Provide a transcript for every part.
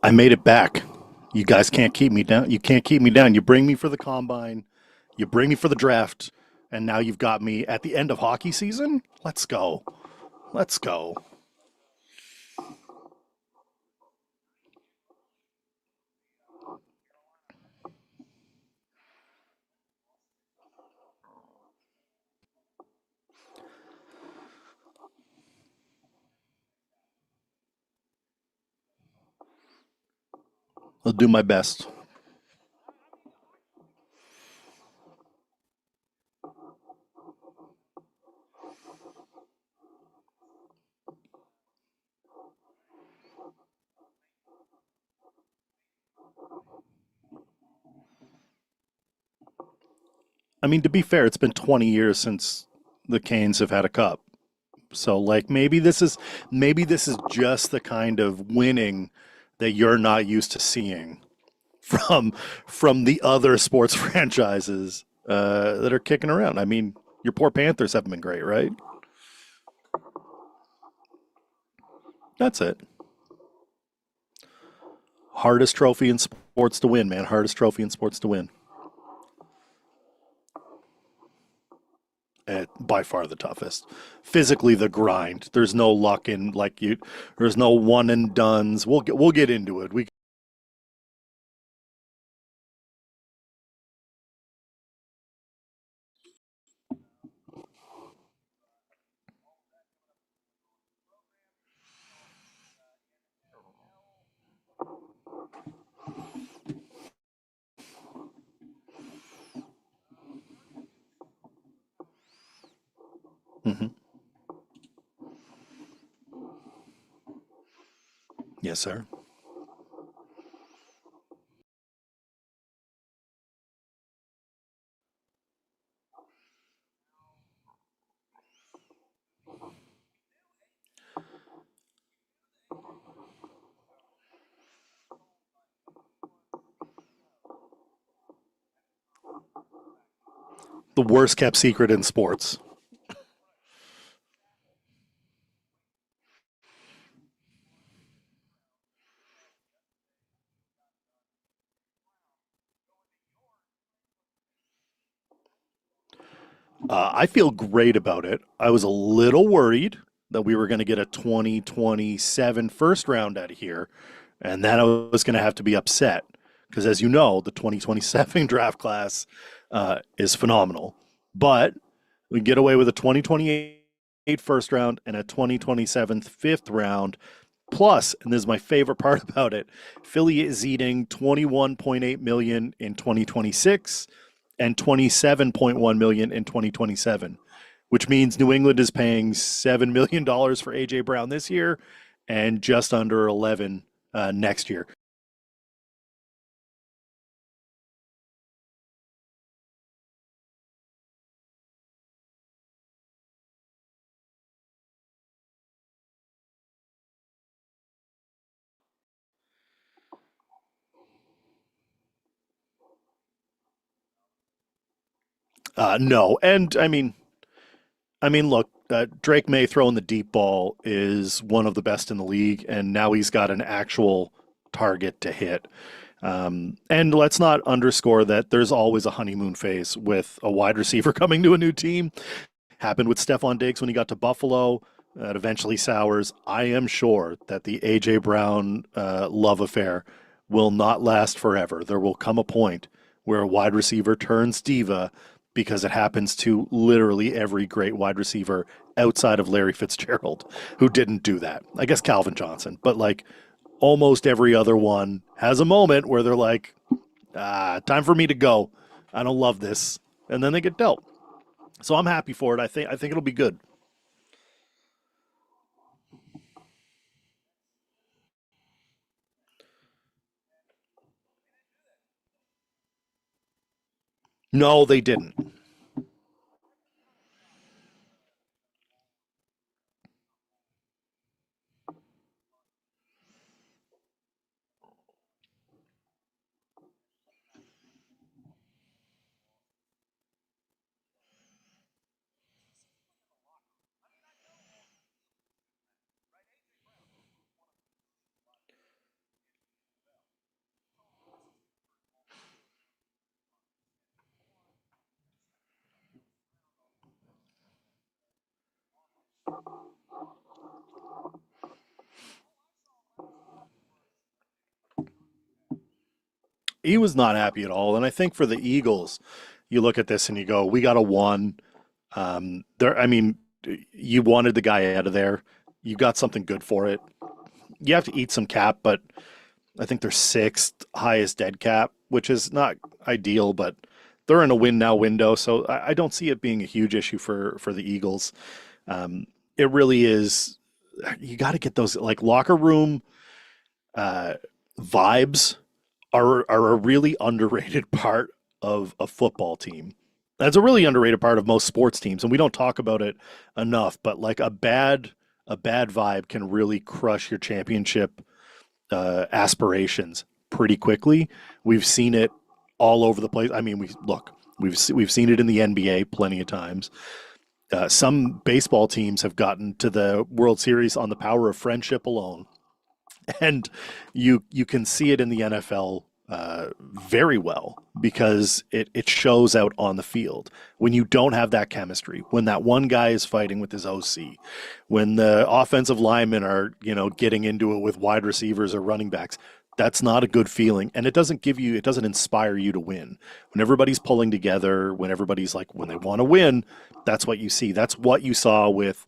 I made it back. You guys can't keep me down. You can't keep me down. You bring me for the combine, you bring me for the draft, and now you've got me at the end of hockey season. Let's go. Let's go. I'll do my best. I mean, to be fair, it's been 20 years since the Canes have had a cup. So like maybe this is just the kind of winning that you're not used to seeing from from the other sports franchises that are kicking around. I mean, your poor Panthers haven't been great, right? That's it. Hardest trophy in sports to win, man. Hardest trophy in sports to win. By far the toughest. Physically, the grind. There's no luck in like you. There's no one and duns. We'll get into it. We Mhm. Yes, sir. The worst kept secret in sports. I feel great about it. I was a little worried that we were going to get a 2027 first round out of here, and then I was going to have to be upset because, as you know, the 2027 draft class is phenomenal. But we get away with a 2028 first round and a 2027 fifth round. Plus, and this is my favorite part about it, Philly is eating 21.8 million in 2026 and 27.1 million in 2027, which means New England is paying $7 million for AJ Brown this year and just under 11 next year. No, and I mean, look, Drake May throwing the deep ball is one of the best in the league, and now he's got an actual target to hit. And let's not underscore that there's always a honeymoon phase with a wide receiver coming to a new team. Happened with Stephon Diggs when he got to Buffalo. It eventually sours. I am sure that the A.J. Brown love affair will not last forever. There will come a point where a wide receiver turns diva because it happens to literally every great wide receiver outside of Larry Fitzgerald who didn't do that. I guess Calvin Johnson, but like almost every other one has a moment where they're like, time for me to go. I don't love this. And then they get dealt. So I'm happy for it. I think it'll be good. No, they didn't. He was not happy at all. And I think for the Eagles, you look at this and you go, we got a one. There, I mean, you wanted the guy out of there. You got something good for it. You have to eat some cap, but I think they're sixth highest dead cap, which is not ideal, but they're in a win now window, so I don't see it being a huge issue for the Eagles. It really is. You got to get those like locker room uh, vibes are a really underrated part of a football team. That's a really underrated part of most sports teams, and we don't talk about it enough. But like a bad vibe can really crush your championship aspirations pretty quickly. We've seen it all over the place. I mean, we've seen it in the NBA plenty of times. Some baseball teams have gotten to the World Series on the power of friendship alone, and you can see it in the NFL very well because it shows out on the field when you don't have that chemistry, when that one guy is fighting with his OC, when the offensive linemen are getting into it with wide receivers or running backs. That's not a good feeling, and it doesn't inspire you to win. When everybody's pulling together, when everybody's like when they want to win, that's what you see. That's what you saw with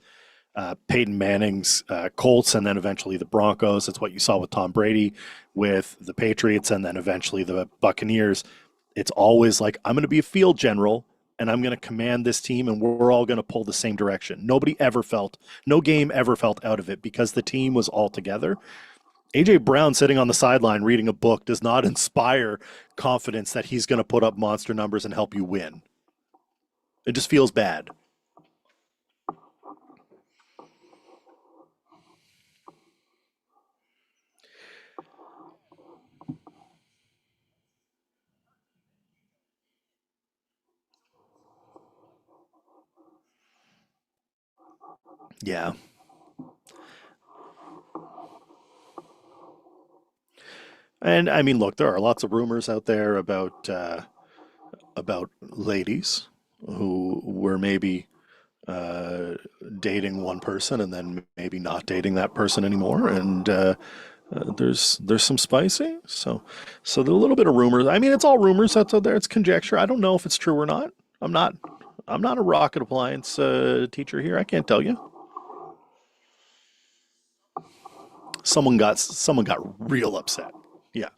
Peyton Manning's Colts and then eventually the Broncos. That's what you saw with Tom Brady with the Patriots and then eventually the Buccaneers. It's always like, I'm going to be a field general and I'm going to command this team and we're all going to pull the same direction. No game ever felt out of it because the team was all together. AJ Brown sitting on the sideline reading a book does not inspire confidence that he's going to put up monster numbers and help you win. It just feels bad. Yeah. And I mean, look, there are lots of rumors out there about ladies who were maybe uh, dating one person and then maybe not dating that person anymore, and there's some spicy. So there's a little bit of rumors. I mean, it's all rumors that's out there. It's conjecture. I don't know if it's true or not. I'm not. I'm not a rocket appliance teacher here. I can't tell you. Someone got real upset. Yeah.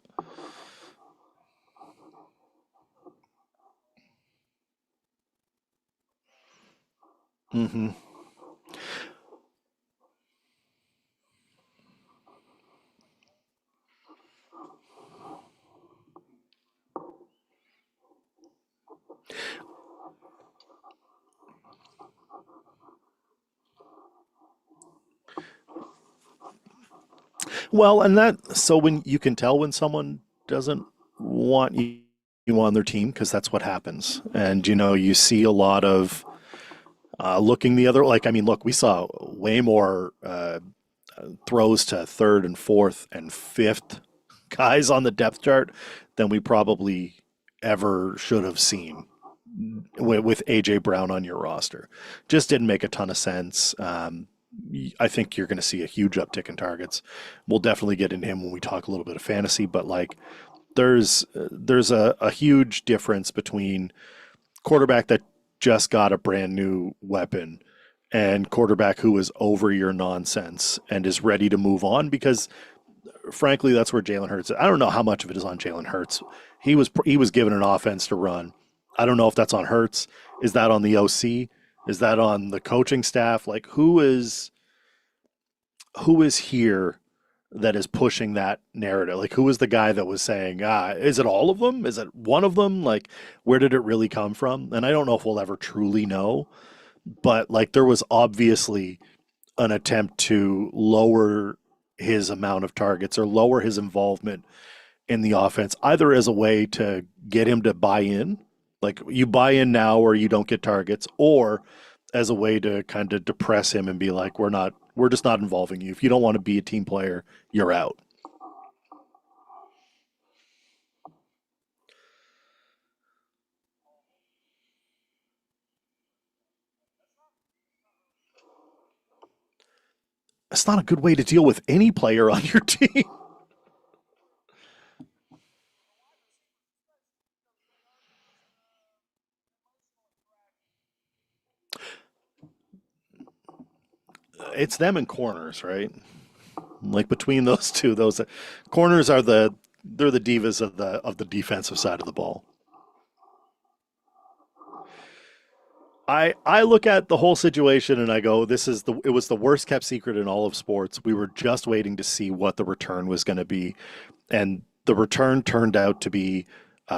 Hmm. Well, and that so when you can tell when someone doesn't want you on their team because that's what happens, and you see a lot of looking the other. Like I mean, look, we saw way more throws to third and fourth and fifth guys on the depth chart than we probably ever should have seen with AJ Brown on your roster. Just didn't make a ton of sense. I think you're going to see a huge uptick in targets. We'll definitely get into him when we talk a little bit of fantasy, but like there's a huge difference between quarterback that just got a brand new weapon and quarterback who is over your nonsense and is ready to move on because frankly that's where Jalen Hurts. I don't know how much of it is on Jalen Hurts. He was given an offense to run. I don't know if that's on Hurts. Is that on the OC? Is that on the coaching staff? Like who is here that is pushing that narrative? Like who is the guy that was saying, is it all of them? Is it one of them? Like where did it really come from? And I don't know if we'll ever truly know, but like there was obviously an attempt to lower his amount of targets or lower his involvement in the offense, either as a way to get him to buy in, like you buy in now or you don't get targets, or as a way to kind of depress him and be like, we're just not involving you. If you don't want to be a team player, you're out. It's not a good way to deal with any player on your team. It's them in corners, right? Like between those two, those corners are they're the divas of the defensive side of the ball. I look at the whole situation and I go, this is the it was the worst kept secret in all of sports. We were just waiting to see what the return was going to be, and the return turned out to be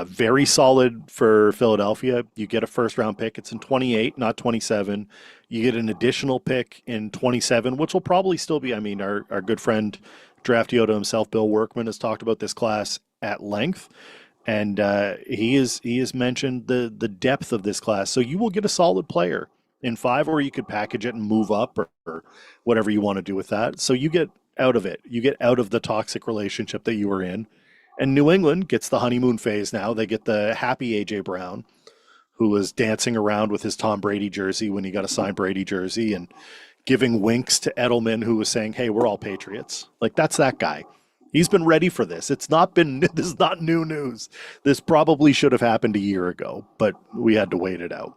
very solid for Philadelphia. You get a first round pick. It's in 28, not 27. You get an additional pick in 27, which will probably still be. I mean, our good friend Draft Yoda himself, Bill Workman, has talked about this class at length, and he has mentioned the depth of this class. So you will get a solid player in five, or you could package it and move up, or whatever you want to do with that. So you get out of it. You get out of the toxic relationship that you were in. And New England gets the honeymoon phase now. They get the happy AJ Brown, who was dancing around with his Tom Brady jersey when he got a signed Brady jersey and giving winks to Edelman, who was saying, "Hey, we're all Patriots." Like that's that guy. He's been ready for this. It's not been this is not new news. This probably should have happened a year ago, but we had to wait it out.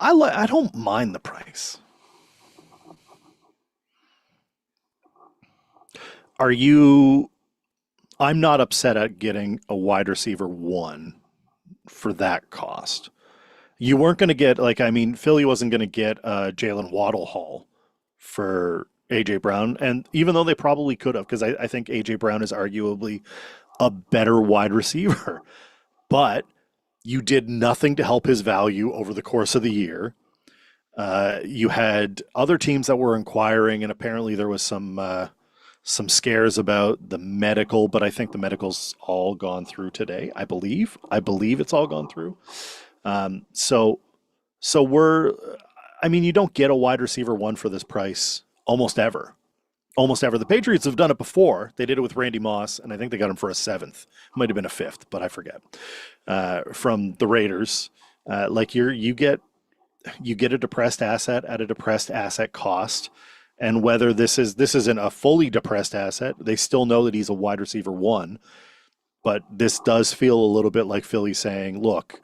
I don't mind the price. Are you I'm not upset at getting a wide receiver one for that cost. You weren't going to get like I mean Philly wasn't going to get Jalen Waddle Hall for AJ Brown, and even though they probably could have, because I think AJ Brown is arguably a better wide receiver, but you did nothing to help his value over the course of the year. You had other teams that were inquiring, and apparently there was some scares about the medical, but I think the medical's all gone through today. I believe it's all gone through. So we're, I mean, you don't get a wide receiver one for this price almost ever. Almost ever. The Patriots have done it before. They did it with Randy Moss, and I think they got him for a seventh. Might have been a fifth, but I forget. From the Raiders, like you get a depressed asset at a depressed asset cost, and whether this isn't a fully depressed asset, they still know that he's a wide receiver one. But this does feel a little bit like Philly saying, "Look,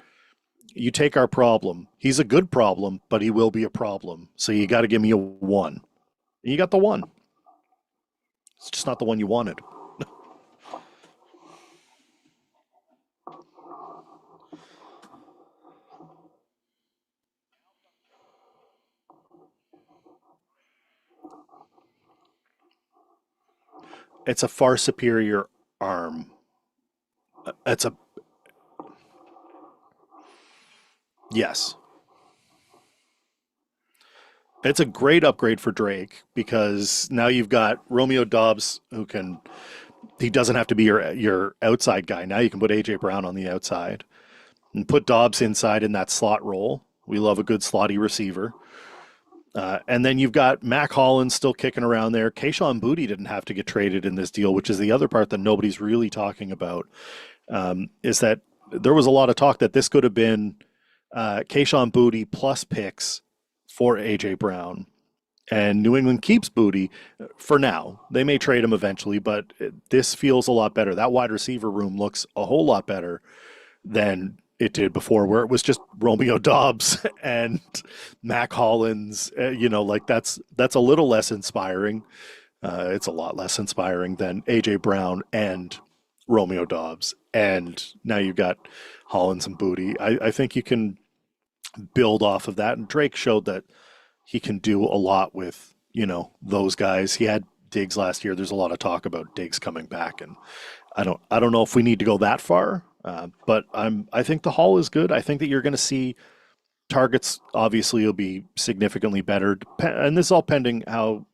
you take our problem. He's a good problem, but he will be a problem. So you got to give me a one." And you got the one. It's just not the one you wanted. It's a far superior arm. It's a yes. It's a great upgrade for Drake because now you've got Romeo Dobbs who can he doesn't have to be your outside guy. Now you can put AJ Brown on the outside and put Dobbs inside in that slot role. We love a good slotty receiver. And then you've got Mac Hollins still kicking around there. Kayshawn Booty didn't have to get traded in this deal, which is the other part that nobody's really talking about. Is that there was a lot of talk that this could have been Kayshawn Booty plus picks for AJ Brown, and New England keeps Booty for now. They may trade him eventually, but this feels a lot better. That wide receiver room looks a whole lot better than it did before, where it was just Romeo Dobbs and Mac Hollins. Like that's a little less inspiring. It's a lot less inspiring than AJ Brown and Romeo Dobbs, and now you've got Hollins and Booty. I think you can build off of that, and Drake showed that he can do a lot with those guys. He had Diggs last year. There's a lot of talk about Diggs coming back, and I don't know if we need to go that far. But I think the haul is good. I think that you're going to see targets. Obviously, will be significantly better, and this is all pending how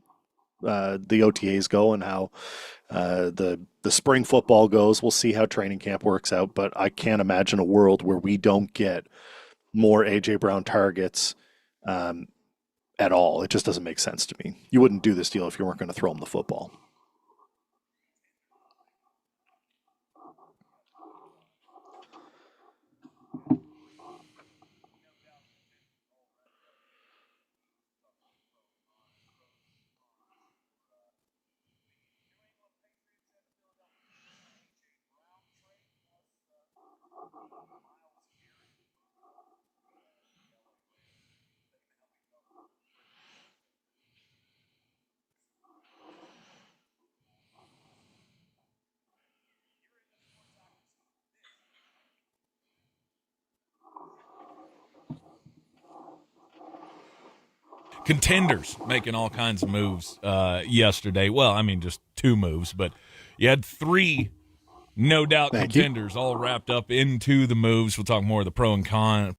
the OTAs go and how the spring football goes. We'll see how training camp works out, but I can't imagine a world where we don't get more AJ Brown targets at all. It just doesn't make sense to me. You wouldn't do this deal if you weren't going to throw him the football. contenders making all kinds of moves yesterday. Well, I mean, just 2 moves, but you had 3 no doubt contenders all wrapped up into the moves. We'll talk more of the pro and con.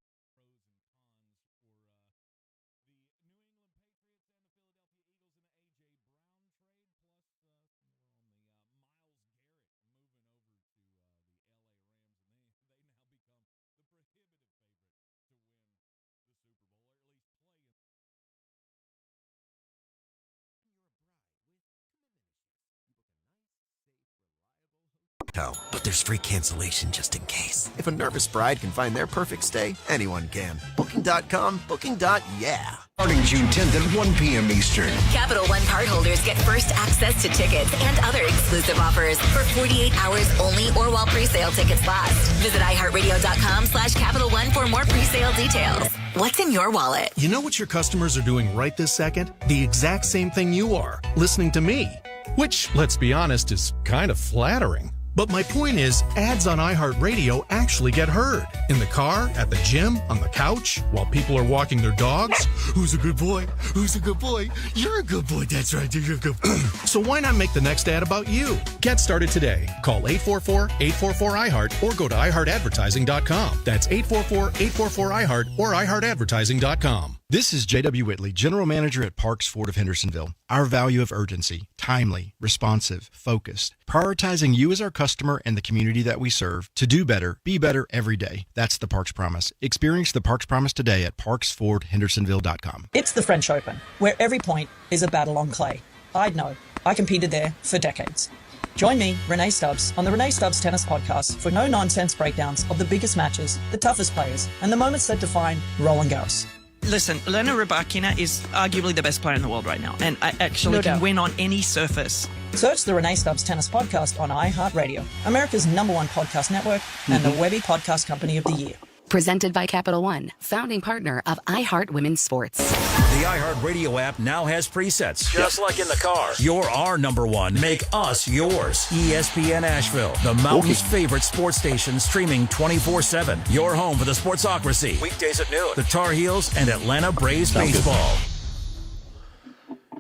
But there's free cancellation just in case. If a nervous bride can find their perfect stay, anyone can. Booking.com, booking.yeah. Starting June 10th at 1 p.m. Eastern. Capital One cardholders get first access to tickets and other exclusive offers for 48 hours only or while pre-sale tickets last. Visit iHeartRadio.com/Capital One for more pre-sale details. What's in your wallet? You know what your customers are doing right this second? The exact same thing you are, listening to me. Which, let's be honest, is kind of flattering. But my point is, ads on iHeartRadio actually get heard. In the car, at the gym, on the couch, while people are walking their dogs. Who's a good boy? Who's a good boy? You're a good boy. That's right. You're a good boy. So why not make the next ad about you? Get started today. Call 844-844-iHeart or go to iHeartAdvertising.com. That's 844-844-iHeart or iHeartAdvertising.com. This is J.W. Whitley, General Manager at Parks Ford of Hendersonville. Our value of urgency, timely, responsive, focused, prioritizing you as our customer and the community that we serve to do better, be better every day. That's the Parks Promise. Experience the Parks Promise today at parksfordhendersonville.com. It's the French Open, where every point is a battle on clay. I'd know. I competed there for decades. Join me, Renee Stubbs, on the Renee Stubbs Tennis Podcast for no-nonsense breakdowns of the biggest matches, the toughest players, and the moments that define Roland Garros. Listen, Elena Rybakina is arguably the best player in the world right now, and I actually can win on any surface. Search the Renee Stubbs Tennis Podcast on iHeartRadio, America's #1 podcast network, and the Webby Podcast Company of the Year. Presented by Capital One, founding partner of iHeart Women's Sports. The iHeartRadio app now has presets. Just like in the car. You're our #1. Make us yours. ESPN Asheville, the mountain's favorite sports station, streaming 24/7. Your home for the Sportsocracy. Weekdays at noon. The Tar Heels and Atlanta Braves baseball.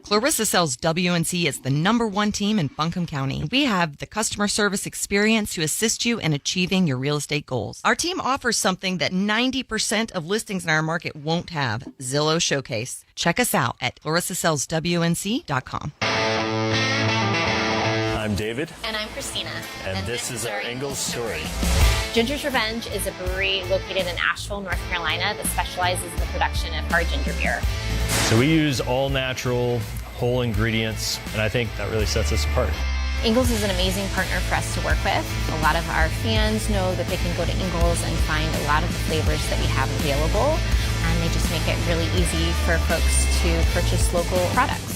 Clarissa sells WNC as the #1 team in Buncombe County. We have the customer service experience to assist you in achieving your real estate goals. Our team offers something that 90% of listings in our market won't have, Zillow Showcase. Check us out at clarissasellswnc.com. I'm David. And I'm Christina. And this is our Ingles story. Ginger's Revenge is a brewery located in Asheville, North Carolina that specializes in the production of hard ginger beer. So we use all natural, whole ingredients, and I think that really sets us apart. Ingles is an amazing partner for us to work with. A lot of our fans know that they can go to Ingles and find a lot of the flavors that we have available, and they just make it really easy for folks to purchase local products.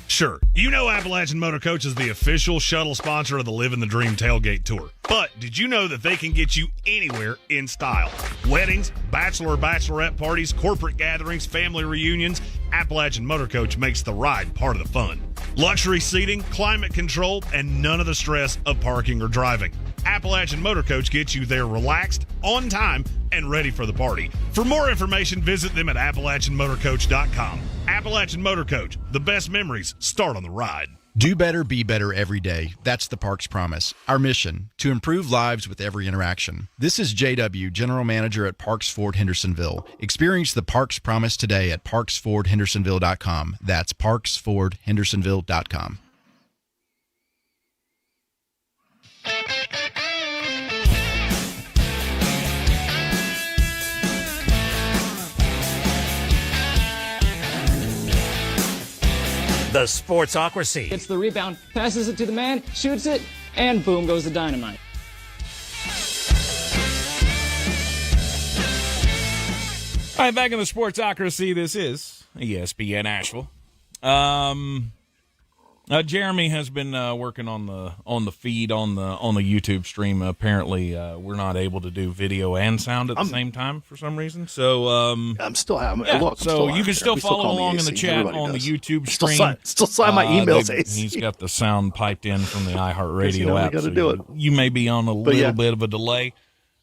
Sure, you know Appalachian Motor Coach is the official shuttle sponsor of the Living the Dream Tailgate Tour. But did you know that they can get you anywhere in style? Weddings, bachelor or bachelorette parties, corporate gatherings, family reunions, Appalachian Motor Coach makes the ride part of the fun. Luxury seating, climate control, and none of the stress of parking or driving. Appalachian Motor Coach gets you there relaxed, on time, and ready for the party. For more information, visit them at AppalachianMotorCoach.com. Appalachian Motor Coach, the best memories start on the ride. Do better, be better every day. That's the Parks Promise. Our mission, to improve lives with every interaction. This is JW, General Manager at Parks Ford Hendersonville. Experience the Parks Promise today at ParksFordHendersonville.com. That's ParksFordHendersonville.com. The Sportsocracy. Gets the rebound, passes it to the man, shoots it, and boom goes the dynamite. All right, back in the Sportsocracy, this is ESPN Asheville. Jeremy has been working on the feed on the YouTube stream. Apparently, we're not able to do video and sound at the same time for some reason. So I'm still having. Yeah, Look, so you can still follow along in the chat on the YouTube stream. Still sign my emails. He's got the sound piped in from the iHeartRadio app. So you may be on a little bit of a delay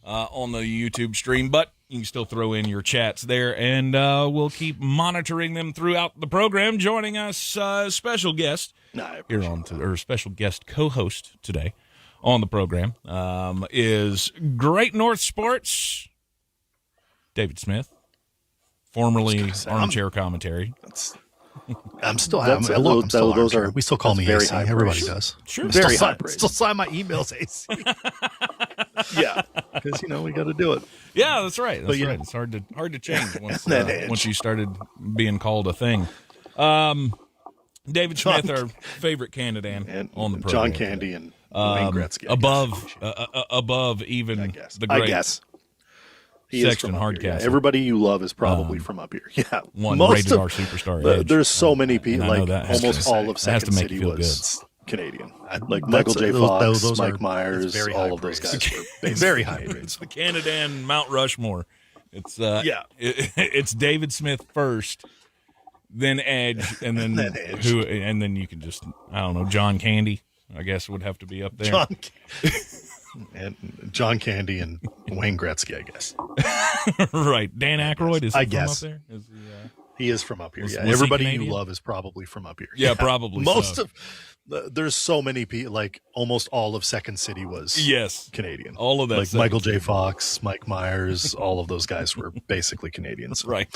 on the YouTube stream, but You can still throw in your chats there, and we'll keep monitoring them throughout the program. Joining us, special guest special guest co-host today on the program is Great North Sports, David Smith, formerly Armchair Commentary. I'm still having. We still call me AC. Everybody does. Sure, still sign my emails AC. Yeah, because we got to do it. Yeah, that's right. That's right. It's hard to change once you started being called a thing. David Smith, our favorite Canadian on the program. John Candy and Wayne Gretzky. Above even the great. I guess. Sexton Hardcastle. Everybody you love is probably from up here. Yeah, one rated R superstar. Edge. There's so many people. Like almost all of Second City was Canadian. Like Michael J. Fox, those Mike Myers, all of those guys were very high praise. It's the Canadian Mount Rushmore. It's it's David Smith first, then Edge, and then Edge. and then you can just John Candy. I guess would have to be up there. John Candy and Wayne Gretzky, I guess. Right. Dan Aykroyd is from up there? He is from up here. Was everybody you love is probably from up here. Yeah, probably. There's so many people. Like almost all of Second City was Canadian. All of that. Like Michael J. Fox, Mike Myers, all of those guys were basically Canadians. Right.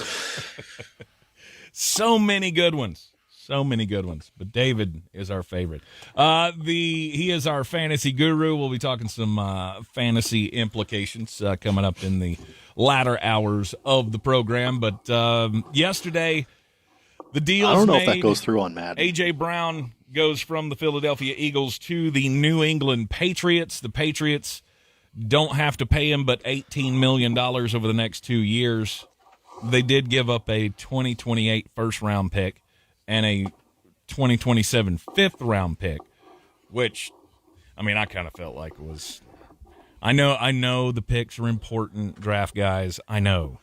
So many good ones. So many good ones, but David is our favorite. He is our fantasy guru. We'll be talking some fantasy implications coming up in the latter hours of the program. But yesterday, the deals I don't know made, if that goes through on Madden. A.J. Brown goes from the Philadelphia Eagles to the New England Patriots. The Patriots don't have to pay him but $18 million over the next 2 years. They did give up a 2028 first-round pick and a 2027 fifth-round pick, which, I kind of felt like it was. I know the picks are important, draft guys. I know.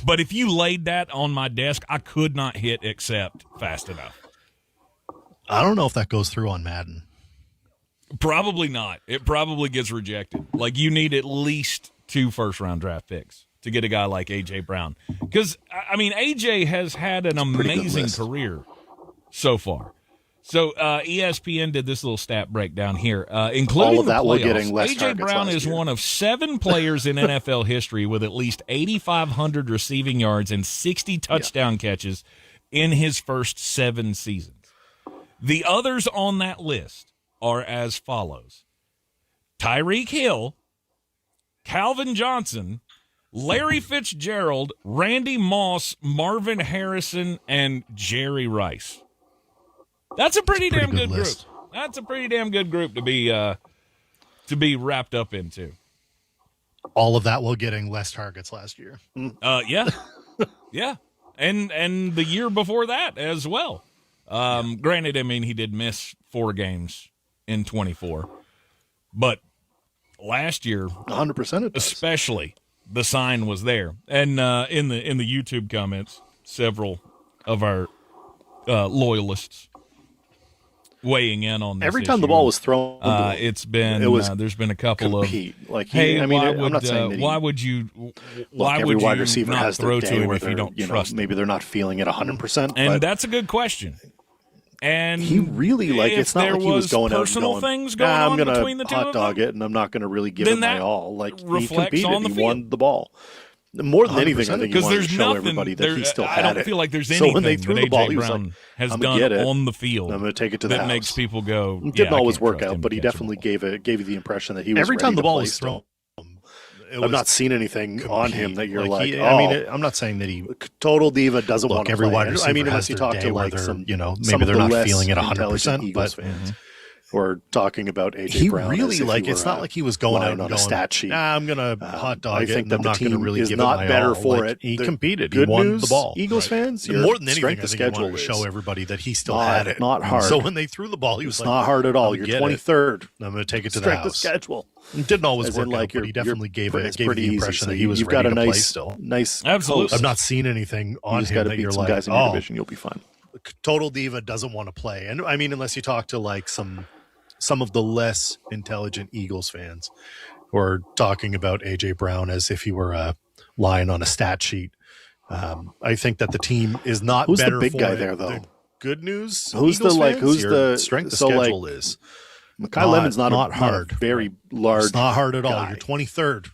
But if you laid that on my desk, I could not hit accept fast enough. I don't know if that goes through on Madden. Probably not. It probably gets rejected. Like, you need at least 2 first-round draft picks to get a guy like A.J. Brown. Because, A.J. has had an amazing career so far. So ESPN did this little stat breakdown here, including all of that the playoffs. We're getting less A.J. Brown is one of 7 players in NFL history with at least 8,500 receiving yards and 60 touchdown catches in his first 7 seasons. The others on that list are as follows: Tyreek Hill, Calvin Johnson, Larry Fitzgerald, Randy Moss, Marvin Harrison, and Jerry Rice. That's a pretty damn good group. That's a pretty damn good group to be wrapped up into. All of that while getting less targets last year. Yeah. And the year before that as well. Granted, he did miss 4 games in 24, but last year, 100%, especially. The sign was there, and in the YouTube comments, several of our loyalists weighing in on this. Every time issue. the ball was thrown, it's been there's been a couple compete. Of why would you wide receiver not has throw to him if you don't trust him? Maybe they're not feeling it 100%. And that's a good question. And he really it's not like he was going out and going, things going on between the two hot of dog them, it, and I'm not going to really give it my all. Like he competed, on the he field. won the ball. More than anything, I think he wanted to show nothing, everybody that he still had it. I don't feel like there's anything so when they threw that the ball, A.J. he was Brown like, has I'm done get it. on the field. I'm going to take it to the that house. makes people go. It didn't always work out, but he definitely gave you the impression that he was every time the ball was thrown. thrown. I've not seen anything on him that you're I'm not saying that he total diva doesn't want to every play. wide receiver. Unless you talk to like some, maybe they're not feeling it 100%, but fans. Or talking about A.J. Brown. He really it's not like he was going out on a stat sheet. I'm going to hot dog it. I think that I'm the not going to team really is give not it my better all. for it. He competed. Good he won news, the ball. Eagles fans, more than anything, the schedule to show everybody that he still not, had it. Not hard. So when they threw the ball, he was not hard at all. You're 23rd. I'm going to take it to the strength house. of schedule. It didn't always work out, but he definitely gave the impression that he was ready to play still. Nice. Absolutely. I've not seen anything on him that you're like, guys in your division, you'll be fine. Total diva doesn't want to play. And unless you talk to like some of the less intelligent Eagles fans, or talking about A.J. Brown as if he were a line on a stat sheet. I think that the team is not Who's better the big for guy it. there, though? The good news. Who's Eagles the fans, who's your the strength of so schedule like, is Makai Lemon's not hard. Not a very large. It's not hard at all. guy. You're 23rd.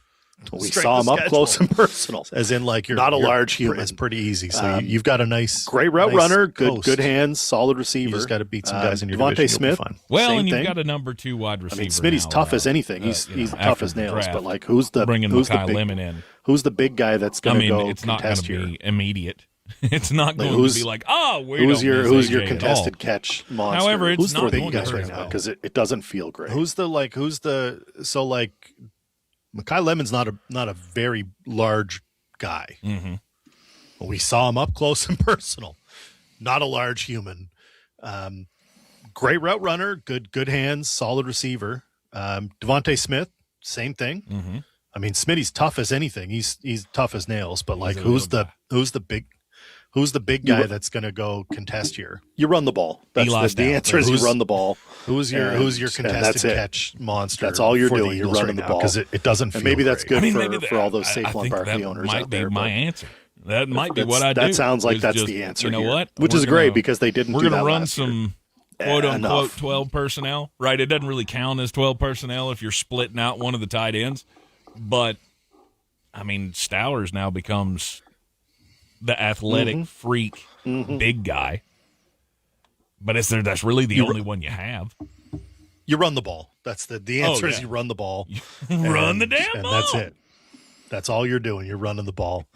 We saw him up close and personal. As in, like, you're not a you're, large human. It's pretty easy. So you've got a nice, great route nice runner, coast. good hands, solid receiver. You just got to beat some guys in your Devontae division. Smith. You'll be fine. Well, same and you've thing. got a number 2 wide receiver. I mean, Smitty's now, tough as anything. He's tough as nails. But like, who's the bringing who's Makai the big, Lemon in? Who's the big guy that's going to go it's not going contest to here? be immediate. It's not Like, going to be like, who's your contested catch monster? However, it's who's not the going big to guys hurt right as now well. because it doesn't feel great. Makai Lemon's not a very large guy. Mm-hmm. We saw him up close and personal. Not a large human. Great route runner, good hands, solid receiver. Devontae Smith, same thing. Mm-hmm. I mean, Smitty's tough as anything. He's tough as nails. But like, a who's real the big guy that's going to go contest here? You run the ball. That's the answer is you run the ball. Who's your contested catch monster? That's all you're for the doing. You're Eagles running right the ball because it doesn't feel and maybe that's great. good for all those Saquon Barkley owners might out there. be my but answer. That might be what I do. That sounds like is that's just, the answer. You know here. what? Which We're is gonna- great because they didn't. We're do going to that run last some year. quote unquote Enough. 12 personnel, right? It doesn't really count as 12 personnel if you're splitting out one of the tight ends, but I mean, Stowers now becomes the athletic freak big guy. But that's really the only one you have. You run the ball. That's the answer is you run the ball. Run the damn ball. And that's it. That's all you're doing. You're running the ball.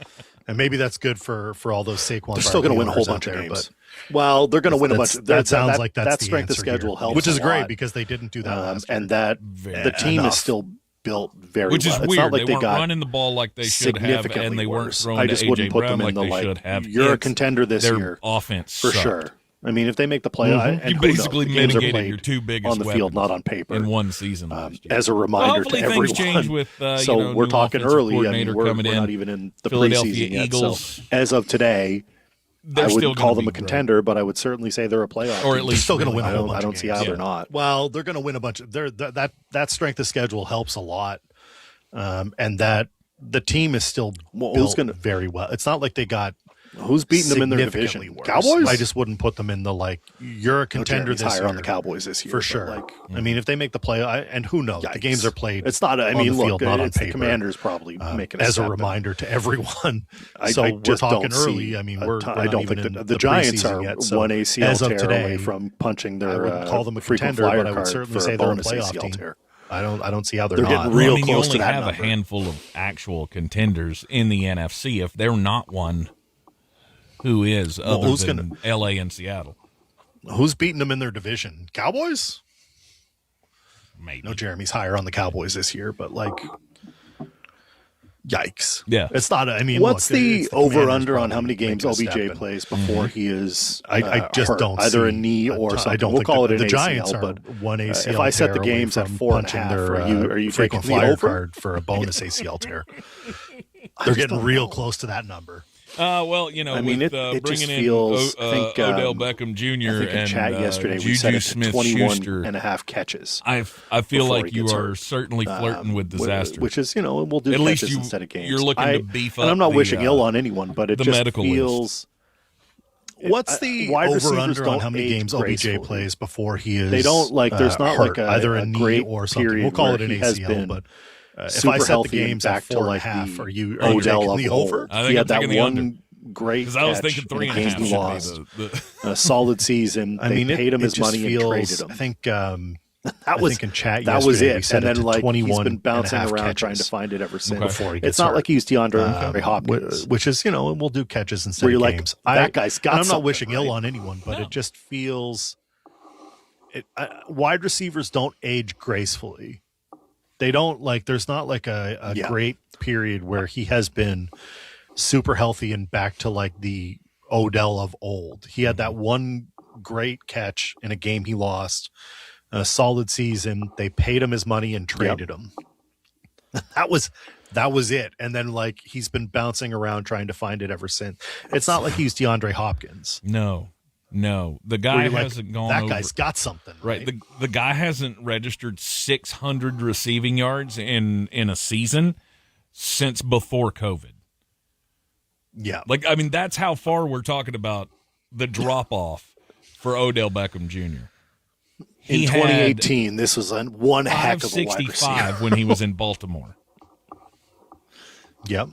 And maybe that's good for all those Saquon. They're still going to win a whole bunch of games. Well, they're going to win a bunch. That sounds like that's that the strength of answer schedule here. helps, which is a great lot. because they didn't do that last year. and that the team is still built very Which is well. It's weird. not like they weren't got running the ball like they should have, significantly and they weren't worse. throwing I just to wouldn't A.J. put Brown them in like the they should have. You're a contender this their year offense for sucked. sure. I mean, if they make the play, and you who basically knows? The games are mitigated played your two biggest on the field, weapons not on paper, in one season. as a reminder Hopefully to everyone. things change with so we're new talking offensive early. I mean, coordinator we're coming in. not even in the Philadelphia preseason yet. Eagles. So as of today, They're I still wouldn't call gonna them be a contender, but I would certainly say they're a playoff. Or at team. least still going to win a I whole don't, bunch I don't of see games. how they're not. Well, they're going to win a bunch. That strength of schedule helps a lot, and that the team is still built very well. It's not like they got who's beating them in their significantly division. worse. Cowboys. I just wouldn't put them in the you're a contender this higher year on the Cowboys this year for but, sure. I mean, if they make the play, and who knows, the games are played. It's not. I on mean, the field, look, not on it's paper. the Commanders probably making as a step, reminder to everyone. I So we're just talking don't see early. I mean, a we're ton- we're I not don't even think in the Giants preseason are yet, so one ACL as of tear today, away from punching their. I wouldn't call them a frequent contender, flyer but I would card certainly for say a they're a bonus playoff ACL team. tear. I don't see how they're They're not. getting real you close only to that have number. a handful of actual contenders in the NFC. If they're not one, who is other who's than L.A. and Seattle? Who's beating them in their division? Cowboys? Maybe. No, Jeremy's higher on the Cowboys this year, but yikes. Yeah. It's not, I mean, What's look, the it's over/under Commanders on how many games making a step OBJ and- plays before he is? I just hurt, don't either a see knee or something. I don't we'll think call it the an Giants ACL, are but one ACL if I set the tear away games at from 4.5, punching their are you frequent taking the flyer over? card for a bonus ACL tear. They're getting real close to that number. Well, I mean, with, it bringing just in feels. I think Odell Beckham Jr. I think in and chat yesterday we Juju said it's 21 Smith-Schuster. and a half catches. I feel before like he you gets are hurt. certainly flirting with disaster. Which is, we'll do At catches least instead of games. you're looking to beef up. And I'm not the, wishing ill on anyone, but it the just medical feels. What's the wide over receivers under on don't how many age games OBJ gracefully. plays before he is? They don't there's not hurt, like either a a knee great or something. period We'll call where it an he has ACL, been but if super I set the healthy and games back at to 4.5, like are the you Odell taking of the old. over? I think He I'm had that taking the one under. great Because I was catch thinking in a 3.5 game should he be lost. the A solid season. I They mean, paid him it his just money feels, and traded him. I think That was in chat that was yesterday, we it. said And then it to 21 he's been and a bouncing half around catches trying to find it ever since. before he gets It's not hurt. like he's DeAndre Hopkins. which is, we'll do catches instead Where of you're like, games. that guy's got I'm not something, wishing ill right? on anyone, but it just feels wide receivers don't age gracefully. They don't there's not a great period where he has been super healthy and back to the Odell of old. He had that one great catch in a game he lost, a solid season. They paid him his money and traded him. That was it. And then he's been bouncing around trying to find it ever since. It's not like he's DeAndre Hopkins. No. No, the guy hasn't gone that over. guy's got something. Right. The guy hasn't registered 600 receiving yards in a season since before COVID. Yeah. Like, I mean, that's how far we're talking about the drop-off for Odell Beckham Jr. In 2018, this was one heck of a wide receiver. 565 when he was in Baltimore. Yep.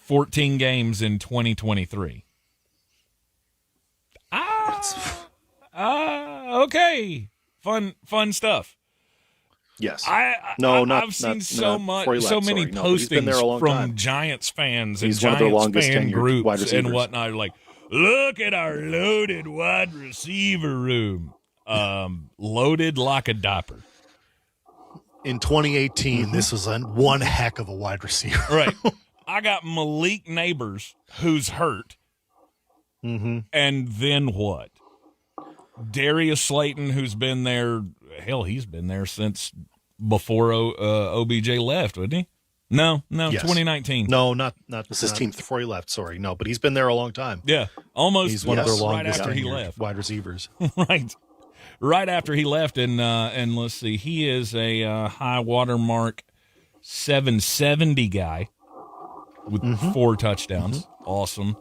14 games in 2023. Okay. Fun stuff. Yes. I've seen so many postings from Giants fans and Giants fan groups and whatnot. Like, look at our loaded wide receiver room. Loaded like a diaper. In 2018, this was one heck of a wide receiver. Right. I got Malik Neighbors, who's hurt. And then what? Darius Slayton, who's been there. Hell, he's been there since before OBJ left, wouldn't he? No, Yes. 2019. No, not this is team before he left. Sorry, no, but he's been there a long time. Yeah, almost. He's one of their longest right after he left. wide receivers. right after he left, and let's see, he is a high watermark 770 guy with 4 touchdowns. Awesome.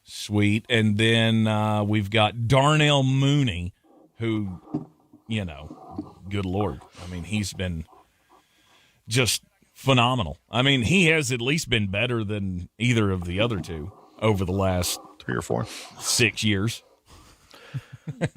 Sweet. And then we've got Darnell Mooney, who, good Lord. I mean, he's been just phenomenal. I mean, he has at least been better than either of the other two over the last 3 or 4, 6 years.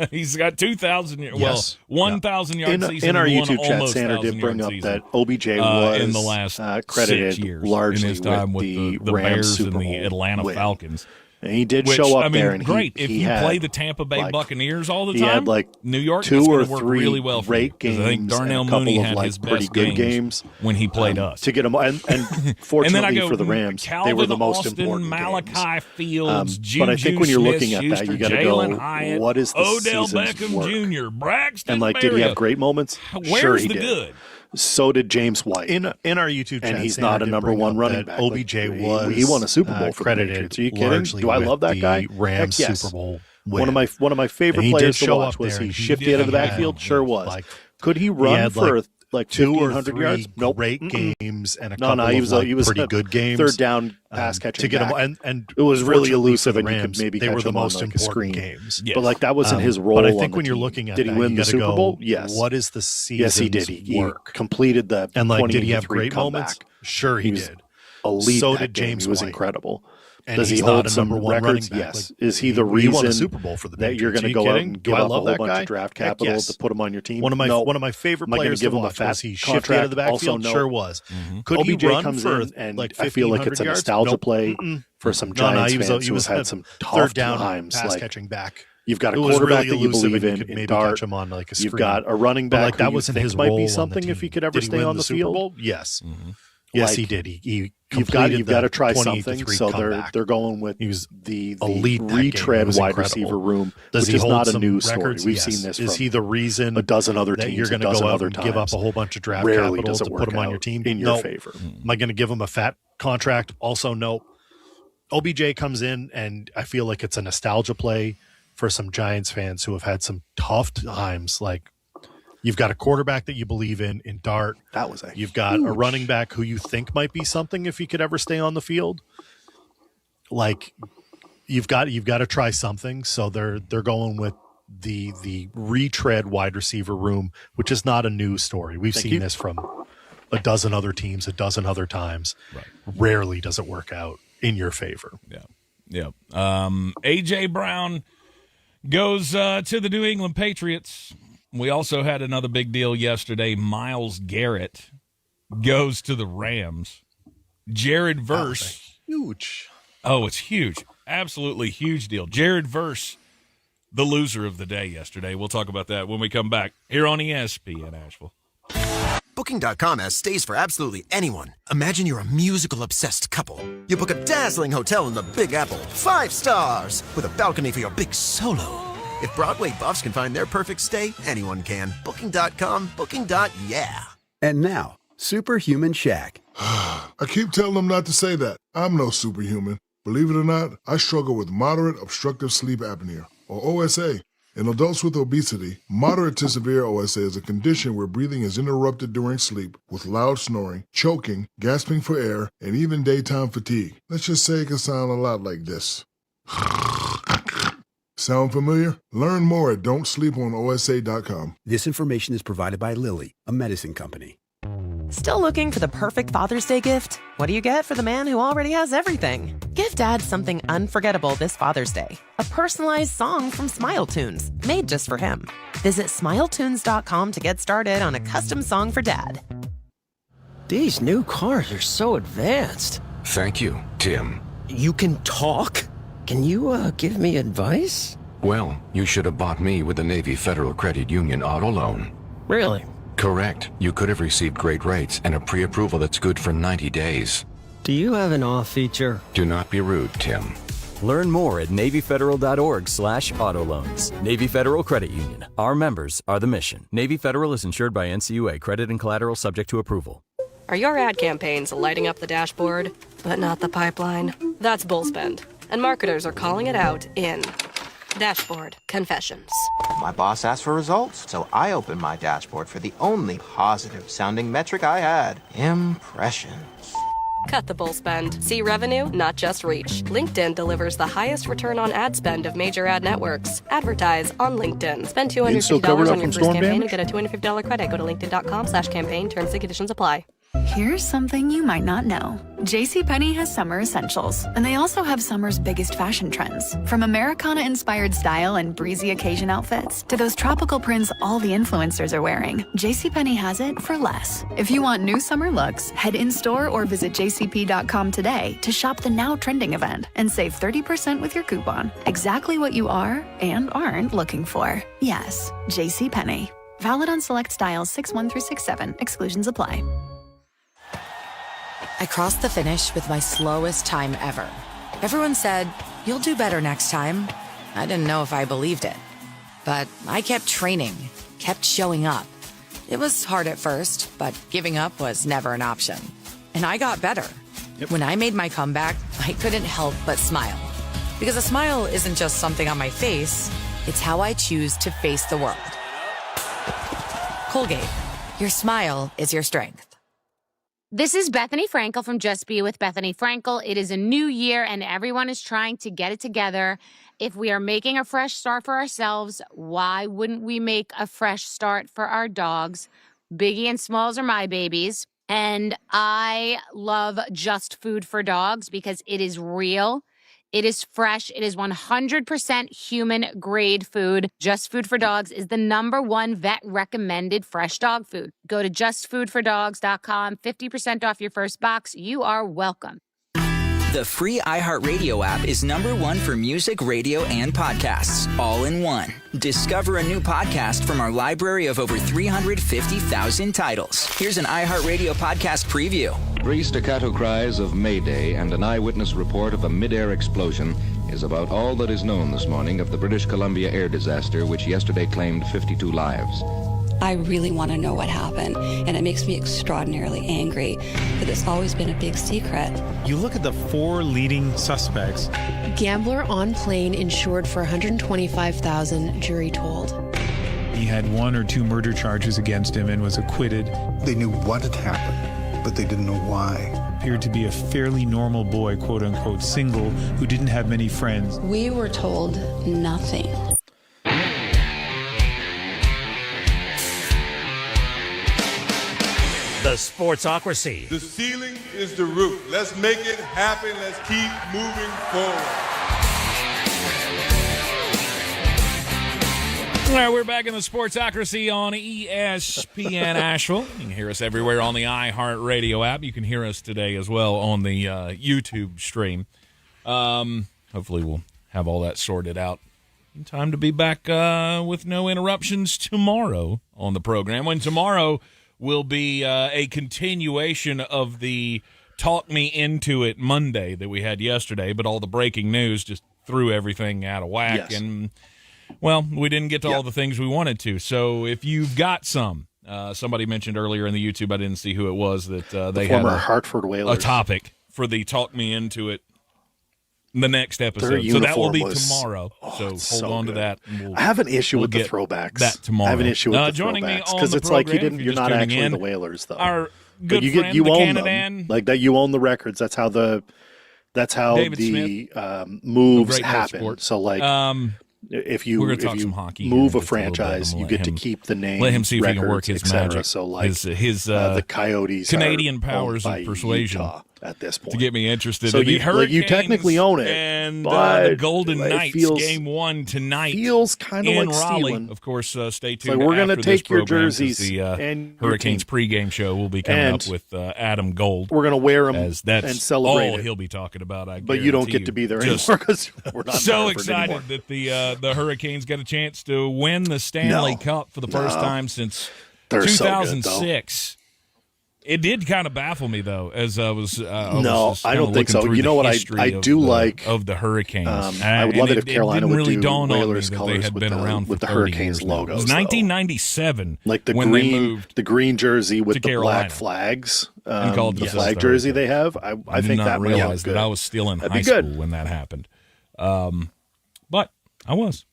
He's got 2,000 yards. Yes. Well, 1,000 yard season. In our YouTube chat, Sandra did bring up that OBJ was in the last credited 6 years largely in his time with the Bears Rams Super and the Bowl Atlanta win. Falcons. And he did show up there. And great. He if you had, play the Tampa Bay Buccaneers all the he time, had New York, 2 or 3 really well great games. I think Darnell and a couple Mooney of had his pretty best good games when he played us. To get him, and fortunately and then I go, for the Rams, Calvin they were the most Austin, important Malachi games. Fields, But I think when you're looking at that, Schuster, you got to Jalen go, Hyatt, what is the Odell season's Beckham work? Jr., Braxton And did he have great moments? Where's Sure, he the did. good? So did James White. In our YouTube chat, and he's Sandra not a did number bring one up running that back. OBJ he won a Super Bowl for the credited. Patriots. Are you kidding? Largely Do I with love that the guy? Rams Heck yes. Super Bowl win. One of my favorite And he players did to show watch up was there. he He shifty out of the had, backfield. Sure was. like, Could he he run had, for like 2 or 1,500 3 yards? Nope. Great games and a No, couple he was of he was pretty a good games. Third down pass catching to get back. him, and it was really elusive, for and the you Rams, could maybe they catch were the him on most like a important screen. games. But like that wasn't his role. But I on think the when you're team. looking at did that, he win you the gotta Super go, Bowl? Yes. What is the season's Yes, he did. He work? completed the And did he have 20-3 great moments? comeback. Sure, he was did. Elite. So that did game. James He was White. incredible. And Does he he's hold not a some number one records? running back. Yes. Like, Is he the he reason won a Super Bowl for the that you're Patriots? going to Are you go out kidding? and Do give I up a love whole that bunch guy? of draft Heck capital yes. to put him on your team? One of No. my favorite Am I gonna players give to him a watch fat was he shifty out contract? of the backfield. Also, no. Sure was. Could OBJ he run comes for in, and like I feel like it's a 1,500 yards? nostalgia Nope. play for some Giants fans who has had some tough third down times. pass Like, catching back. you've got a It was quarterback really that you elusive, believe and you in could maybe Dart. catch him on like a screen. You've got a running But, back like, that who you wasn't think his might role be on the something if team. he could ever Did he stay win on the the Super field. Bowl? Yes. Yes, Like, he did. He you've got to completed try the something. 28-3 So comeback. they're going with He was the elite that game. It retread was wide incredible. receiver room, Does which he is hold not a some news story. records? We've Yes. seen this Is from he the reason a dozen other that teams, you're going going to to go out other and times. give up a whole bunch of draft Rarely capital does it to work put him on out your team? in your No. favor. Am I going to give him a fat contract? Also, no. OBJ comes in, and I feel like it's a nostalgia play for some Giants fans who have had some tough times. Like, you've got a quarterback that you believe in Dart. That was You've got a running back who you think might be something if he could ever stay on the field. Like, you've got to try something. So they're going with the retread wide receiver room, which is not a news story. We've seen this from a dozen other teams, a dozen other times. Right. Rarely does it work out in your favor. Yeah. A.J. Brown goes to the New England Patriots. We also had another big deal yesterday. Myles Garrett goes to the Rams. Jared Verse. Huge. Oh, it's huge. Absolutely huge deal. Jared Verse, the loser of the day yesterday. We'll talk about that when we come back here on ESPN Asheville. Booking.com has stays for absolutely anyone. Imagine you're a musical-obsessed couple. You book a dazzling hotel in the Big Apple, 5 stars, with a balcony for your big solo. If Broadway buffs can find their perfect stay, anyone can. Booking.com, booking.yeah. And now, Superhuman Shaq. I keep telling them not to say that. I'm no superhuman. Believe it or not, I struggle with moderate obstructive sleep apnea, or OSA. In adults with obesity, moderate to severe OSA is a condition where breathing is interrupted during sleep with loud snoring, choking, gasping for air, and even daytime fatigue. Let's just say it can sound a lot like this. Sound familiar? Learn more at don'tsleeponosa.com. This information is provided by Lilly, a medicine company. Still looking for the perfect Father's Day gift? What do you get for the man who already has everything? Give Dad something unforgettable this Father's Day. A personalized song from Smile Tunes, made just for him. Visit SmileTunes.com to get started on a custom song for Dad. These new cars are so advanced. Thank you, Tim. You can talk? Can you give me advice? Well, you should have bought me with the Navy Federal Credit Union auto loan. Really? Correct. You could have received great rates and a pre-approval that's good for 90 days. Do you have an off feature? Do not be rude, Tim. Learn more at NavyFederal.org/auto loans. Navy Federal Credit Union. Our members are the mission. Navy Federal is insured by NCUA. Credit and collateral subject to approval. Are your ad campaigns lighting up the dashboard, but not the pipeline? That's bullspend. And marketers are calling it out in Dashboard Confessions. My boss asked for results, so I opened my dashboard for the only positive-sounding metric I had: impressions. Cut the bull spend. See revenue, not just reach. LinkedIn delivers the highest return on ad spend of major ad networks. Advertise on LinkedIn. Spend $250 on your first campaign and get a $250 credit. Go to linkedin.com/campaign. Terms and conditions apply. Here's something you might not know. JCPenney has summer essentials, and they also have summer's biggest fashion trends. From Americana-inspired style and breezy occasion outfits to those tropical prints all the influencers are wearing, JCPenney has it for less. If you want new summer looks, head in-store or visit jcp.com today to shop the now trending event and save 30% with your coupon. Exactly what you are and aren't looking for. Yes, JCPenney. Valid on select styles 6-1 through 6-7. Exclusions apply. I crossed the finish with my slowest time ever. Everyone said, "You'll do better next time." I didn't know if I believed it. But I kept training, kept showing up. It was hard at first, but giving up was never an option. And I got better. When I made my comeback, I couldn't help but smile. Because a smile isn't just something on my face, it's how I choose to face the world. Colgate, your smile is your strength. This is Bethany Frankel from Just Be with Bethany Frankel. It is a new year and everyone is trying to get it together. If we are making a fresh start for ourselves, why wouldn't we make a fresh start for our dogs? Biggie and Smalls are my babies. And I love Just Food for Dogs because it is real. It is fresh. It is 100% human-grade food. Just Food for Dogs is the #1 vet-recommended fresh dog food. Go to justfoodfordogs.com. 50% off your first box. You are welcome. The free iHeartRadio app is #1 for music, radio, and podcasts, all in one. Discover a new podcast from our library of over 350,000 titles. Here's an iHeartRadio podcast preview. 3 staccato cries of Mayday and an eyewitness report of a mid-air explosion is about all that is known this morning of the British Columbia air disaster, which yesterday claimed 52 lives. I really want to know what happened, and it makes me extraordinarily angry that it's always been a big secret. You look at the 4 leading suspects. Gambler on plane insured for $125,000, jury told. He had 1 or 2 murder charges against him and was acquitted. They knew what had happened, but they didn't know why. Appeared to be a fairly normal boy, quote unquote, single, who didn't have many friends. We were told nothing. The Sportsocracy. The ceiling is the roof. Let's make it happen. Let's keep moving forward. All right, we're back in the Sportsocracy on ESPN Asheville. You can hear us everywhere on the iHeartRadio app. You can hear us today as well on the YouTube stream. Hopefully we'll have all that sorted out in time to be back with no interruptions tomorrow on the program. When tomorrow will be a continuation of the Talk Me Into It Monday that we had yesterday, but all the breaking news just threw everything out of whack. Yes. And, well, we didn't get to all the things we wanted to. So if you've got some, somebody mentioned earlier in the YouTube, I didn't see who it was, that they had Hartford Whalers. A topic for the Talk Me Into It the next episode. So that will be tomorrow. So hold on to that. I have an issue with the throwbacks. That tomorrow. I have an issue with the joining throwbacks because it's like you're not actually the Whalers though. Our good you friend, you the own Canadan, them. Like that, you own the records. That's how the moves happen. So like. If you move a franchise, you get to keep the name. Let him see if records, he can work his magic. So like his the Coyotes, Canadian powers of persuasion at this point to get me interested. So in the Hurricanes you technically own it, and but the Golden Knights game 1 tonight feels kind of like Raleigh. stealing. Of course, stay tuned. Like we're going to take your jerseys. jerseys The Hurricanes pregame show will be coming up with Adam Gold. We're going to wear them as that's and celebrate. All he'll be talking about. But you don't get to be there anymore because we're not so excited that the Hurricanes got a chance to win the Stanley Cup for the first time since 2006. It did kind of baffle me, though, as I was. I don't think so. You know what? I do like of the Hurricanes. I would love it if Carolina would really do Whalers colors they had been around with the Hurricanes logos. It was 1997, like the when green, they moved the green jersey with the Carolina. Black flags. The flag jersey they have. I think that might realize good. that I was still in high school when that happened, but I was.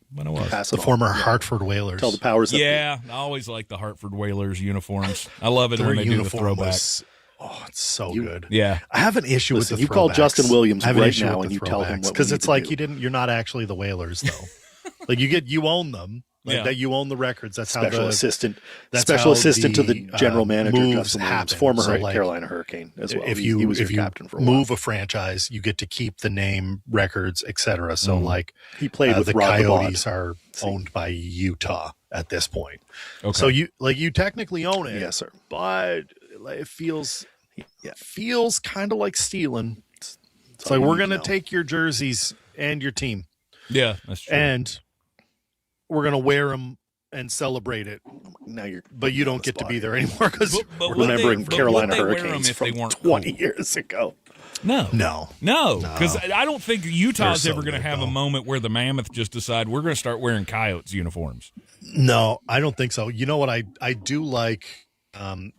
The former Hartford Whalers. Tell the powers that I always like the Hartford Whalers uniforms. I love it when they do the throwbacks. It's so good. Yeah, I have an issue with the throwbacks. You call Justin Williams right now and you tell him what because it's like you're not actually the Whalers though. Like you own them. Like that you own the records. That's special how the assistant to the general manager, Justin Williams, former Carolina Hurricane as well. If he was your you captain for a move while. a franchise, you get to keep the name, records, etc. So like he played with the Rod Coyotes are owned by Utah at this point. Okay. So you technically own it. Yes, sir. But it feels kind of like stealing. It's like we're going to take your jerseys and your team. Yeah, that's true. And we're going to wear them and celebrate it. But you don't get to be there anymore because we're remembering Carolina Hurricanes from 20 years ago. No, because I don't think Utah's ever going to have a moment where the Mammoth just decide we're going to start wearing Coyotes uniforms. No, I don't think so. You know what I do like?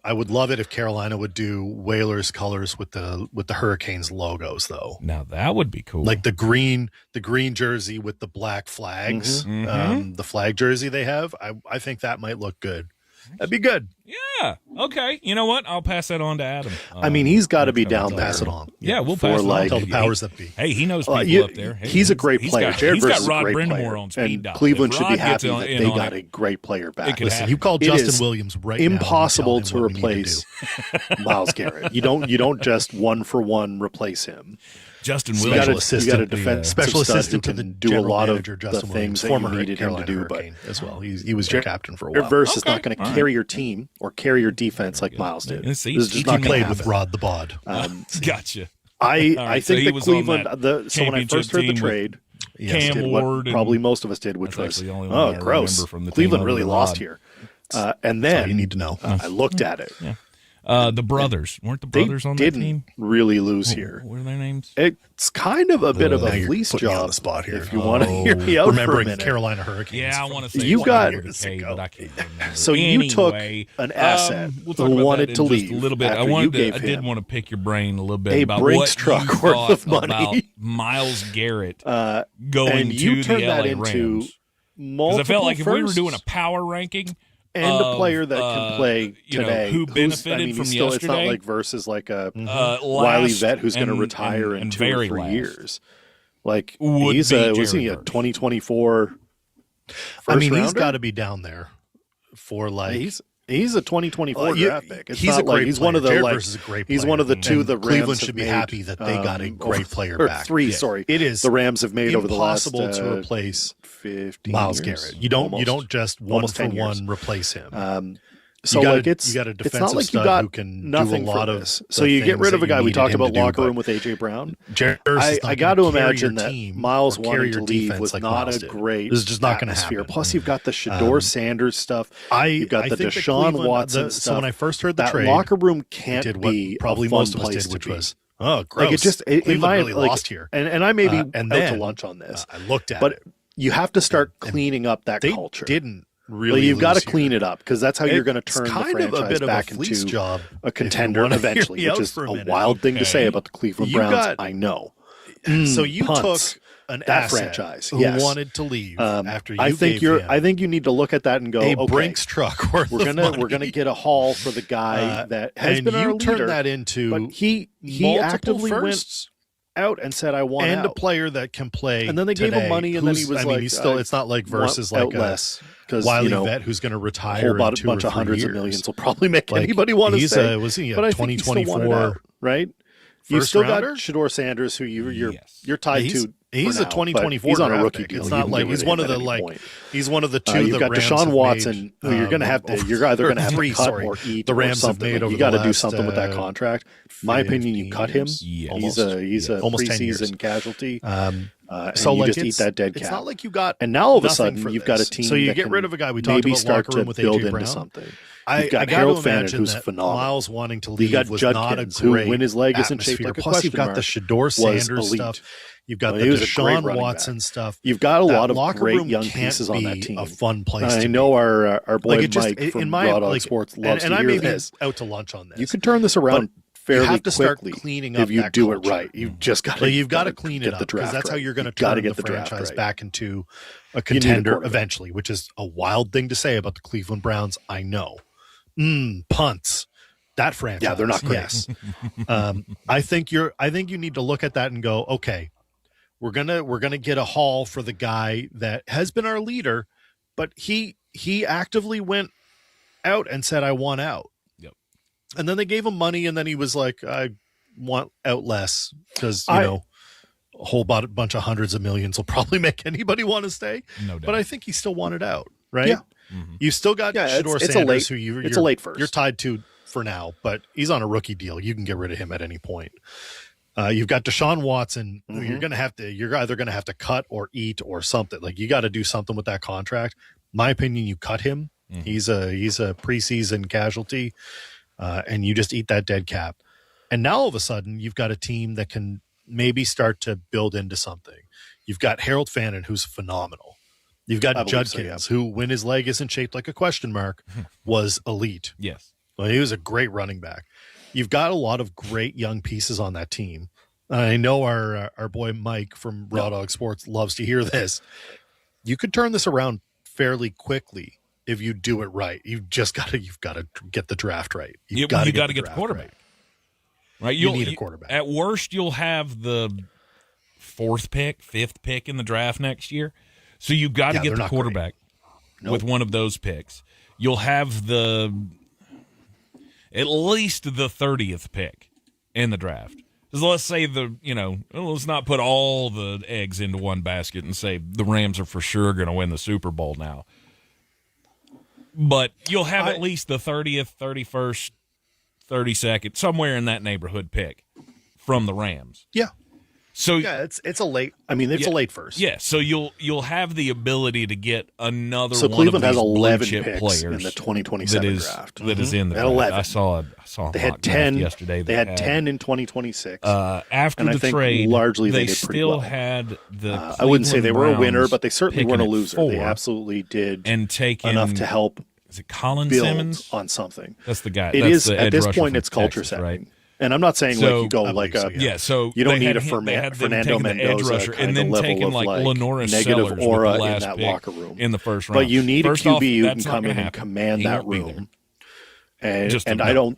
I would love it if Carolina would do Whalers colors with the Hurricanes logos, though. Now that would be cool. Like the green jersey with the black flags, the flag jersey they have. I think that might look good. That'd be good. Yeah. Okay. You know what? I'll pass that on to Adam. I mean, he's got to be down there. Pass it on. Yeah, we'll pass it on. Tell the powers that be. Hey, he knows people up there. Hey, he's a great player. Jared Verse is a great player. On speed and dial. Cleveland should be happy on, that they got a great player back. Listen, you call Justin Williams right now. Impossible to replace Myles Garrett. You don't just one for one replace him. Justin Williams, you got a defense special assistant to the do a lot of Justin the things that you needed him to do, but as well, he was your captain for a while. Verse is not going to carry your team or carry your defense like Myles did. This is just not played with Rod the Bod. Gotcha. I think that Cleveland. So when I first heard the trade, Cam Ward, probably most of us did, which was gross. From the Cleveland really lost here, and then you need to know. I looked at it. Yeah. The brothers weren't the brothers on that team? Didn't really lose here. What are their names? It's kind of a bit of a fleece job on the spot here. If you want to hear me out remembering for a minute. Carolina Hurricanes. Yeah, I want to say you got but I can't remember. So you took an asset who wanted to leave a little bit. I did want to pick your brain a little bit about Brinks what truck you worth of thought money. about Myles Garrett and going you to the turned that LA into Rams. Because I felt like if we were doing a power ranking. And a player that can play today. Who benefited from yesterday? It's not like versus like a wily vet who's going to retire in 2 or 3 years. Like he's a 2024 I mean, rounder? he's got to be down there for like he's a 202024 draft pick. It's he's not a great like he's player. one of the Jared like Verse is a great he's player. one of the two the Rams Cleveland should be made, happy that they got a great player back. Three, sorry, it is the Rams have made over the last impossible to replace 15 Myles years. Garrett. You don't just one almost for 10 years. one replace him. So you like got it's a defensive not like you stud got who can nothing do a lot for of this. So you get rid of a guy. We talked about locker room with AJ Brown. I got to imagine that Myles wanting to leave was not a great atmosphere. Plus, you've got the Shedeur Sanders stuff. You've got the Deshaun Watson stuff. So when I first heard the that trade, locker room can't be probably a fun most of us place did, to which be. was gross. Like Cleveland really lost here, and I may be out and to then, lunch on this. I looked at but it, you have to start cleaning up that they culture. Didn't. Really you've got to here. clean it up because that's how you're going to turn the kind franchise of a bit back of a fleece into job a contender eventually, which is a wild thing to say about the Cleveland Browns. I know. So you took an that asset franchise who wanted to leave after you I think you need to look at that and go, a okay, Brinks truck worth we're gonna get a haul for the guy that has been our leader. Turn that into but he actively went out and said, I want and out. A player that can play. And then they gave him money, and then he was he's still. It's not like versus like less because Wiley vet who's going to retire. A whole bunch of hundreds of millions will probably make anybody want to stay. Was he? But I 2024, right? You still got Shedeur Sanders, who you're tied to. He's a 2024. He's on a rookie deal. It's not like he's one of the he's one of the two. You've got Deshaun Watson, who you're going to have to. You're either going to have to cut or eat. The Rams have made over. You got to do something with that contract. My opinion, you cut him. He's a preseason casualty. So you just eat that dead cap. It's not like you got. And now all of a sudden you've got a team. So you get rid of a guy we talked about locker room with build AJ into Brown. Something. You've got Harold Fannin, who's phenomenal. Miles wanting to leave. You got was Judkins, not a great who, when his leg isn't shaped like a Plus, question you've got the Shedeur Sanders stuff. You've got the Deshaun Watson stuff. You've got a lot of great young pieces on that team. A fun place. I know our boy Mike from Raw Dog Sports loves to hear this. Out to lunch on this. You could turn this around fairly quickly. You have to start cleaning up if you do it right. You've just got to. You've got to clean it up because that's how you're going to turn the franchise back into a contender eventually, which is a wild thing to say about the Cleveland Browns. I know. Punts. That franchise. Yeah, they're not great. Yes. I think you need to look at that and go, okay, we're gonna get a haul for the guy that has been our leader, but he actively went out and said, I want out. Yep. And then they gave him money, and then he was like, I want out less because a whole bunch of hundreds of millions will probably make anybody want to stay. No doubt. But I think he still wanted out, right? Yeah. Mm-hmm. You still got Shedeur Sanders, who you're a late first. You're tied to for now, but he's on a rookie deal. You can get rid of him at any point. You've got Deshaun Watson, who you're either going to have to cut or eat or something. Like, you got to do something with that contract. My opinion, you cut him. Mm-hmm. He's a preseason casualty, and you just eat that dead cap. And now all of a sudden, you've got a team that can maybe start to build into something. You've got Harold Fannin, who's phenomenal. You've got Judkins, who, when his leg isn't shaped like a question mark, was elite. Yes. Well, he was a great running back. You've got a lot of great young pieces on that team. I know our boy Mike from Raw Dog Sports loves to hear this. You could turn this around fairly quickly if you do it right. You've got to get the draft right. You've got to get the quarterback right. You need a quarterback. At worst, you'll have the 4th pick, 5th pick in the draft next year. So you've got to get the quarterback with one of those picks. You'll have at least the 30th pick in the draft. So let's say let's not put all the eggs into one basket and say the Rams are for sure going to win the Super Bowl now. But you'll have at least the 30th, 31st, 32nd, somewhere in that neighborhood pick from the Rams. Yeah. So it's a late. I mean, it's a late first. Yeah, so you'll have the ability to get another. So one Cleveland of these has 11 blue chip picks players in the 2027 draft. That is in the draft. 11. I saw they had 10 yesterday. They had 10 in 2026. After and the I think trade, largely they did still well. had the. I wouldn't say they were a winner, Browns but they certainly weren't a loser. 4, they absolutely did and taken enough to help. Is it Colin build Simmons on something? That's the guy. It That's is the at this rusher point. from It's culture Texas, setting. right? And I'm not saying like you go like a so you don't they need a had Fernando Mendoza rusher, kind and then of level taking of like Lenora negative Sellers aura with the last in that pick locker room in the first round. But you need first a QB off, who can that's not come in gonna and happen. command He that won't be room. there. And I don't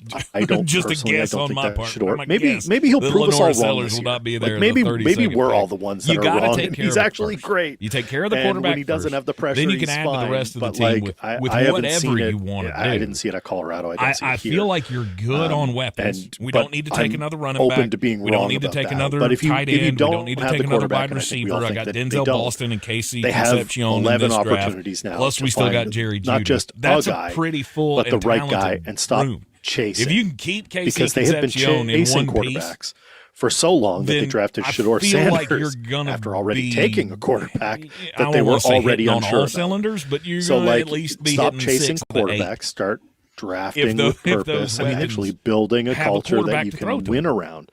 just personally, a guess I don't on think my that part. should work. I'm a Maybe guess. he'll The prove us all Lenora wrong Sellers this will year. not be there. Maybe the 32nd we're pick. all the ones You that are gotta wrong. take And care he's of it actually first. great. You take care of the And quarterback when he doesn't first. have the pressure, Then you can he's add fine. to the rest of the But team with I whatever haven't seen you it. want to do. I didn't see it at Colorado. I feel like you're good on weapons. We don't need to take another running back. Open to being we don't wrong need to about take that. another But if you tight end. don't We don't need to have take the another quarterback, wide and I think we receiver. all I think got that Denzel they don't. Boston and Casey They have Concepcion in 11 this draft. opportunities now. Plus, we to still find got Jerry Jeudy. not just That's a guy, pretty full but the and right guy, talented and stop room. chasing. If you can keep Casey because they have been Concepcion in chasing one quarterbacks piece, for so long that they drafted Shedeur Sanders after already taking a quarterback that they were already unsure all about. cylinders, but you're So, going to like, at least be stop hitting chasing 6 to 8. quarterbacks, start drafting with purpose, and actually building a have a culture that quarterback you to can throw to. win around.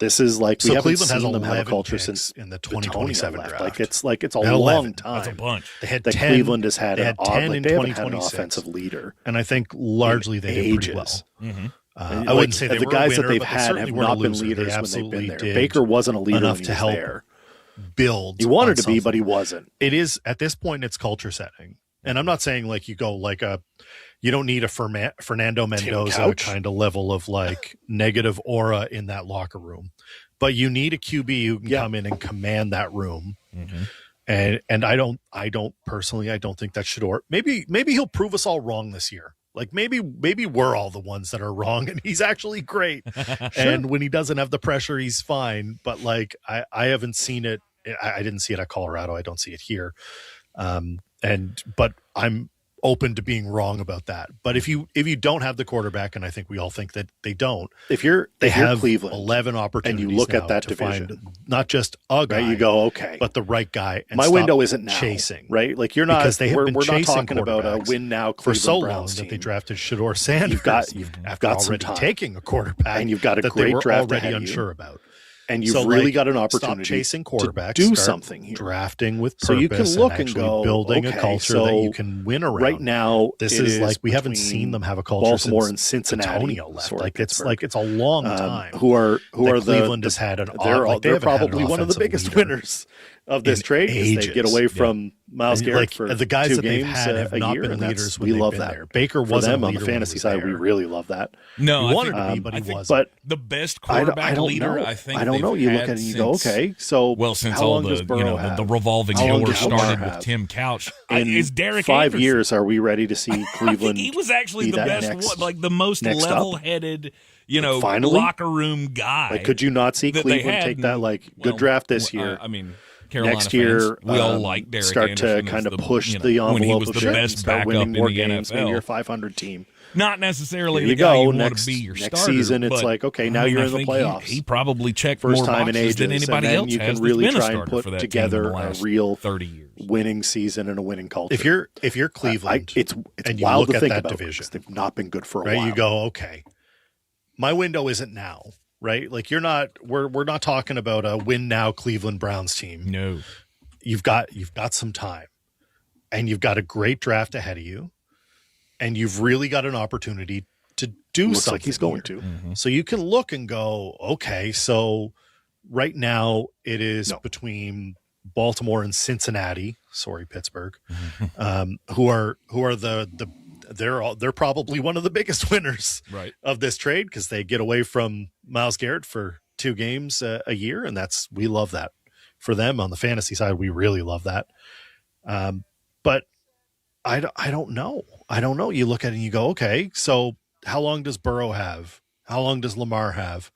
This is like we So haven't Cleveland has seen them have a 11 culture picks since in the 2027 left. draft. Like it's a They had long 11. time. That's a bunch. They had that 10, Cleveland has had they had 10 in they haven't had an 2026. offensive leader, and I think largely they did pretty well. Mm-hmm. I wouldn't say the guys that they've had have not been leaders when they've been there. Baker wasn't a leader enough to help there. Build. He wanted to be, but he wasn't. It is at this point. It's culture setting, and I'm not saying like you go like you don't need a Fernando Mendoza kind of level of like negative aura in that locker room, but you need a QB who can come in and command that room. Mm-hmm. And I don't personally, I don't think that Shedeur. Maybe he'll prove us all wrong this year. Like maybe we're all the ones that are wrong, and he's actually great. Sure. And when he doesn't have the pressure, he's fine. But like I haven't seen it. I didn't see it at Colorado. I don't see it here. But I'm open to being wrong about that. But if you don't have the quarterback, and I think we all think that they don't, they have Cleveland 11 opportunities, and you look at that division, find not just a guy, right, you go okay, but the right guy. And my window isn't now chasing, right? Like you're not, because they have been we're chasing not talking about a win now Cleveland for so long Browns that team. they drafted Shedeur Sanders. You've after got already some time. taking a quarterback, and you've got a that great they were draft already ahead unsure of you. about. And you've really got an opportunity stop chasing quarterbacks, to do something here. Drafting with purpose, so you can look and go, building okay, a culture so that you can win around. Right now, this is like we haven't seen them have a culture Baltimore since and Cincinnati left. Like it's a long time. Who are Cleveland has had an they're probably one of the biggest winners of this trade because they get away from Myles Garrett for the guys 2 that they've games had have a not year, been leaders. We love that. There. Baker for wasn't them on the fantasy side. We really love that. No, he wanted to be, but he wasn't. But the best quarterback leader, I think. I don't know. You look at it and you go, okay, so since how all long the does Burrow have? the revolving door started with Tim Couch. Is Derek 5 Anderson. years? Are we ready to see Cleveland? He was actually the best one, like the most level-headed, locker room guy. Like, could you not see Cleveland take that good draft this year? I mean, Carolina next year, fans, we all like Derek start Anderson to kind of push the envelope when he was of the best start backup winning more in the games. NFL. Maybe you're a 500 team. Not necessarily Here the guy you next, want to be your next starter. season, it's like, okay, now you're in the playoffs. He probably checked first more time in boxes ages, than anybody and then else you has. can really Been a try and starter put for that together team in the last a real 30 years. winning season and a winning culture. If you're Cleveland, it's and you wild look to think at that about division, they've not been good for a right? while. You go, okay, my window isn't now, right? Like you're not. We're not talking about a win now Cleveland Browns team. No, you've got some time, and you've got a great draft ahead of you, and you've really got an opportunity to do Looks something. Like he's going to. Mm-hmm. So you can look and go, okay, so right now it is between Baltimore and Cincinnati. Sorry, Pittsburgh, who are they're probably one of the biggest winners of this trade because they get away from Myles Garrett for 2 games a year, and we love that for them on the fantasy side. We really love that, but I don't know. I don't know. You look at it and you go, okay, so how long does Burrow have? How long does Lamar have?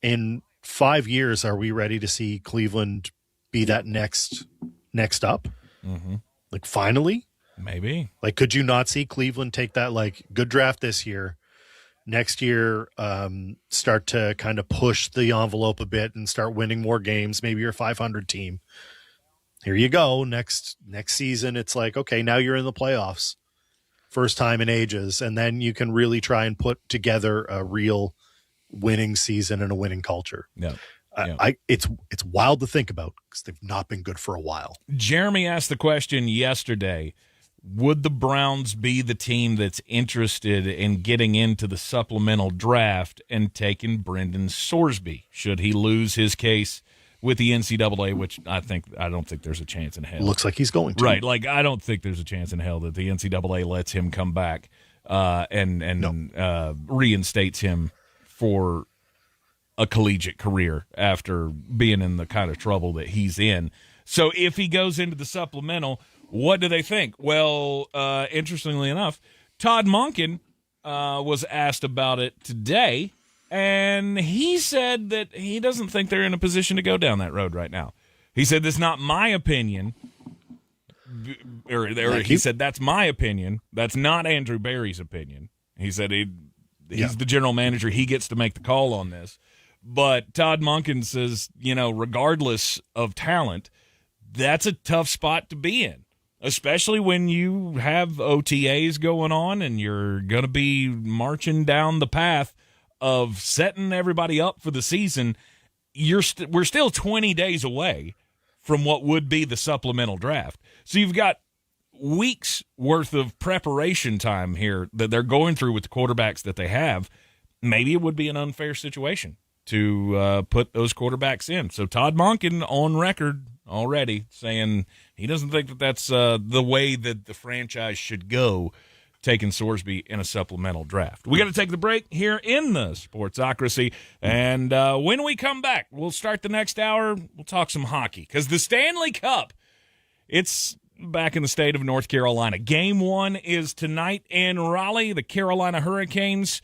In 5 years, are we ready to see Cleveland be that next up? Mm-hmm. Like finally? Maybe. Like, could you not see Cleveland take that good draft this year? Next year, start to kind of push the envelope a bit and start winning more games. Maybe you're a 500 team. Here you go. Next season, it's like, okay, now you're in the playoffs. First time in ages, and then you can really try and put together a real winning season and a winning culture. Yeah. It's wild to think about because they've not been good for a while. Jeremy asked the question yesterday, would the Browns be the team that's interested in getting into the supplemental draft and taking Brendan Sorsby? Should he lose his case with the NCAA, which I don't think there's a chance in hell. Looks like he's going to. Right, like I don't think there's a chance in hell that the NCAA lets him come back and reinstates him for a collegiate career after being in the kind of trouble that he's in. So if he goes into the supplemental, what do they think? Well, interestingly enough, Todd Monken was asked about it today, and he said that he doesn't think they're in a position to go down that road right now. He said, "That's not my opinion." Or he said, "That's my opinion. That's not Andrew Berry's opinion." He said he's the general manager. He gets to make the call on this. But Todd Monken says, regardless of talent, that's a tough spot to be in, especially when you have OTAs going on and you're going to be marching down the path of setting everybody up for the season. We're still 20 days away from what would be the supplemental draft. So you've got weeks worth of preparation time here that they're going through with the quarterbacks that they have. maybe it would be an unfair situation to put those quarterbacks in. So Todd Monken on record already saying he doesn't think that that's the way that the franchise should go, taking Sorsby in a supplemental draft. We got to take the break here in the Sportsocracy, and when we come back, we'll start the next hour. We'll talk some hockey because the Stanley Cup, it's back in the state of North Carolina. Game 1 is tonight in Raleigh. The Carolina Hurricanes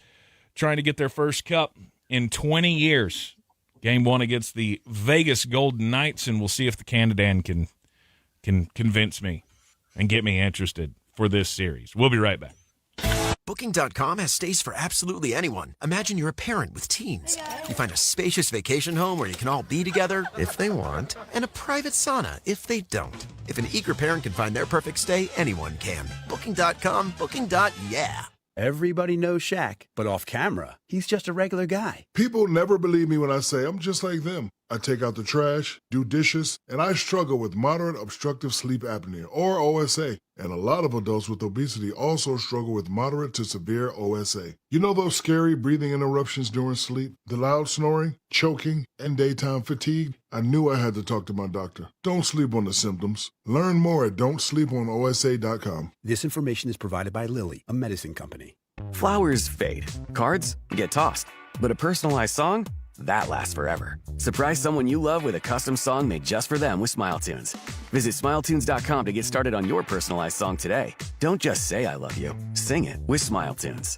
trying to get their first cup in 20 years. Game 1 against the Vegas Golden Knights, and we'll see if the Canadian can convince me and get me interested for this series. We'll be right back. Booking.com has stays for absolutely anyone. Imagine you're a parent with teens. You find a spacious vacation home where you can all be together if they want, and a private sauna if they don't. If an eager parent can find their perfect stay, anyone can. Booking.com, booking.yeah. Everybody knows Shaq, but off camera, he's just a regular guy. People never believe me when I say I'm just like them. I take out the trash, do dishes, and I struggle with moderate obstructive sleep apnea, or OSA. And a lot of adults with obesity also struggle with moderate to severe OSA. You know those scary breathing interruptions during sleep, the loud snoring, choking, and daytime fatigue? I knew I had to talk to my doctor. Don't sleep on the symptoms. Learn more at don'tsleeponosa.com. This information is provided by Lilly, a medicine company. Flowers fade. Cards get tossed. But a personalized song? That lasts forever. Surprise someone you love with a custom song made just for them with SmileTunes. Visit SmileTunes.com to get started on your personalized song today. Don't just say I love you. Sing it with SmileTunes.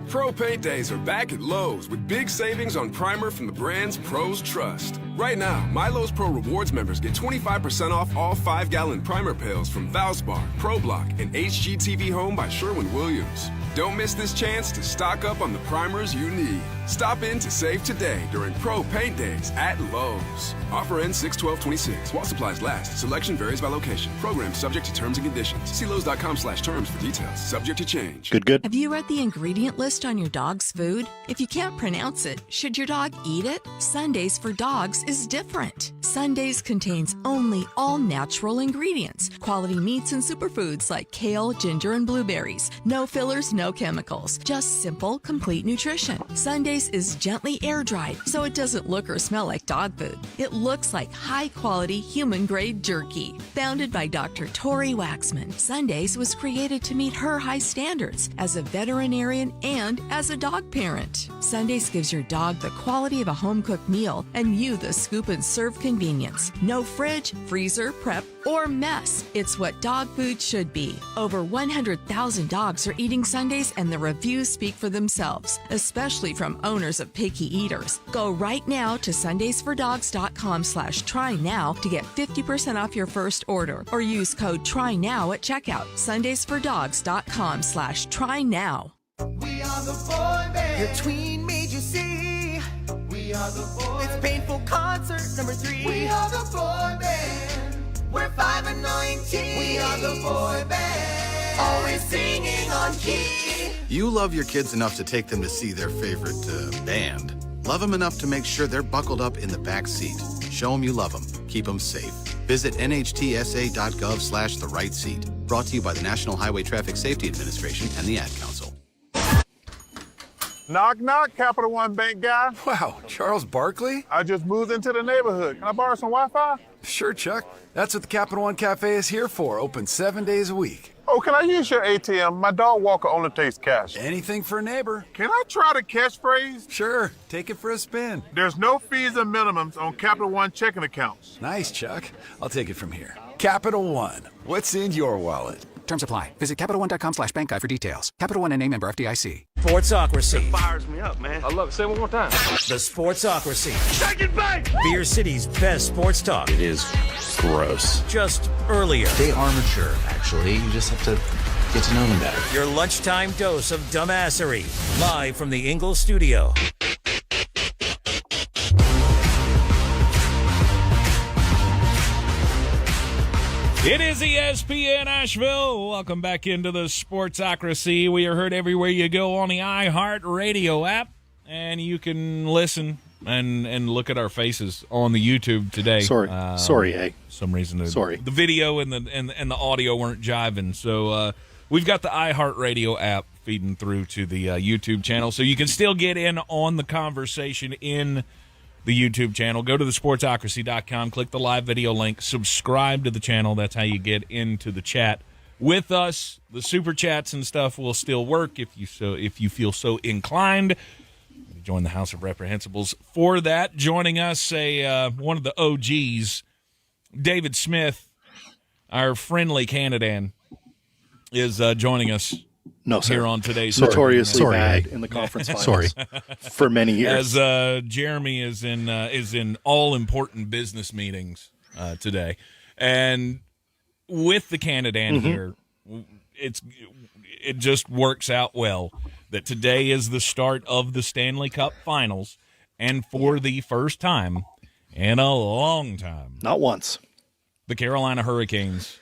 Pro Paint Days are back at Lowe's with big savings on primer from the brands pros trust. Right now, My Lowe's Pro Rewards members get 25% off all 5-gallon primer pails from Valspar, ProBlock, and HGTV Home by Sherwin-Williams. Don't miss this chance to stock up on the primers you need. Stop in to save today during Pro Paint Days at Lowe's. Offer ends 6/12/26 while supplies last. Selection varies by location. Program subject to terms and conditions. See Lowe's.com/terms for details. Subject to change. Good. Have you read the ingredient list on your dog's food? If you can't pronounce it, should your dog eat it? Sundays for Dogs is different. Sundays contains only all-natural ingredients, quality meats and superfoods like kale, ginger, and blueberries. No fillers, no chemicals. Just simple, complete nutrition. Sundays is gently air-dried, so it doesn't look or smell like dog food. It looks like high-quality, human-grade jerky. Founded by Dr. Tori Waxman, Sundays was created to meet her high standards as a veterinarian and as a dog parent. Sundays gives your dog the quality of a home-cooked meal and you the scoop and serve convenience. No fridge, freezer, prep, or mess. It's what dog food should be. Over 100,000 dogs are eating Sundays, and the reviews speak for themselves, especially from owners of picky eaters. Go right now to sundaysfordogs.com/try-now to get 50% off your first order, or use code TRY-NOW at checkout. sundaysfordogs.com/try-now. We are the boy band. Your tween made you see. We are the boy band. It's Painful Concert number 3. We are the boy band. We're 5 and 19. We are the boy band. Always singing on key. You love your kids enough to take them to see their favorite band. Love them enough to make sure they're buckled up in the back seat. Show them you love them. Keep them safe. Visit nhtsa.gov/the right seat. Brought to you by the National Highway Traffic Safety Administration and the Ad Council. Knock, knock, Capital One Bank guy. Wow, Charles Barkley? I just moved into the neighborhood. Can I borrow some Wi-Fi? Sure, Chuck. That's what the Capital One Cafe is here for. Open 7 days a week. Oh, can I use your ATM? My dog walker only takes cash. Anything for a neighbor. Can I try the catchphrase? Sure. Take it for a spin. There's no fees and minimums on Capital One checking accounts. Nice, Chuck. I'll take it from here. Capital One. What's in your wallet? Terms apply. Visit CapitalOne.com/bankguide for details. Capital One NA, member FDIC. Sportsocracy. It fires me up, man. I love it. Say it one more time. The Sportsocracy. Take it back! Beer City's best sports talk. It is gross. Just earlier. They are mature, actually. You just have to get to know them better. Your lunchtime dose of dumbassery. Live from the Ingle studio. It is ESPN Asheville. Welcome back into the Sportsocracy. We are heard everywhere you go on the iHeart Radio app, and you can listen and look at our faces on the YouTube today. Sorry, some reason Sorry. The video and the audio weren't jiving, so we've got the iHeart Radio app feeding through to the YouTube channel. So you can still get in on the conversation in the YouTube channel. Go to thesportsocracy.com, click the live video link, subscribe to the channel. That's how you get into the chat with us. The super chats and stuff will still work if you feel so inclined. Join the House of Reprehensibles for that. Joining us, one of the OGs, David Smith, our friendly Canadian, is joining us. No, sir. Here on today's notoriously bad in the conference finals for many years. As Jeremy is in all important business meetings today, and with the Canadian here, it just works out well that today is the start of the Stanley Cup Finals, and for the first time in a long time, not once, the Carolina Hurricanes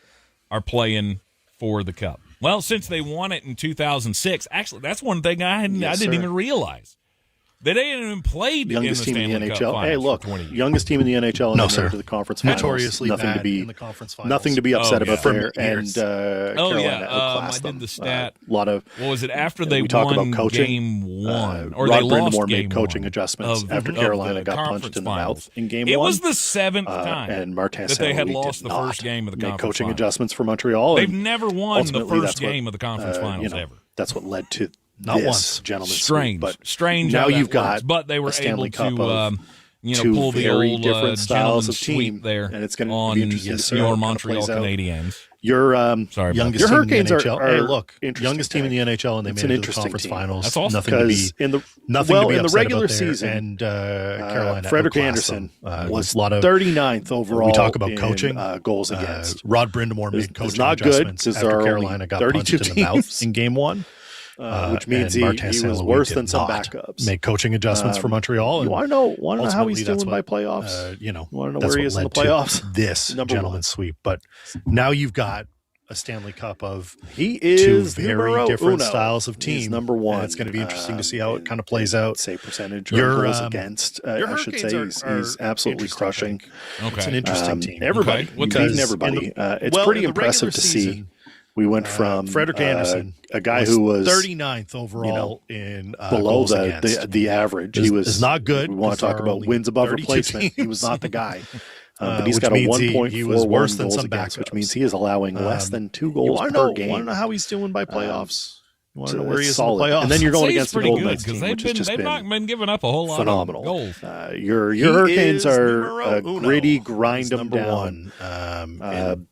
are playing for the Cup. Well, since they won it in 2006, actually, that's one thing I didn't even realize. They didn't even play in the Stanley Cup Finals. Hey, look, youngest team in the NHL and to the conference finals. Notoriously nothing bad to be in the conference finals. Nothing to be upset about there. And Carolina I did the stat. Lot of what was it after they we talk won about coaching, game one or Rod they lost Brindamore game made coaching adjustments after Carolina got punched in the mouth in game one. It was the seventh time and Martin that they had lost the first game of the conference coaching finals. adjustments for Montreal. They've never won the first game of the conference finals ever. That's what led to not once, gentlemen. Strange. Now you've got but they were able to two pull the very old different styles of sweep team there, and it's going to on be interesting to see your how it Montreal plays out. Canadiens. Your youngest your team in Hurricanes the NHL. are hey, look, interesting youngest team in the NHL, and they it's made an it to the conference team. finals. That's awesome. Nothing to be in the upset regular about there. season. And Carolina, Frederick outclassed Anderson them. was a lot of 39th overall. We talk about in, coaching, goals against. Rod Brindamore made coaching not adjustments good after Carolina got punched in the mouth in game one. Which means he was worse than some backups. Make coaching adjustments for Montreal. You want to know how he's doing by playoffs? You want to know where he is in the playoffs? This gentleman's sweep. But now you've got a Stanley Cup of he is two very different styles of team. He's number one. And it's going to be interesting to see how it kind of plays out. Save percentage or goals against. I should say he's absolutely crushing. Okay. It's an interesting team. Everybody. He's beating everybody. It's pretty impressive to see. We went from Frederick Anderson, a guy who was 39th overall in below goals against. the average. He was not good. We want to talk about wins above replacement. He was not the guy. But he's got a 1.41 he was worse than some against, which means he is allowing less than 2 goals per game. You want to know how he's doing by playoffs? You want to know So where he it's is solid. in the playoffs? And then you're going against the pretty Golden good Knights team, because which has just they've not been giving up a whole lot phenomenal. of goals. Your Hurricanes are gritty, grind them down,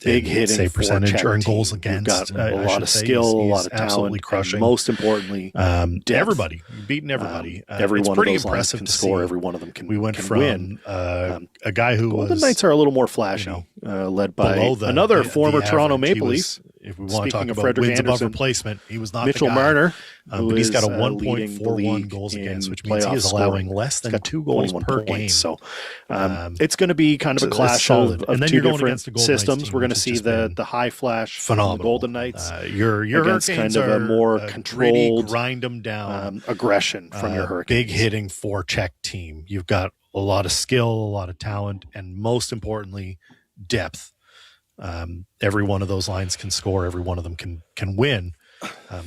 big hitting, save percentage, earn goals You've against. got a lot of skill, a lot of absolutely talent, crushing. and most importantly, everybody, beating everybody. Every it's one pretty of those lines impressive can to score. see. Every one of them can. We went can from win. a guy who Golden was Knights are a little more flashy, led by another former Toronto Maple Leaf. If we want to talk Speaking of about Frederick wins above Anderson, replacement, he was not Mitchell the guy. Marner, But he's got a leading the 1.41 league goals in against, which means he playoff is allowing scoring. less than He's got 2 goals 21 per points. game. So it's going to be kind of a clash of and then two you're going different against the Golden Knights systems. team, We're going to which see has just the high flash phenomenal. from the Golden Knights Your against Hurricanes kind of a more gritty, controlled, grind them down aggression from your Hurricanes. big hitting forecheck team. You've got a lot of skill, a lot of talent, and most importantly, depth. Every one of those lines can score. Every one of them can win. The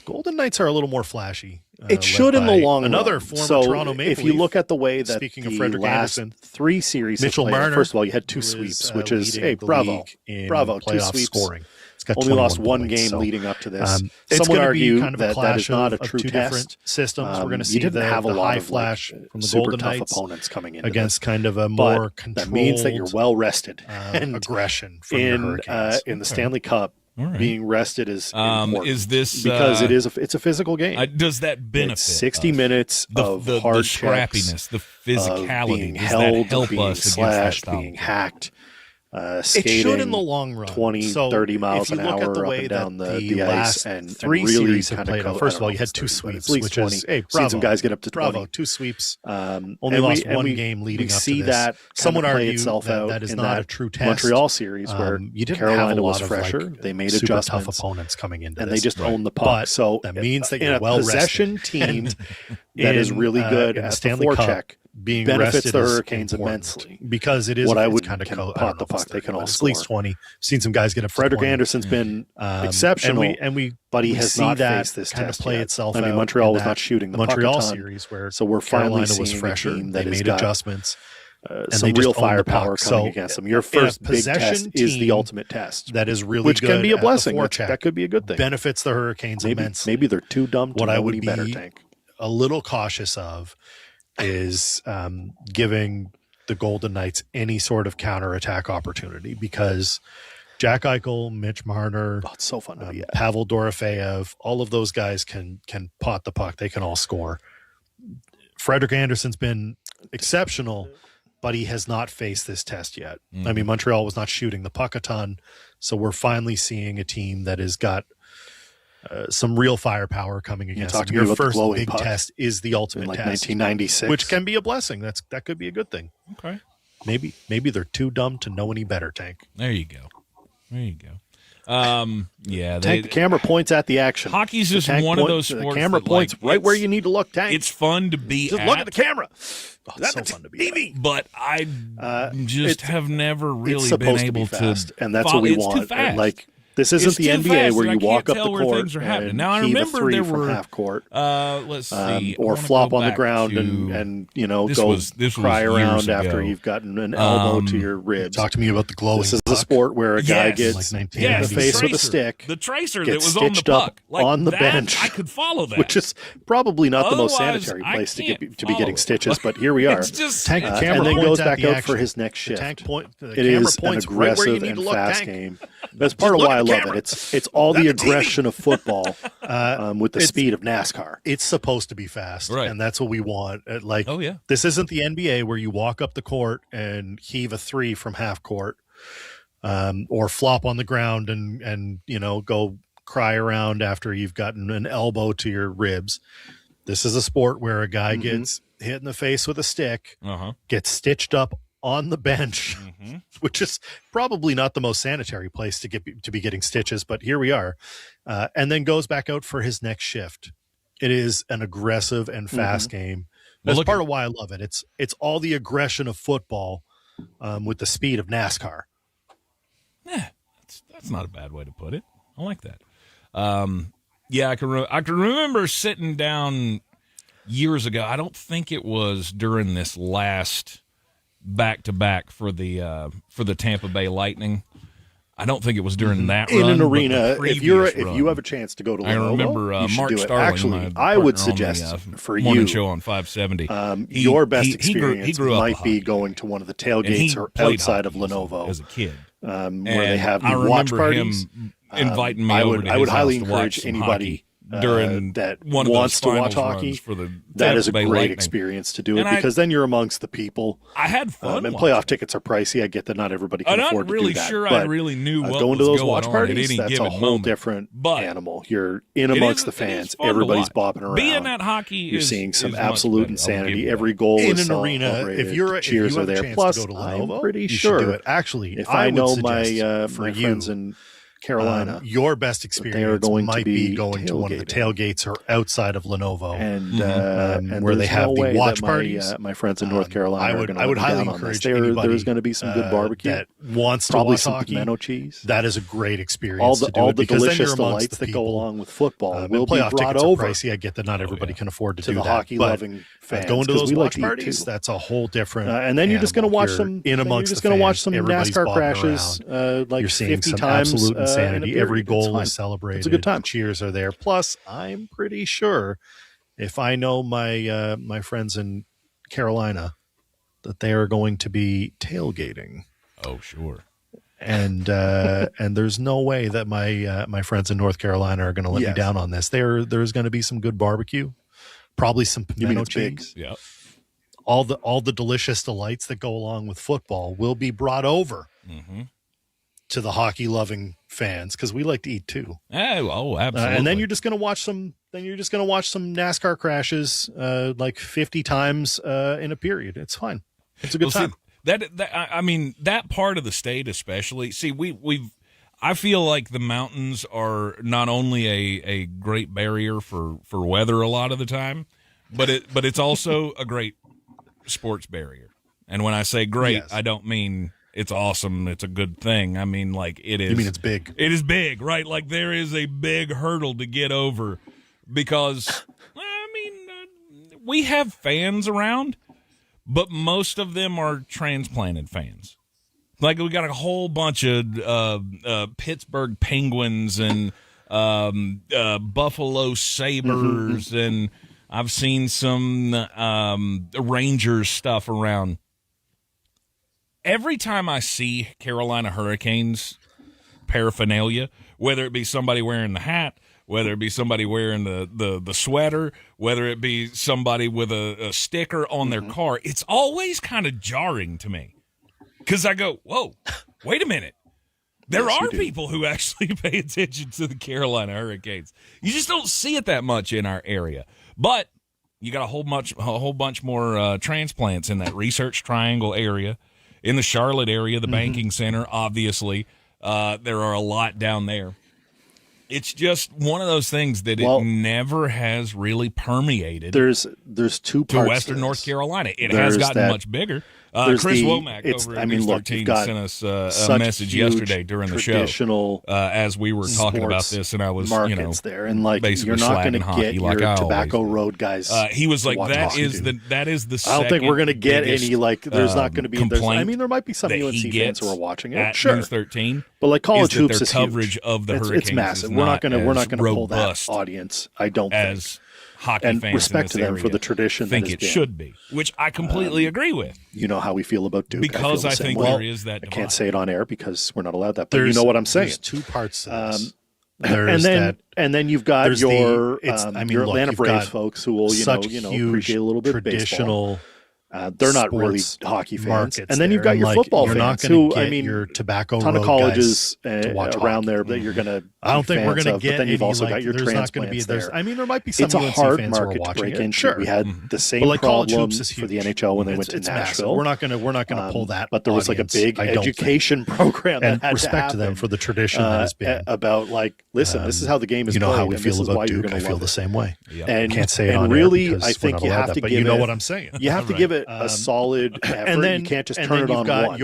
Golden Knights are a little more flashy. It should in the long run. Another former so Toronto Maple if you Leaf, look at the way that speaking the of Frederick last Anderson, 3 series Mitchell have played, Marner, first of all, you had 2 who sweeps, is, which is, leading hey, the bravo, league in bravo, 2 playoff sweeps. scoring. It's got Only lost 21 1 points, game so, leading up to this. it's Some would going to be argue kind of a that clash is not a of true two test. different systems. We're going to You see didn't have a the lot high of flash from the super Golden tough Knights opponents coming in against kind of a but more controlled. That means that you're well rested. And aggression from your Hurricanes. In the Stanley Cup, being rested is important. Is this because it's a physical game? Does that benefit? It's 60 minutes of the hard scrappiness, the physicality, being does held, that help being us slashed, against that being hacked. It Skating should in the long run. 20, so 30 miles if you an look hour at the up way and down that the last ice and 3 really series have kind played of out. First of all, you had 2 sweeps, least which 20. is hey, Seen some guys get up to 20. Bravo, 2 sweeps. Only lost one game leading up to see this. that Some would argue itself out that is in not a true test. Montreal series where you didn't Carolina have a was lot fresher. of They made super adjustments. tough opponents coming into and this. they just owned the puck. But so that means that in you're a well possession rested. team that is really good in at Stanley the Cup, forecheck. being benefits rested the is Hurricanes important immensely. because it is what I would kind of pot the puck. They can all at score. least 20. Seen some guys get up. Frederick Anderson's been exceptional, but he has see not that faced this kind of test play yet. itself. I mean, Montreal was not shooting the Montreal puck a ton, series where so we're Carolina finally was seeing fresher. a team They that has made got adjustments. some real firepower coming against them. Your first big test is the ultimate test. That is really which good can be a blessing. That could be a good thing. Benefits the Hurricanes immensely. Maybe they're too dumb to know any better, Tank. A little cautious of is giving the Golden Knights any sort of counterattack opportunity because Jack Eichel, Mitch Marner, it's so fun to be at. Pavel Dorofeyev, all of those guys can pot the puck. They can all score. Frederick Anderson's been exceptional, but he has not faced this test yet. I mean, Montreal was not shooting the puck a ton, so we're finally seeing a team that has got some real firepower coming against them. Your first big test is the ultimate like test, 1996, which can be a blessing. That could be a good thing. Okay, maybe they're too dumb to know any better. Tank. There you go. Yeah, Tank, the camera points at the action. Hockey's just one of those sports. The camera points right where you need to look. Tank. It's fun to be. Just look at the camera. That's so fun to be. TV. But I just have never really been able to. Fast, and that's what we want. Like. This isn't the NBA where you walk up the court and now, I heave a remember three there from were, half court, let's see, or flop on the ground and cry around after you've gotten an elbow to your ribs. Talk to me about the glowing. This is a sport where a guy gets hit in the face with a stick. The tracer gets that was on the puck, on the bench. I could follow that, which is probably not the most sanitary place to be getting stitches. But here we are. And then goes back out for his next shift. It is an aggressive and fast game. That's part of why I love it. It's all the aggression of football with the speed of NASCAR. It's supposed to be fast, right? And that's what we want. This isn't the NBA where you walk up the court and heave a three from half court, or flop on the ground and go cry around after you've gotten an elbow to your ribs. This is a sport where a guy gets hit in the face with a stick, gets stitched up on the bench, which is probably not the most sanitary place to be getting stitches, but here we are, and then goes back out for his next shift. It is an aggressive and fast game. That's part of why I love it. It's all the aggression of football with the speed of NASCAR. Yeah, that's not a bad way to put it. I like that. Yeah, I can remember sitting down years ago. I don't think it was during this last back-to-back for the Tampa Bay Lightning. I don't think it was during that run. In an arena, if you have a chance to go to Lenovo, I remember Mark Starling. Actually, I would suggest for morning you show on 570. Your best experience he grew might be going to one of the tailgates or outside of Lenovo as a kid, where they have the watch parties. Him inviting me over to I would his highly house to encourage watch some anybody during that one of wants those to watch finals hockey. runs for the That is a Tampa Bay great Lightning. experience to do it And because then you're amongst the people. I had fun. And playoff tickets are pricey. I get that not everybody can I'm afford not really to do that. sure but I really knew what going was to those going watch on parties, at any that's a given whole moment. different But animal. You're in amongst the fans. Everybody's bopping around. Being at hockey you're seeing some is absolute much better. insanity. Every goal in is an arena. celebrated. If you cheers have are there. A chance Plus, to go to Lenovo, I'm pretty you sure should do it. Actually, if I know my for you, friends in Carolina, your best experience might be going to one of the tailgates or outside of Lenovo, and where they have the watch my, parties. My friends in North Carolina, I would highly encourage anybody. There's going to be some good barbecue that wants probably to some watch hockey. pimento cheese. That is a great experience. All the delicious delights that go along with football will be brought over. Pricey. I get that not everybody can afford to do the that. hockey-loving fans. Going to those watch like parties, that's a whole different. And then you're just going to watch some. In amongst the fans, watch some NASCAR crashes. Like you're seeing 50 some times absolute insanity. Every goal is celebrated. It's a good time. Cheers are there. Plus, I'm pretty sure if I know my my friends in Carolina that they are going to be tailgating. Oh, sure. And there's no way that my friends in North Carolina are going to let me down on this. There's going to be some good barbecue, probably some pimento cheese. Yeah. All the delicious delights that go along with football will be brought over to the hockey loving fans because we like to eat too. Oh, absolutely. And then you're just going to watch some. Then you're just going to watch some NASCAR crashes like 50 times in a period. It's fine. It's a good time. I mean, that part of the state especially. See, I feel like the mountains are not only a great barrier for weather a lot of the time, but it's also a great sports barrier. And when I say great, I don't mean it's awesome, it's a good thing. I mean, like, it is. You mean it's big? It is big, right? Like, there is a big hurdle to get over because, we have fans around, but most of them are transplanted fans. Like, we got a whole bunch of Pittsburgh Penguins and Buffalo Sabres, and I've seen some Rangers stuff around. Every time I see Carolina Hurricanes paraphernalia, whether it be somebody wearing the hat, whether it be somebody wearing the sweater, whether it be somebody with a sticker on their car, it's always kind of jarring to me. Because I go, whoa, wait a minute. There are people who actually pay attention to the Carolina Hurricanes. You just don't see it that much in our area. But you got a whole bunch more transplants in that Research Triangle area. In the Charlotte area, the banking center, obviously. There are a lot down there. It's just one of those things that it never has really permeated. There's two parts to Western North Carolina. It has gotten much bigger. Chris Womack over at News 13 sent us a message yesterday during the show as we were talking about this, and I was, there, and like basically you're not going to get your like Tobacco Road guys. He was like, that is the. I don't think we're going to get any like. There's not going to be. I mean, there might be some UNC fans who are watching it. Sure, News 13, but like college hoops is coverage huge. of the Hurricanes. It's massive. We're not going to pull that audience. I don't think. Hockey and fans respect to them for the tradition. Think it should be, which I completely agree with. You know how we feel about Duke. Because I think there is that divide. I can't say it on air because we're not allowed that. But you know what I'm saying. There's two parts to this. And then you've got your Atlanta Braves folks who will appreciate a little bit of baseball. They're not really hockey fans. And then you've got your football fans who, your Tobacco ton Road of colleges to watch around there that you're going to. I don't think we're going to get. But then you've also got your transplants there. I mean, there might be some. It's a UNC hard fans market who are to watching break it. into. Sure. We had the same problem for the NHL when they went to Nashville. We're not going to pull that. But there was like a big education program and respect to them for the tradition that has been about like, listen, this is how the game is played. You know how we feel about Duke. I feel the same way. And can't say it on air really, I think you have to give. You know what I'm saying. You have to give it a solid effort. And then you can't just turn it on once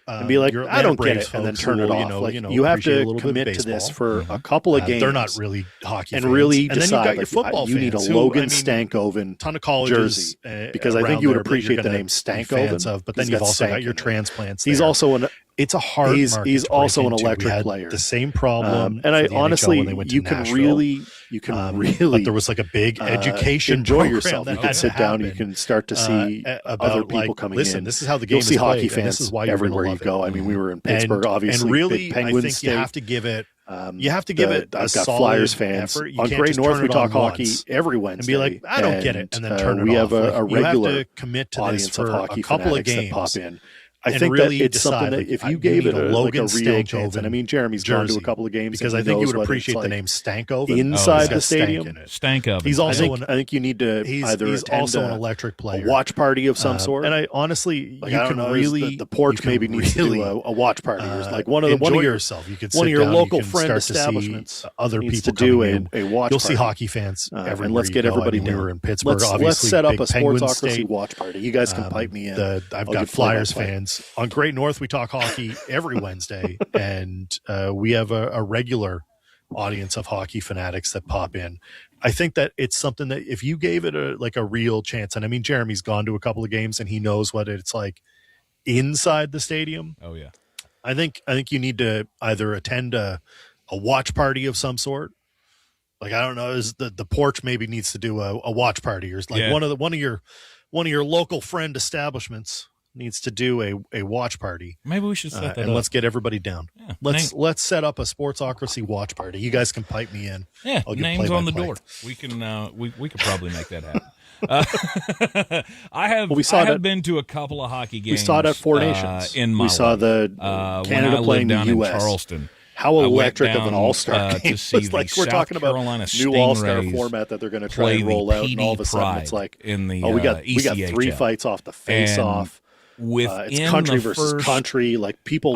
and be like, I don't get it, and then turn it off. You have to commit to this for a couple of games. They're not really hockey fans. And really decide. And then you've got your football fans. You need a Logan Stankoven ton of colleges jersey because I think you would appreciate the name Stankoven. But then you've also got your transplants. He's also an. It's a hard market. He's also an into. electric player. The same problem. And I honestly, you can really. But there was like a big education. Enjoy yourself. You can sit down. You can start to see other people coming in. Listen, this is how the game is played. You'll see hockey fans this is why everywhere you go. I mean, we were in Pittsburgh, obviously. And really, big Penguins I think you have to give it. You have to give it a I've got solid Flyers fans. effort. You on can't Great just North, turn we it talk on hockey once every Wednesday. And be like, I don't get it, and then turn it off. We have a regular you have to commit to audience this for of hockey a couple of games. that pop in. I and think really that it's something that if you gave it a real chance, and I mean, Jeremy's gone to a couple of games because I think you would appreciate the name Stankoven inside the stadium. Stankoven. He's also. I think you need to either he's attend also an electric player, a watch party of some sort. And I honestly, you can really the porch maybe needs to do a watch party, like one of yourself. You could one of your local friend establishments. Other people to do a watch. You'll see hockey fans everywhere. And let's get everybody. We were in Pittsburgh. Let's set up a sportsocracy watch party. You guys can pipe me in. I've got Flyers fans on Great North. We talk hockey every Wednesday, and we have a regular audience of hockey fanatics that pop in. I think that it's something that if you gave it a real chance, and I mean, Jeremy's gone to a couple of games and he knows what it's like inside the stadium. Oh yeah. I think you need to either attend a watch party of some sort. Like, I don't know, is the porch maybe needs to do a watch party, or like one of your local friend establishments needs to do a watch party. Maybe we should set that and up. Let's get everybody down. Yeah. Let's set up a sportsocracy watch party. You guys can pipe me in. Yeah, names on the door. We can we could probably make that happen. I have been to a couple of hockey games. We saw it at Four Nations. In my we saw the Canada playing down the US. In Charleston. How electric of an all-star game. To see it's like we're talking about new all-star format that they're going to try and roll out, and all of a sudden it's like, in the we got 3 fights off the face-off. within it's country the versus first, country. Like people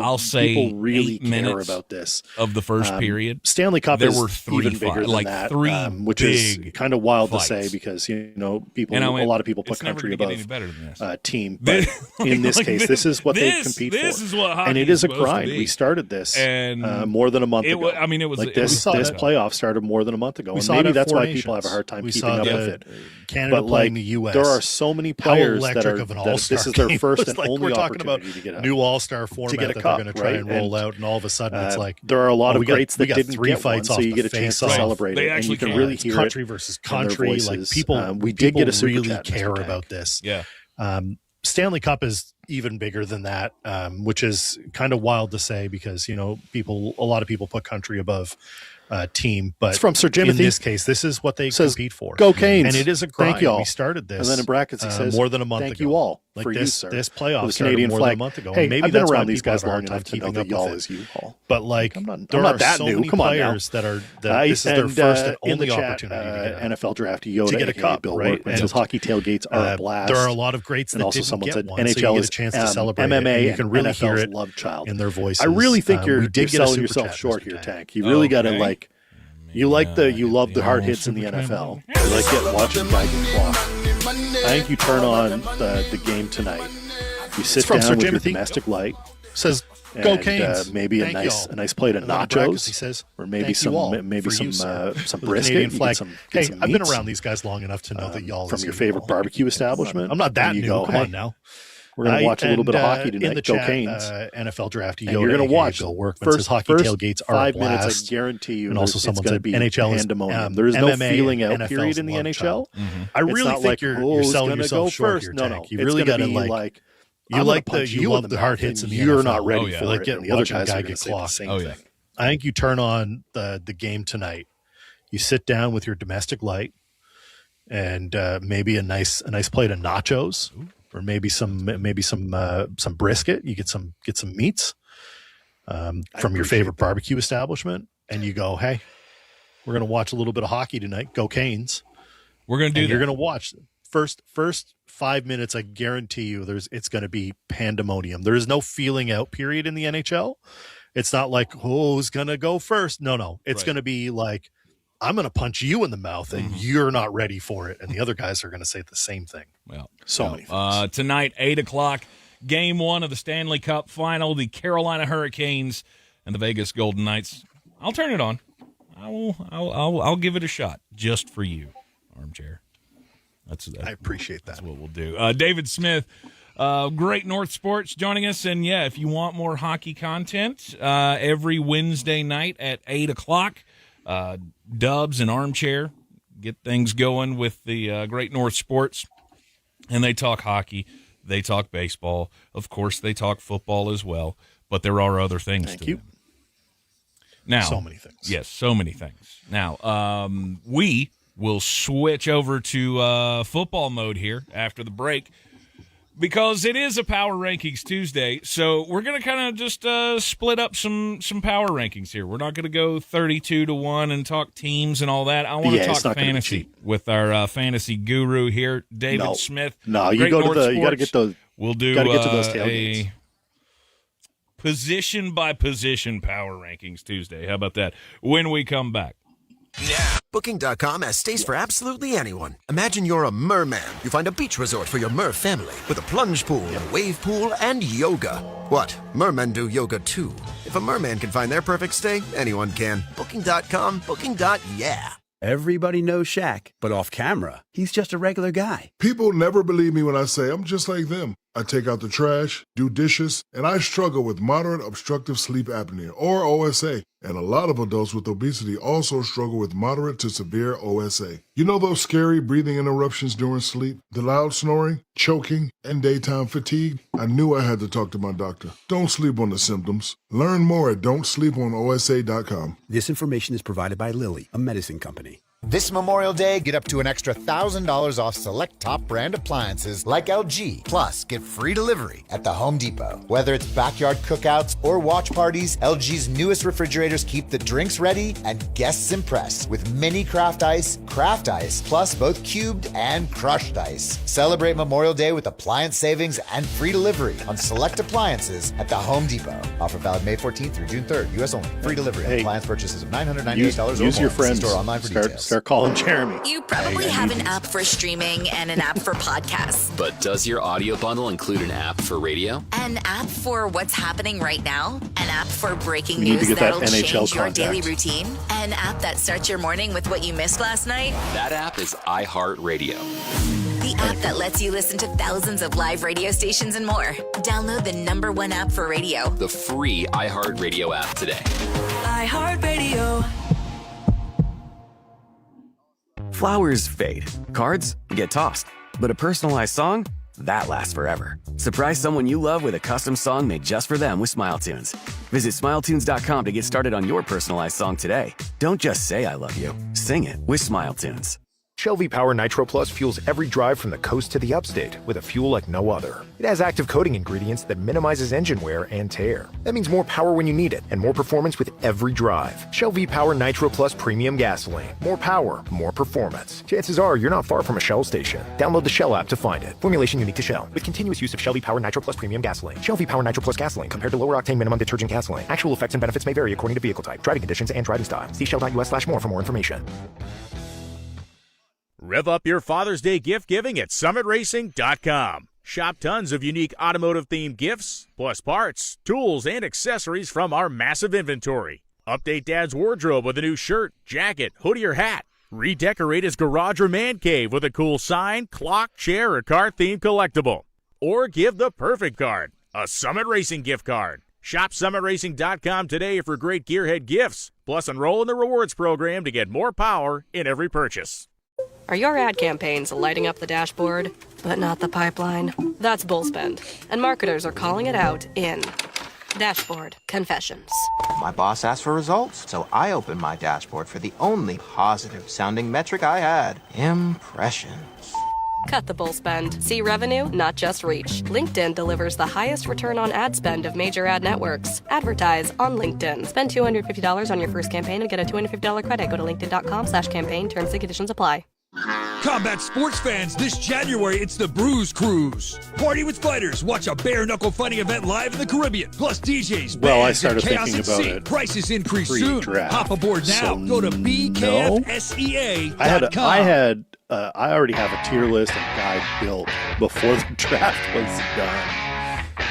really care about this. Of the first period, Stanley Cup there is were three even bigger than that, which is big kind of wild fights. to say because people, And I went, a lot of people put it's never country gonna above get any better than this. Team. But in this case, this is what they compete for. This is what hockey and it is a supposed to grind. be. We started this and more than a month ago. It was like this playoff started more than a month ago. And maybe that's why people have a hard time keeping up with it. Canada playing the U.S. There are so many players that are of an all-star this is their game. first and like only we're talking about opportunity to get a new all-star format to get a that cup, they're going to try right? and roll out, and all of a sudden it's like there are a lot of greats that got didn't three get fights one, off so you the get a chance to face-off. celebrate it, and you can really hear country it versus in their country. voices. Like people, we did get a super really chat, care Mr. Tank. about this. Yeah. Stanley Cup is even bigger than that, which is kind of wild to say because a lot of people put country above team, but it's from Sir Jimothy. In this case, this is what they compete for. Go Canes. And it is a grind. Thank you all. We started this, and then in brackets he says more than a month thank ago. you all like for this, you, sir. This playoff the Canadian more flag. than a month ago. Hey, Maybe I've been that's around why these people guys have a long hard time enough to know keeping that up y'all with is it. you all. But like, I'm there not are that so new. many Come on now. players that are this is their first and in only the chat, opportunity to get NFL draft Yoda to get a cup, Bill right? Workman says hockey tailgates are a blast. There are a lot of greats that and also didn't someone get said one, so you NHL get is a chance to celebrate MMA, it, and you can really NFL's hear it love child in their voices. I really think you're get a selling super yourself chat, short Mr. here, Tank. Tank. You really got to Okay. you love the hard hits in the NFL. You like watching guys get clock. I think you turn on the game tonight. You sit down with your domestic light. Says go and, Canes. Maybe a nice plate of nachos. He says, or maybe some brisket. Canadian flag. Hey, I've been around these guys long enough to know that y'all from your favorite barbecue establishment. I'm not that new. Come on now. We're going to watch a little bit of hockey tonight. In the Go chat, Canes. NFL draft. And you're going to watch Bill Workman says hockey tailgates are 5 a blast. minutes. I guarantee you. And also someone said be NHL is pandemonium. There is no MMA feeling out NFL's period in the NHL. I really think you're selling yourself short here, No, Tank. You really got to like. You love the hard hits in the NFL. You're not ready for like it. getting The other watching a guys guy are get going to say the same clocked. thing. I think you turn on the game tonight. You sit down with your domestic light and maybe a nice plate of nachos, or maybe some brisket. You get some meats from your favorite barbecue establishment, and you go, hey, we're going to watch a little bit of hockey tonight. Go Canes! We're going to do that. You're going to watch first 5 minutes. I guarantee you, it's going to be pandemonium. There is no feeling out period in the NHL. It's not like who's going to go first. No, it's going to be like, I'm going to punch you in the mouth and you're not ready for it. And the other guys are going to say the same thing. Well, many things. Tonight, 8 o'clock, game 1 of the Stanley Cup final, the Carolina Hurricanes and the Vegas Golden Knights. I'll turn it on. I'll give it a shot just for you, Armchair. I appreciate that. That's what we'll do. David Smith, Great North Sports, joining us. And, yeah, if you want more hockey content, every Wednesday night at 8 o'clock, Dubs and Armchair get things going with the Great North Sports. And they talk hockey. They talk baseball. Of course, they talk football as well. But there are other things Thank to you. them. Now, so many things. Yes, so many things. Now, we will switch over to football mode here after the break because it is a Power Rankings Tuesday. So we're going to kind of just split up some Power Rankings here. We're not going to go 32-1 and talk teams and all that. I want to talk fantasy with our fantasy guru here, David Smith. No, you go to you got to get those. We'll do get to those tailgates. A position by position Power Rankings Tuesday. How about that? When we come back. Now, Booking.com has stays for absolutely anyone. Imagine you're a merman. You find a beach resort for your mer family with a plunge pool, a wave pool, and yoga. What? Mermen do yoga too. If a merman can find their perfect stay, anyone can. Booking.com, booking.yeah. Everybody knows Shaq, but off camera, he's just a regular guy. People never believe me when I say I'm just like them. I take out the trash, do dishes, and I struggle with moderate obstructive sleep apnea, or OSA. And a lot of adults with obesity also struggle with moderate to severe OSA. You know those scary breathing interruptions during sleep? The loud snoring, choking, and daytime fatigue? I knew I had to talk to my doctor. Don't sleep on the symptoms. Learn more at don'tsleeponosa.com. This information is provided by Lilly, a medicine company. This Memorial Day, get up to an extra $1,000 off select top brand appliances like LG. Plus, get free delivery at the Home Depot. Whether it's backyard cookouts or watch parties, LG's newest refrigerators keep the drinks ready and guests impressed with mini craft ice, plus both cubed and crushed ice. Celebrate Memorial Day with appliance savings and free delivery on select appliances at the Home Depot. Offer valid May 14th through June 3rd. U.S. only. Free delivery on appliance purchases of $998 or more. Use your friends. See store online for details. Start calling Jeremy. You probably have an app for streaming and an app for podcasts. But does your audio bundle include an app for radio? An app for what's happening right now? An app for breaking We need to news get that that'll NHL change your contact. daily routine? An app that starts your morning with what you missed last night? That app is iHeartRadio. The app that lets you listen to thousands of live radio stations and more. Download the #1 app for radio. The free iHeartRadio app today. iHeartRadio. Flowers fade. Cards get tossed. But a personalized song? That lasts forever. Surprise someone you love with a custom song made just for them with SmileTunes. Visit SmileTunes.com to get started on your personalized song today. Don't just say I love you. Sing it with SmileTunes. Shell V-Power Nitro Plus fuels every drive from the coast to the upstate with a fuel like no other. It has active coating ingredients that minimizes engine wear and tear. That means more power when you need it and more performance with every drive. Shell V-Power Nitro Plus Premium Gasoline. More power, more performance. Chances are you're not far from a Shell station. Download the Shell app to find it. Formulation unique to Shell. With continuous use of Shell V-Power Nitro Plus Premium Gasoline. Shell V-Power Nitro Plus Gasoline compared to lower octane minimum detergent gasoline. Actual effects and benefits may vary according to vehicle type, driving conditions, and driving style. See shell.us/more for more information. Rev up your Father's Day gift giving at summitracing.com. Shop tons of unique automotive-themed gifts, plus parts, tools, and accessories from our massive inventory. Update Dad's wardrobe with a new shirt, jacket, hoodie, or hat. Redecorate his garage or man cave with a cool sign, clock, chair, or car-themed collectible. Or give the perfect card, a Summit Racing gift card. Shop summitracing.com today for great gearhead gifts. Plus, enroll in the rewards program to get more power in every purchase. Are your ad campaigns lighting up the dashboard, but not the pipeline? That's bull spend, and marketers are calling it out in Dashboard Confessions. My boss asked for results, so I opened my dashboard for the only positive-sounding metric I had, impressions. Cut the bull spend. See revenue, not just reach. LinkedIn delivers the highest return on ad spend of major ad networks. Advertise on LinkedIn. Spend $250 on your first campaign and get a $250 credit. Go to linkedin.com/campaign. Terms and conditions apply. Combat sports fans, this January it's the Bruise Cruise. Party with fighters, watch a bare-knuckle fighting event live in the Caribbean. Plus DJs, Well, I bands, started and chaos thinking at about sea. it Prices increase soon. pre-draft. Hop aboard now. So Go to bkfsea.com. I already have a tier list and guide built before the draft was done.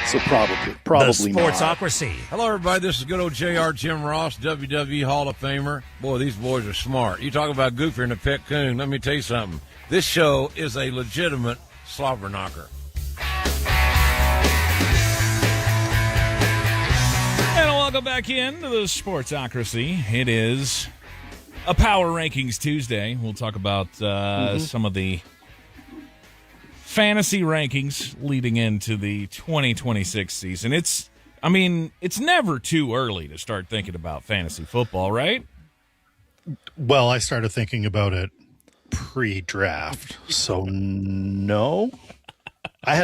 So probably The not. Sportsocracy. Hello, everybody. This is good old JR Jim Ross, WWE Hall of Famer. Boy, these boys are smart. You talk about Goofy and a pet coon. Let me tell you something. This show is a legitimate slobber knocker. And welcome back into the Sportsocracy. It is a Power Rankings Tuesday. We'll talk about some of the fantasy rankings leading into the 2026 season. It's never too early to start thinking about fantasy football, right? Well, I started thinking about it pre-draft, so no. I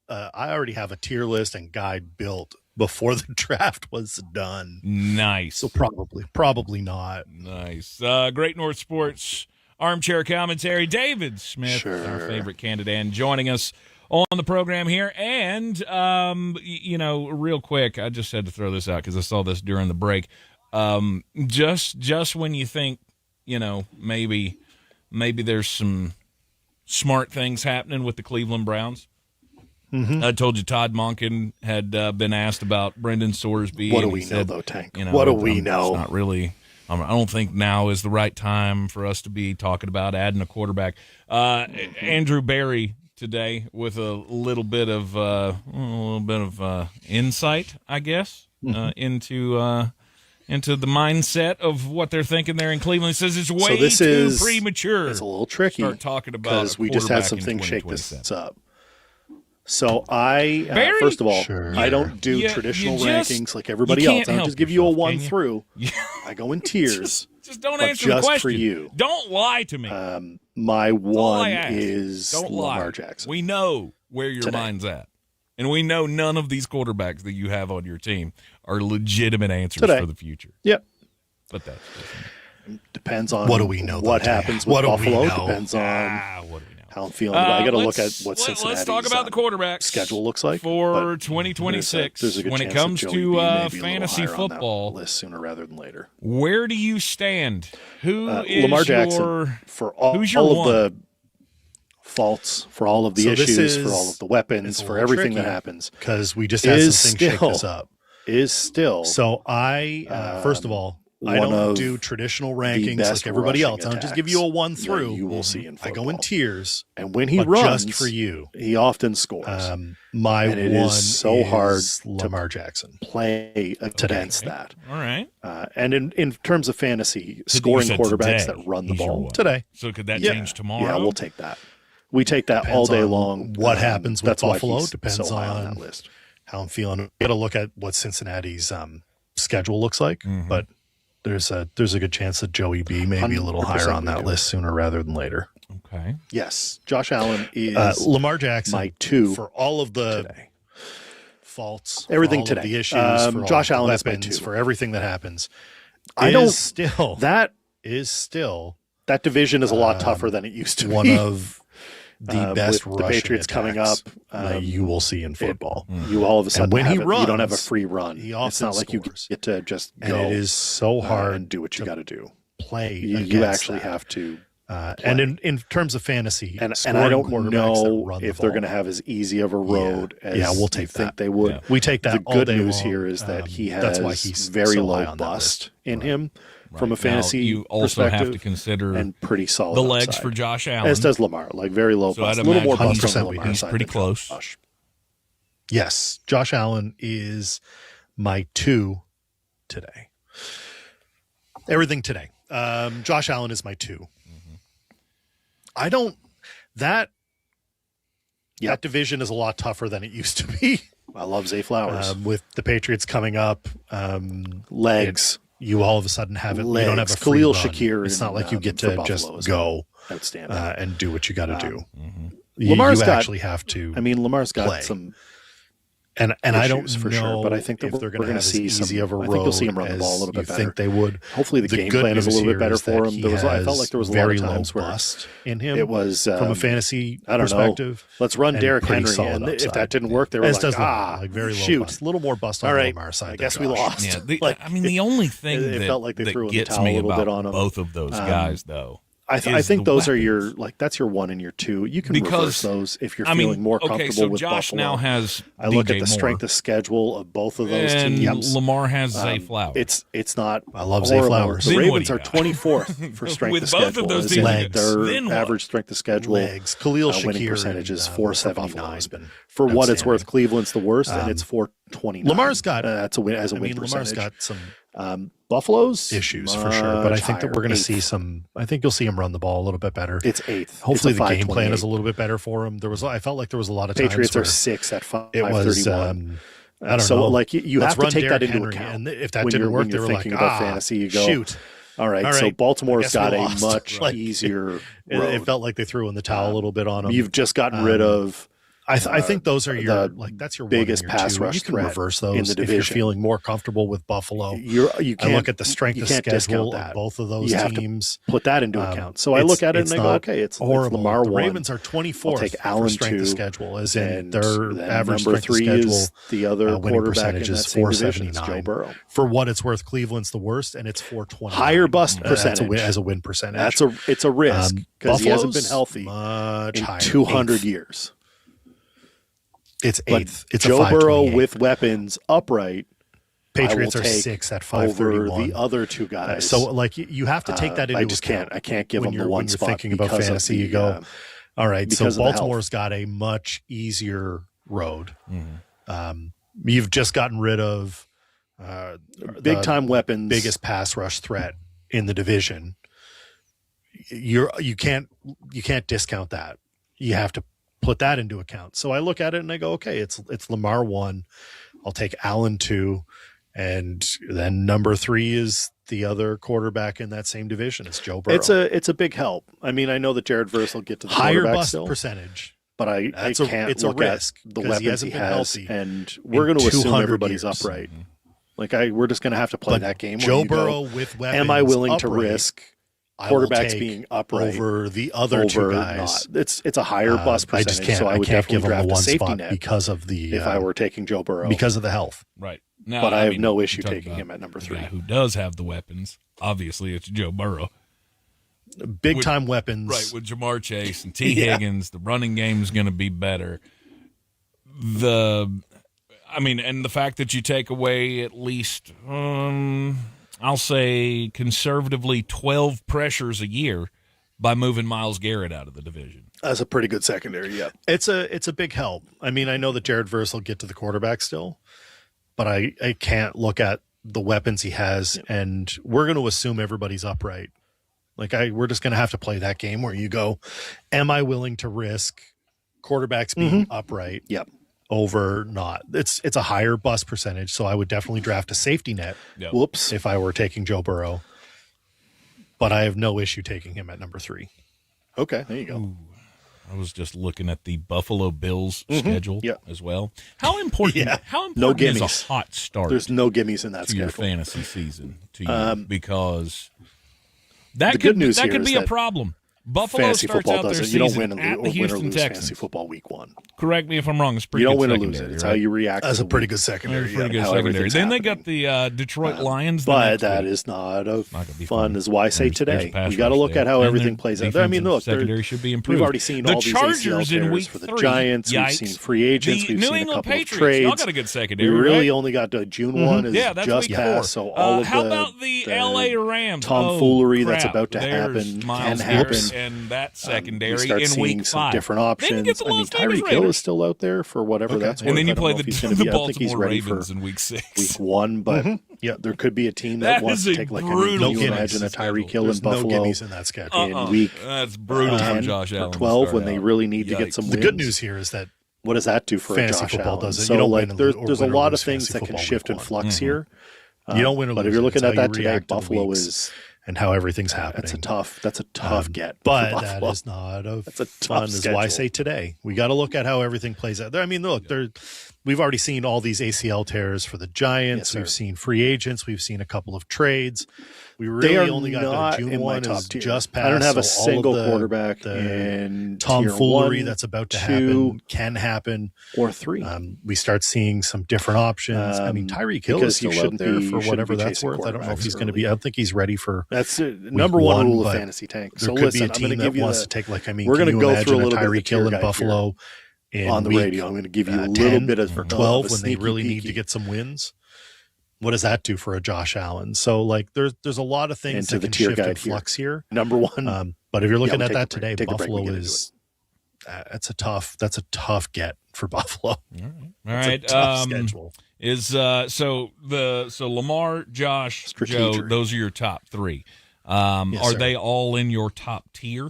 already have a tier list and guide built before the draft was done. Nice. So probably not. Nice. Great North Sports Armchair Commentary, David Smith, our favorite candidate, and joining us on the program here. And, real quick, I just had to throw this out because I saw this during the break. Just when you think, maybe there's some smart things happening with the Cleveland Browns. Mm-hmm. I told you Todd Monken had been asked about Brendan Sorsby. What do we know, though, Tank? What do we know? It's not really. I don't think now is the right time for us to be talking about adding a quarterback. Andrew Berry today with a little bit of insight, I guess, into the mindset of what they're thinking there in Cleveland. He says it's way too premature. It's a little tricky. Start talking about because we just had some things shake this up. So first of all, I don't do traditional rankings like everybody else. I don't just give you a 1 through. I go in tears. Just don't answer the question. For you. Don't lie to me. My one is Lamar Jackson. We know where your mind's at. And we know none of these quarterbacks that you have on your team are legitimate answers for the future. Yep. But that depends on what do we know. What happens with Buffalo depends on what do we know? How I'm feeling. I got to look at what Cincinnati's let's talk about the quarterbacks schedule looks like for 2026. There's a good when chance it comes to fantasy football, list sooner rather than later. Where do you stand? Who is Lamar Jackson for all of the faults, for all of the issues, for all of the weapons, for everything that happens? Because we just had something shake this up. Is still so. I first of all. I don't do traditional rankings like everybody else. I don't just give you a 1 through. You will see in football. I go in tiers, and when he runs, just for you, he often scores. My and it one is so hard Lamar Jackson play against that. All right. And in terms of fantasy, scoring quarterbacks that run the ball today. So could that change tomorrow? Yeah, we'll take that. We take that all day long. What happens with Buffalo depends on that list. How I'm feeling. We got to look at what Cincinnati's schedule looks like, but. There's a good chance that Joey B may be a little higher on that list sooner rather than later. Okay. Yes. Josh Allen is Lamar Jackson. My 2 for all of the faults, everything for all today. Of the issues, for Josh all Allen the is my weapons, 2 for everything that happens. That division is a lot tougher than it used to be. One of the best with the Patriots coming up that you will see in football. You all of a sudden when he runs, you don't have a free run. He often it's not like you get to just go. And it is so hard and do what you got to do. Play. You actually have to. And in terms of fantasy, and I don't know if they're going to have as easy of a road as we'll take you think they would. Yeah. We take that. The good news here is that he has that's why he's very so low bust in him. From a fantasy you also perspective, have to consider and pretty solid the legs upside. for Josh Allen. As does Lamar, like very low bust. A little more bust on Lamar. He's pretty close. Yes, Josh Allen is my 2 today. Everything today. Josh Allen is my 2. I don't. That division is a lot tougher than it used to be. I love Zay Flowers with the Patriots coming up. Legs. You all of a sudden have it. Legs. You don't have a free Khalil run. Shakir. It's not like you get to just go outstanding and do what you got to do. Lamar's you actually have to. I mean, Lamar's got play. some. And I don't for know sure, but I think that if they're going to see some, easy of a road. I think you'll see him run the ball a little bit better. You think they would? Hopefully, the game plan is a little bit better for him. I felt like there was a lot of times where bust in him. It was from a fantasy perspective. Let's run Derrick Henry, and if that didn't work, they were like, very low shoot, bust. A little more bust on Lamar side. I guess we lost. Yeah, the only thing it felt like they threw in the gets towel me a little about bit on him. both of those guys, though. I think those are your that's your 1 and your 2. You can reverse those if you're feeling more comfortable with Josh Buffalo. Now has I look DJ at the strength of schedule of both of those teams. Lamar has Zay Flowers. It's not. I love Zay Flowers. The Ravens are 24th for strength of schedule. Both of those teams, their average strength of schedule legs. Khalil Shakir winning percentage is 479. For what it's worth, Cleveland's the worst, and it's 429. Lamar's got that's a win as a win Lamar's percentage. got some. Buffalo's issues for sure, but I think that we're going to see some. I think you'll see him run the ball a little bit better. It's 8th. Hopefully, the game plan is a little bit better for him. I felt like there was a lot of times Patriots are 6 at 5. It was. I don't know. Like you have to take that into Henry, account. And if that didn't work, they were thinking like, about fantasy. You go, shoot. All right, so Baltimore's got a much like, easier. It felt like they threw in the towel a little bit on him. You've just gotten rid of. I think those are your that's your biggest one and your pass 2. rush You can threat reverse those in the division. if you're feeling more comfortable with Buffalo. You can't I look at the strength of schedule of both of those teams. Put that into account. So I look at it and I go, okay, it's Lamar the 1. Ravens are 24th. I'll take Allen strength 2, of schedule, as in their average number strength 3 of schedule. Is the other winning quarterback percentage in that is same division. 479. Joe Burrow. For what it's worth, Cleveland's the worst, and it's 420. Higher bust percentage as a win percentage. It's a risk because he hasn't been healthy much in 200 years. It's 8th. It's Joe Burrow with weapons upright. Patriots are 6 at 531. Over the other 2 guys. So like you have to take that into account. I can't give them the one spot. When you're thinking about fantasy, you go, all right, so Baltimore's got a much easier road. You've just gotten rid of big time weapons, biggest pass rush threat in the division. You can't discount that. You have to put that into account. So I look at it and I go, okay, it's Lamar 1. I'll take Allen 2, And then number 3 is the other quarterback in that same division. It's Joe Burrow. It's a big help. I mean, I know that Jared Verse will get to the higher quarterback bust still, percentage. But I can't look at the weapons he has, and we're going to assume everybody's upright. Like we're just going to have to play that game. Joe Burrow with weapons. Am I willing upright, to risk quarterbacks being upright over the other two guys? Not? It's a higher bust percentage. I just can't. So I would definitely give him draft the one a safety spot net because of the. If I were taking Joe Burrow, because of the health, right? Now, but I have no issue taking him at number 3. Who does have the weapons? Obviously, it's Joe Burrow. Big time weapons, right? With Jamar Chase and T. Higgins, the running game is going to be better. And the fact that you take away at least, I'll say conservatively 12 pressures a year by moving Myles Garrett out of the division. That's a pretty good secondary. Yeah, it's a big help. I mean, I know that Jared Verse will get to the quarterback still, but I can't look at the weapons he has, and we're going to assume everybody's upright. Like we're just going to have to play that game where you go, am I willing to risk quarterbacks being upright? Yep. Over not. It's a higher bust percentage, so I would definitely draft a safety net. Yep. Whoops. If I were taking Joe Burrow. But I have no issue taking him at number 3. Okay, there you go. Ooh, I was just looking at the Buffalo Bills schedule as well. How important is a hot start? There's no gimmies in that schedule. Your fantasy season to you because that could be a problem. Buffalo fantasy starts football out their doesn't. season You don't win at the or Houston lose Texans. Fantasy football week 1. Correct me if I'm wrong. It's pretty you don't good win or lose it. It's right? how you react. That's a pretty good secondary. Pretty good secondary. Then they got the Detroit Lions. But that is not as fun as why say today. We got to look at how everything plays out. I mean, look, secondary should be improved. We've already seen all these ACL tears for the Giants. We've seen free agents. We've seen a couple of trades. Y'all got a good secondary. We really only got to June 1 is just passed. So all of how about the LA Rams tomfoolery that's about to happen can happen, and that secondary start in seeing week some 5. different options. I mean, Tyreek Hill is still out there for whatever that's worth. And then you play the Baltimore Ravens in week 6. Week 1, but there could be a team that wants to take like can you imagine a Tyreek Hill in Buffalo in that schedule in week that's brutal for Josh Allen 12 when they really need to get some wins. The good news here is that what does that do for fantasy Josh football Allen? does it. So you don't like win there's a lot of things that can shift and flux here. You don't win or lose. But if you're looking at that today, Buffalo is and how everything's happening. That's a tough get. But that is not that's a fun tough as schedule. why say today. We got to look at how everything plays out. I mean, look, we've already seen all these ACL tears for the Giants. We've seen free agents. We've seen a couple of trades. We really only got the June 1 is just passed. I don't have a so single quarterback in tomfoolery 1, that's about to 2, happen can happen or 3. We start seeing some different options. I mean, Tyreek Hill is still out there for whatever that's worth. I don't know if he's going to be. I don't think he's ready for. That's number one rule of fantasy tank. So there could be a team that wants to take. Like, I mean, we're going to go through a little Tyreek bit Hill in Buffalo on the radio. I'm going to give you a little bit of 12 when they really need to get some wins. What does that do for a Josh Allen? So, like, there's a lot of things that can shift and flux here. Number 1, but if you're looking at that today, Buffalo is that's a tough get for Buffalo. All right. Schedule is so Lamar, Josh, Joe. Those are your top 3. Are they all in your top tier?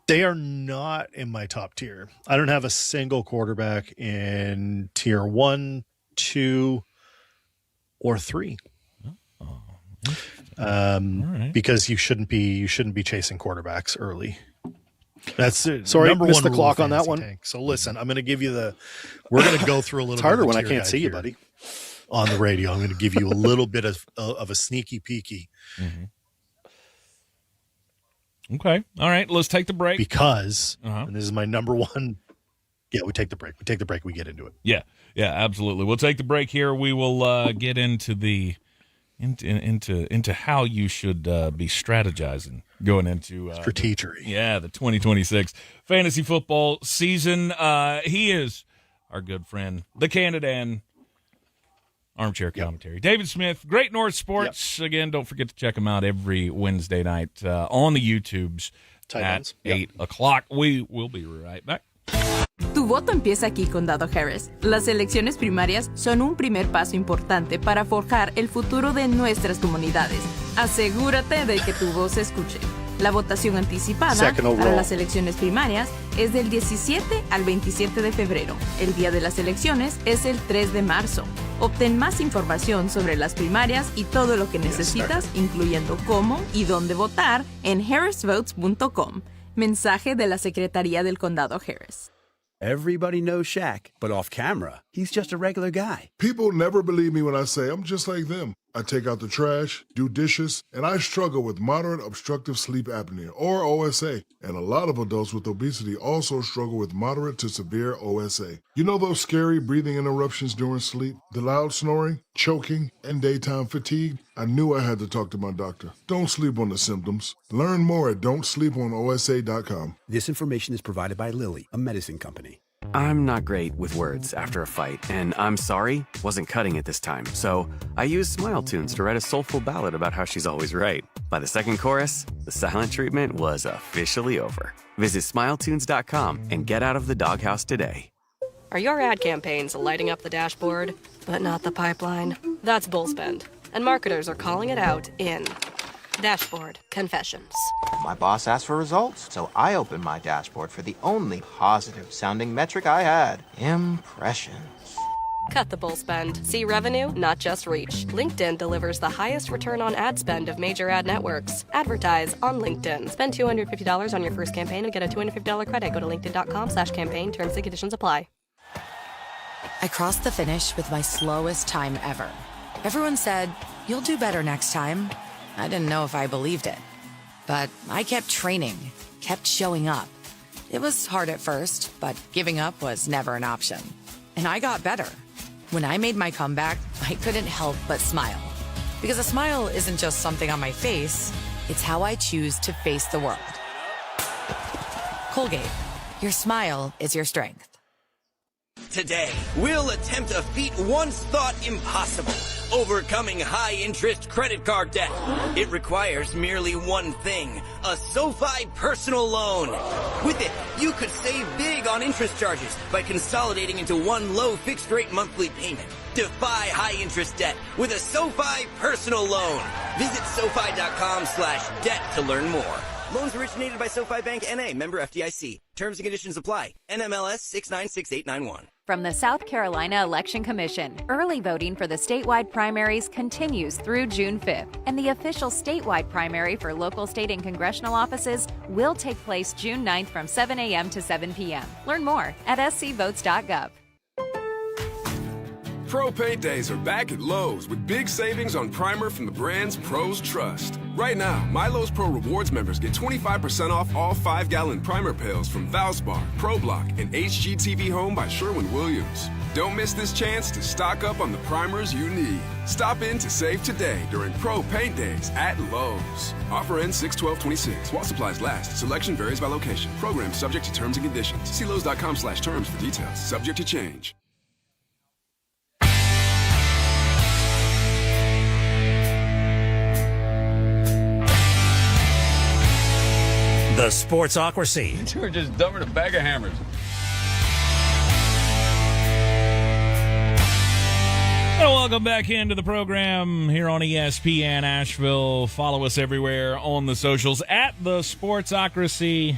They are not in my top tier. I don't have a single quarterback in tier 1, 2, or 3. Because you shouldn't be chasing quarterbacks early. That's sorry, number missed one the clock on that one. Tank. So listen, I'm going to give you we're going to go through a little. It's harder bit when I can't see you, buddy. On the radio, I'm going to give you a little bit of a sneaky peeky. Okay, all right. Let's take the break because and this is my number 1. Yeah, we take the break. We get into it. Yeah, absolutely. We'll take the break here. We will get into the into how you should be strategizing going into strategery. The 2026 fantasy football season. He is our good friend, the Canadian armchair commentary, David Smith, Great North Sports. Again, don't forget to check him out every Wednesday night on the YouTubes at 8 o'clock. We will be right back. Tu voto empieza aquí, Condado Harris. Las elecciones primarias son un primer paso importante para forjar el futuro de nuestras comunidades. Asegúrate de que tu voz se escuche. La votación anticipada para las elecciones primarias es del 17 al 27 de febrero. El día de las elecciones es el 3 de marzo. Obtén más información sobre las primarias y todo lo que necesitas, incluyendo cómo y dónde votar, en harrisvotes.com. Mensaje de la Secretaría del Condado Harris. Everybody knows Shaq, but off camera, he's just a regular guy. People never believe me when I say I'm just like them. I take out the trash, do dishes, and I struggle with moderate obstructive sleep apnea, or OSA. And a lot of adults with obesity also struggle with moderate to severe OSA. You know those scary breathing interruptions during sleep? The loud snoring, choking, and daytime fatigue? I knew I had to talk to my doctor. Don't sleep on the symptoms. Learn more at don'tsleeponosa.com. This information is provided by Lilly, a medicine company. I'm not great with words after a fight, and I'm sorry wasn't cutting it this time. So I used Smile Tunes to write a soulful ballad about how she's always right. By the second chorus, the silent treatment was officially over. Visit smiletunes.com and get out of the doghouse today. Are your ad campaigns lighting up the dashboard, but not the pipeline? That's bullspend, and marketers are calling it out in Dashboard Confessions. My boss asked for results, so I opened my dashboard for the only positive-sounding metric I had, impressions. Cut the bull spend. See revenue, not just reach. LinkedIn delivers the highest return on ad spend of major ad networks. Advertise on LinkedIn. Spend $250 on your first campaign and get a $250 credit. Go to linkedin.com/campaign. Terms and conditions apply. I crossed the finish with my slowest time ever. Everyone said, "You'll do better next time." I didn't know if I believed it. But I kept training, kept showing up. It was hard at first, but giving up was never an option. And I got better. When I made my comeback, I couldn't help but smile. Because a smile isn't just something on my face, it's how I choose to face the world. Colgate, your smile is your strength. Today, we'll attempt a feat once thought impossible. Overcoming high-interest credit card debt. It requires merely one thing, a SoFi personal loan. With it, you could save big on interest charges by consolidating into one low fixed-rate monthly payment. Defy high-interest debt with a SoFi personal loan. Visit SoFi.com/debt to learn more. Loans originated by SoFi Bank N.A., member FDIC. Terms and conditions apply. NMLS 696891. From the South Carolina Election Commission, early voting for the statewide primaries continues through June 5th, and the official statewide primary for local, state, and congressional offices will take place June 9th from 7 a.m. to 7 p.m. Learn more at scvotes.gov. Pro Paint Days are back at Lowe's with big savings on primer from the brands pros trust. Right now, My Lowe's Pro Rewards members get 25% off all 5-gallon primer pails from Valspar, ProBlock, and HGTV Home by Sherwin-Williams. Don't miss this chance to stock up on the primers you need. Stop in to save today during Pro Paint Days at Lowe's. Offer ends 6/12/26 while supplies last. Selection varies by location. Program subject to terms and conditions. See Lowe's.com/terms for details. Subject to change. The Sportsocracy. You were just dumber than a bag of hammers. Well, welcome back into the program here on ESPN Asheville. Follow us everywhere on the socials at the Sportsocracy.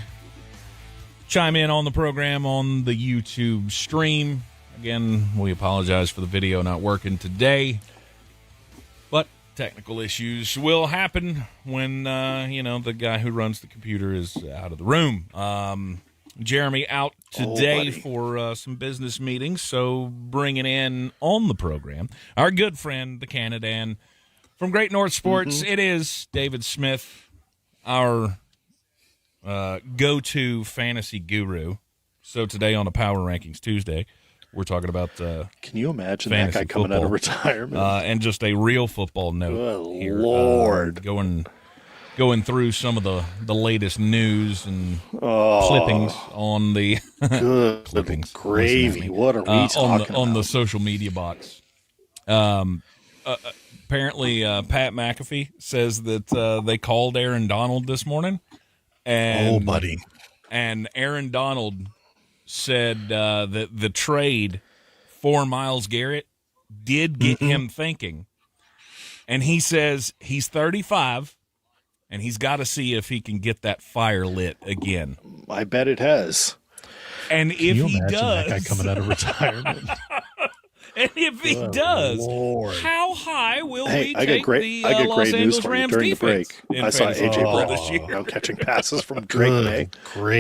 Chime in on the program on the YouTube stream. Again, we apologize for the video not working today, but technical issues will happen when, the guy who runs the computer is out of the room. Jeremy out today for some business meetings, so bringing in on the program our good friend, the Canadan from Great North Sports. It is David Smith, our go-to fantasy guru. So today on the Power Rankings Tuesday, we're talking about can you imagine that guy coming out of retirement? And just a real football note. Good here. Lord. Going through some of the latest news and clippings on the clippings. Gravy. What are we talking about? On the social media box. Apparently, Pat McAfee says that they called Aaron Donald this morning. And, and Aaron Donald said that the trade for Myles Garrett did get him thinking. And he says he's 35, and he's got to see if he can get that fire lit again. I bet it has. And if he does, that guy coming out of retirement. And if he does, Lord. how high will we I take get the great Los news Angeles for you. Rams During the defense? break, I saw AJ Brown catching passes from Drake May.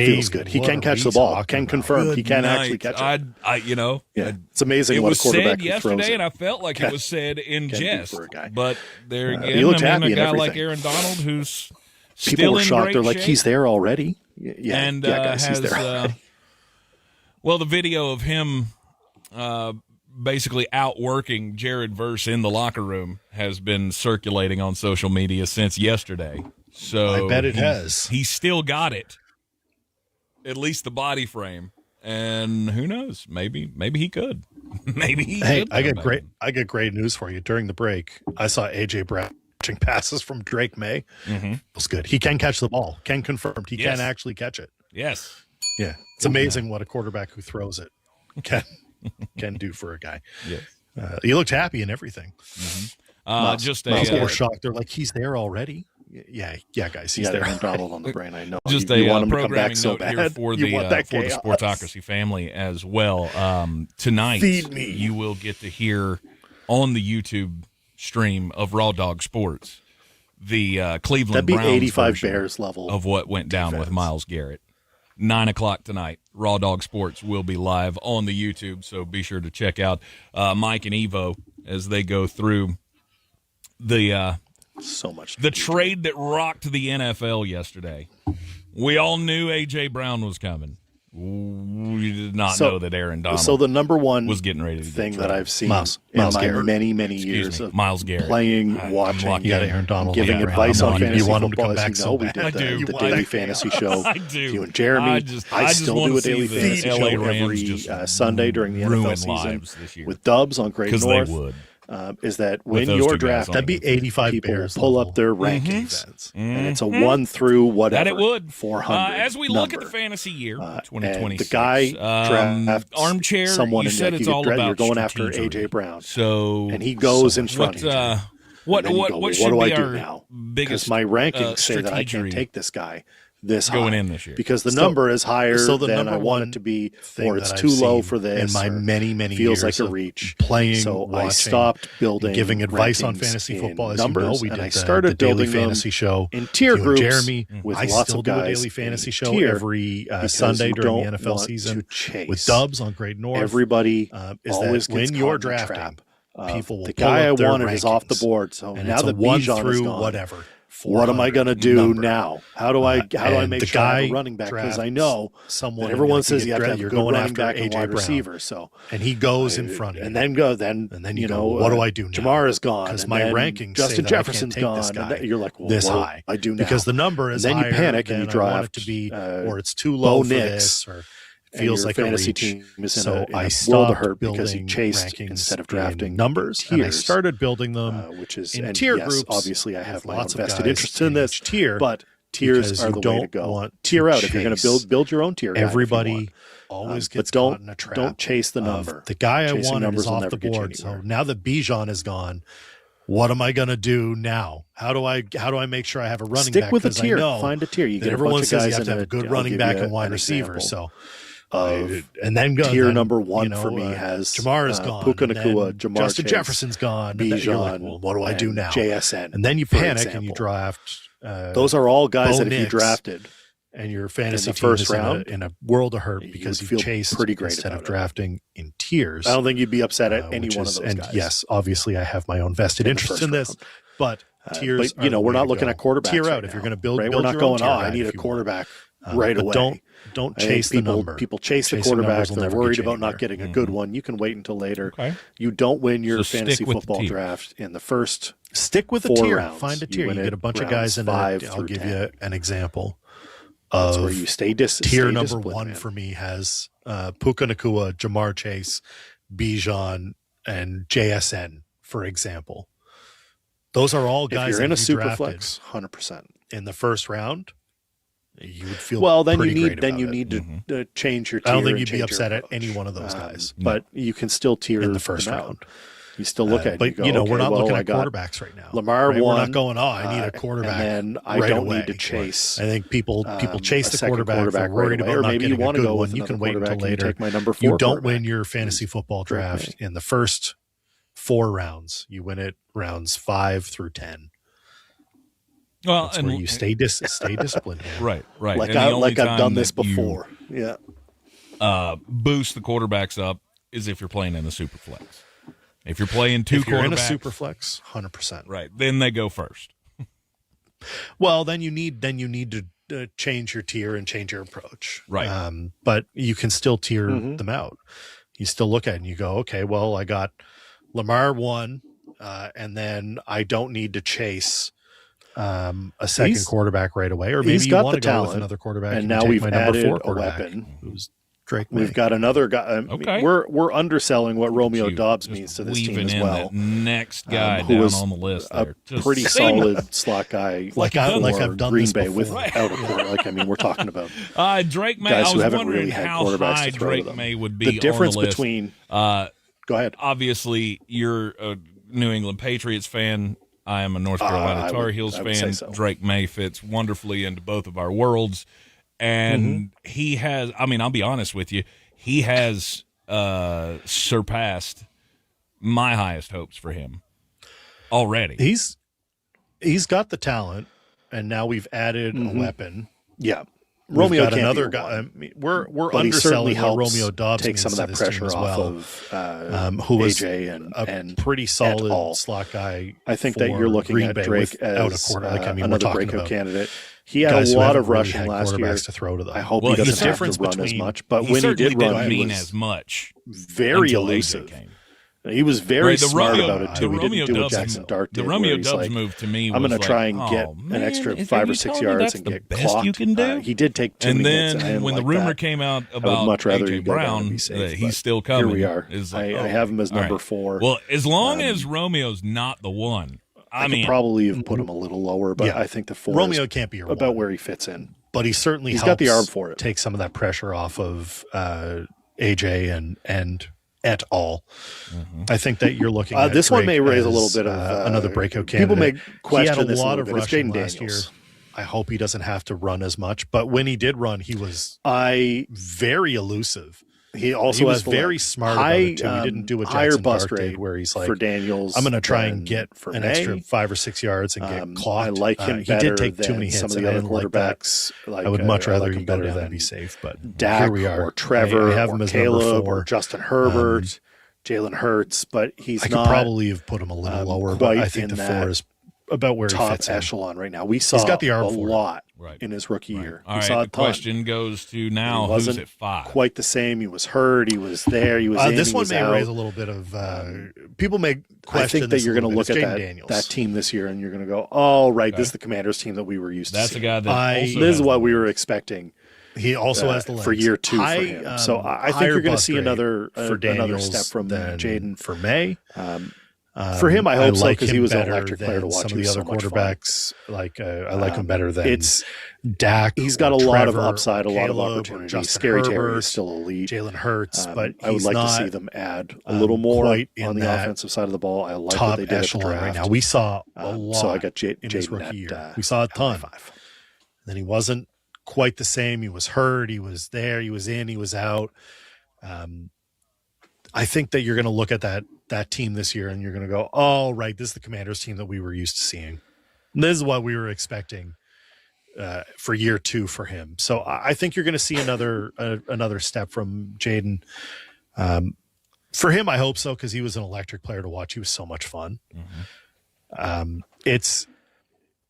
Feels good. He can catch the ball. Can confirm. He can actually catch it. It's amazing what a quarterback who throws it. It was said yesterday, and I felt like it was said in jest. But there again, a guy like Aaron Donald who's people were shocked. They're like, shape. he's there already. And guys, he's there already. Well, the video of him basically outworking Jared Verse in the locker room has been circulating on social media since yesterday. So I bet it has. He's still got it, at least the body frame. And who knows? Maybe he could. Maybe he could. I get great news for you. During the break, I saw AJ Brown catching passes from Drake May. It was good. He can catch the ball. Can confirm. He can actually catch it. Yes. Yeah. It's amazing what a quarterback who throws it can do for a guy. Yes. He looked happy and everything. People were shocked. They're like, he's there already. Yeah, guys, he's there. Donald on the brain. I know. Just you want a him to come programming back so note bad. here for the Sportocracy family as well. Tonight, Feed me. You will get to hear on the YouTube stream of Raw Dog Sports the Cleveland Browns 85 Bears level of what went down with Myles Garrett. 9 o'clock tonight, Raw Dog Sports will be live on the YouTube, so be sure to check out Mike and Evo as they go through the trade that rocked the NFL yesterday. We all knew A.J. Brown was coming. We did not know that Aaron Donald the number one was getting ready to thing that I've seen Miles in my Garrett. many years of Myles Garrett. playing, watching, You got Aaron Donald. giving advice on fantasy you want him to football. come back As you so know, we bad. did the daily fantasy show. I do. You and Jeremy. I just still want do a to daily see the fantasy LA show Rams every just Sunday during the ruin NFL season lives this year. with Dubs on Great 'Cause North. they would. Is that With when those you're two guys drafted, on That'd be 85 people Bears pull level. up their rankings, and it's a 1 through whatever. That it would. 400 as we look at the fantasy year, and 2026, the guy drafts armchair. someone You and said like, it's you all get, about you're going after strategy. AJ Brown. So and he goes in front of you. What should do be I do our now? biggest Because my rankings say that I can't take this guy this going high in this year because the number is higher than I want it to be, or it's too low for this. In my many feels years like a reach. playing, so watching, I stopped building, giving advice on rankings fantasy football. As numbers, you know, we did and I started the daily building fantasy show in tier groups. Jeremy, with I lots still of do guys a daily fantasy show tier every Sunday during the NFL season with Dubs on Great North. Everybody is always that when gets you're caught in the drafting, trap. people will the pull guy I up their wanted rankings, is off the board. So and now it's a the one Bijan through is gone. whatever. What am I going to do now? How do I make the sure I have guy a running back? Because I know someone that everyone like says you have to have you're a good going running after back and AJ wide Brown. receiver. So and he goes in front of you, and then you know what do I do now? Jamar is gone because and my then rankings Justin say Jefferson's that I can't gone. take this guy And you're like, well, this what do high. I do now? Because the number is and then you higher panic and you than I want draft it to be, or it's too Bo low for Nix, this, or feels like fantasy a reach. team is in So a I world of hurt building because he chased rankings instead of drafting numbers, tiers, and I started building them which is in tier yes, groups. Obviously, I have my own lots of vested guys interest in this tier, but tiers because are you the way don't to go. want Tier to out if you're going chase. to build your own tier. Everybody always gets but caught in a trap. Don't chase the number. The guy I Chasing wanted numbers is will off never the get you board. So anywhere. now that Bijan is gone, what am I going to do now? How do I make sure I have a running Stick back? with a 'Cause I tier. know Find a tier. You that get a everyone bunch of says guys you have to in have a it. good I'll running give back you and wide an receiver. example So and then go tier then, number one you know, for me has Jamar is gone. Puka and then Nacua, Jamar Justin Chase, Jefferson's gone. And then you're like, Bijan, well, what do I do and now? JSN. And then you for panic example. and you draft. Those are all guys Bo that if you Nix, drafted and your fantasy in the team first is round, in a world of hurt you because would you feel chased pretty great instead of about it. drafting in tiers. I don't think you'd be upset at any which one is- of those and guys. yes, obviously I have my own vested In the interest first in this, round. but tiers. But, you know, are the we're way not to looking go. at quarterbacks Tier right out if you're now, going to build. right? build We're not your own going, tier I guide need a if you want. quarterback right but away. Don't I think chase the number. People chase the Chasing quarterback. numbers will They're never get worried you about anywhere. not getting a good one. You can wait until later. Okay. You don't win your So fantasy stick with the football tier. draft in the first Stick with a 4 tier. rounds. Find a tier. You win get it a bunch of rounds guys in 5 it. I'll through give 10. you an example That's of where you stay tier stay number disciplined, one man. for me has Puka Nacua, Jamar Chase, Bijan, and JSN, for example. Those are all guys If you're that in a you super drafted flex, 100%. in the first round. You would feel Well, then you pretty need great then about you it. need to change your tier. I don't think and you'd be change your upset at approach. any one of those guys. But you can still tier in the first them out. round. You still look at it. But, you go, we're not looking at got quarterbacks right now. Lamar right? won. We're not going, I need a quarterback. And then I right don't away. need to chase. I think people chase the quarterback. They're right worried about or not maybe getting you want a to good go one. with You can wait until later. later. Take my number 4 you don't win your fantasy football draft in the first 4 rounds. You win it rounds 5 through 10. Well, that's where you stay disciplined. Right. Like I've done this before. Boost the quarterbacks up is if you're playing in the super flex. If you're playing two quarterbacks, in a super flex, 100%. Right, then they go first. Well, then you need to change your tier and change your approach. Right. But you can still tier them out. You still look at it and you go, okay, well, I got Lamar 1, and then I don't need to chase a second quarterback right away, or maybe you want to go with another quarterback. And now we've added a weapon. Who's Drake Maye. We've got another guy. Okay. We're underselling what Romeo Doubs means to this team as well. That next guy who down was on the list, a pretty solid slot guy, like I've done Green this Bay before. without a quarterback. We're talking about Drake Maye. guys I who was haven't wondering really had how quarterbacks high to throw Drake to them. Maye would be. The difference on the list. between go ahead. Obviously, you're a New England Patriots fan. I am a North Carolina Tar Heels fan. So. Drake Maye fits wonderfully into both of our worlds. And he has, I'll be honest with you, he has surpassed my highest hopes for him already. He's got the talent, and now we've added a weapon. Yeah. Romeo got another guy. We're underselling how Romeo Doubs take some of that pressure off of who was AJ and pretty solid slot guy. I think that you're looking Green at Bay Drake as as another breakout candidate. He had a lot of rushing last year. To throw to them. I hope he doesn't have to run as much. But when he did run, he was as much. Very elusive. He was very smart about it too. He didn't do what Jackson Dart did. The Romeo Doubs move to me. I'm going to try and get an extra 5 or 6 yards and get clocked. You can do? He did take 2 and minutes. then when the rumor came out about much rather AJ Brown, he's still Here coming. we are. I have him as number 4. Well, as long as Romeo's not the one, I could probably have put him a little lower, but I think the 4 Romeo can't be your about one. where he fits in. But he certainly he's helps got the arm for it. Take some of that pressure off of AJ and et al. I think that you're looking at this one may raise a little bit of another breakout candidate. People may question he had this a lot of bit. rushing last year. I hope he doesn't have to run as much, but when he did run, he was very elusive. He also was very smart about it too. He didn't do what Jackson Dart did, where he's like, for Daniels. I'm going to try and get an extra 5 or 6 yards and get clocked. I like him he better did take too many hits. Some of the other quarterbacks. I would much rather you go down and be safe. But Dak here we are. or Trevor I have him or as Caleb number 4. or Justin Herbert, Jalen Hurts, but he's I not. could probably have put him a little lower, but I think the 4 is about where he top fits echelon right now. We saw he's got the arm a for lot in his rookie year. All we right, saw a the ton. question goes to now, He wasn't who's at 5? Quite the same. He was hurt. He was there. He was in. This he one was may out. raise a little bit of people may question. I think that you're going to look at Daniels. that team this year, and you're going to go, "Oh, right, this is the Commanders team that we were used to." That's seeing. the guy that. This is what we were expecting. He also has the legs. For year 2 for him. So I think you're going to see another step from Jaden for May. For him, I hope so like because he was an better electric player to than watch. Some of the other quarterbacks, I like him better than it's Dak. He's got a Trevor, lot of upside, a lot of Caleb, opportunity. Justin Scary Herbert, Terry is still elite. Jalen Hurts, but I would like to see them add a little more on the offensive side of the ball. I like top what they did echelon at the draft. right now. We saw a lot. So I got in his rookie Jaden year. We saw a ton. Then he wasn't quite the same. He was hurt. He was there. He was in. He was out. I think that you're going to look at that team this year and you're going to go, oh, right, this is the Commanders team that we were used to seeing. And this is what we were expecting for year 2 for him. So I think you're going to see another step from Jaden. For him, I hope so, because he was an electric player to watch. He was so much fun.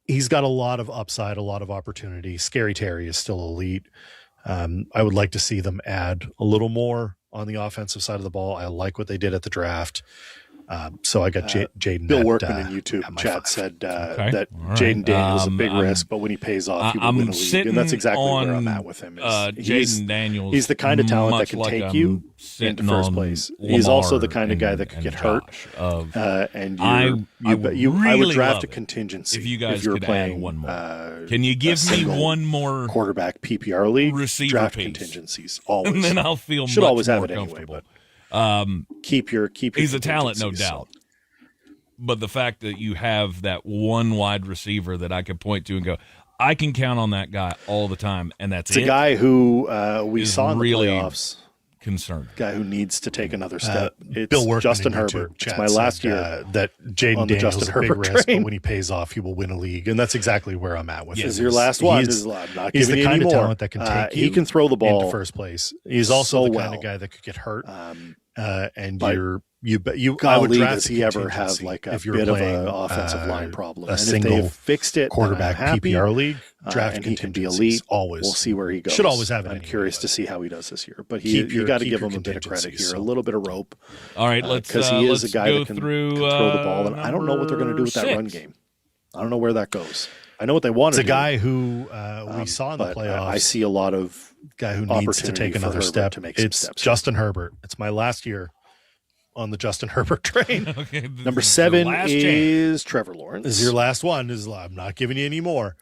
He's got a lot of upside, a lot of opportunity. Scary Terry is still elite. I would like to see them add a little more on the offensive side of the ball. I like what they did at the draft. So I got Jaden. Bill Workman in YouTube chat said that Jaden Daniels is a big risk, but when he pays off, he will win a league. And that's exactly where I'm at with him. Jaden Daniels. He's the kind of talent that can take you into first place. He's also the kind of guy that could get hurt. And I would draft a contingency if you guys you're could playing add one more. Can you give me one more quarterback PPR league? Receiver draft piece. contingencies always, and then I'll feel should much always have more it anyway. comfortable. But Keep your. He's a talent, no doubt. But the fact that you have that one wide receiver that I could point to and go, I can count on that guy all the time, and that's it. It's a guy who we saw in the playoffs. Concerned. Guy who needs to take another step. It's Bill Workman Justin Herbert. It's my last year that Jaden Daniels is a big risk, but when he pays off, he will win a league, and that's exactly where I'm at with him. This is your last one. He's the kind of talent that can take you. He can throw the ball into first place. He's also the kind of guy that could get hurt, and I would draft. Does he ever have like a bit of an offensive line problem? A single fixed it, quarterback PPR league draft, and he can be elite. Always, we'll see where he goes. Should always have it. I'm curious to see how he does this year, but you got to give him a bit of credit here, a little bit of rope. All right, let's because he is a guy that can throw the ball, and I don't know what they're going to do with that run game. I don't know where that goes. I know what they want to do. It's a guy who we saw in the playoffs. I see a lot of guy who needs to take another step. It's Justin Herbert. It's my last year on the Justin Herbert train. Okay, Number 7 is Trevor Lawrence. This is your last one. I'm not giving you any more.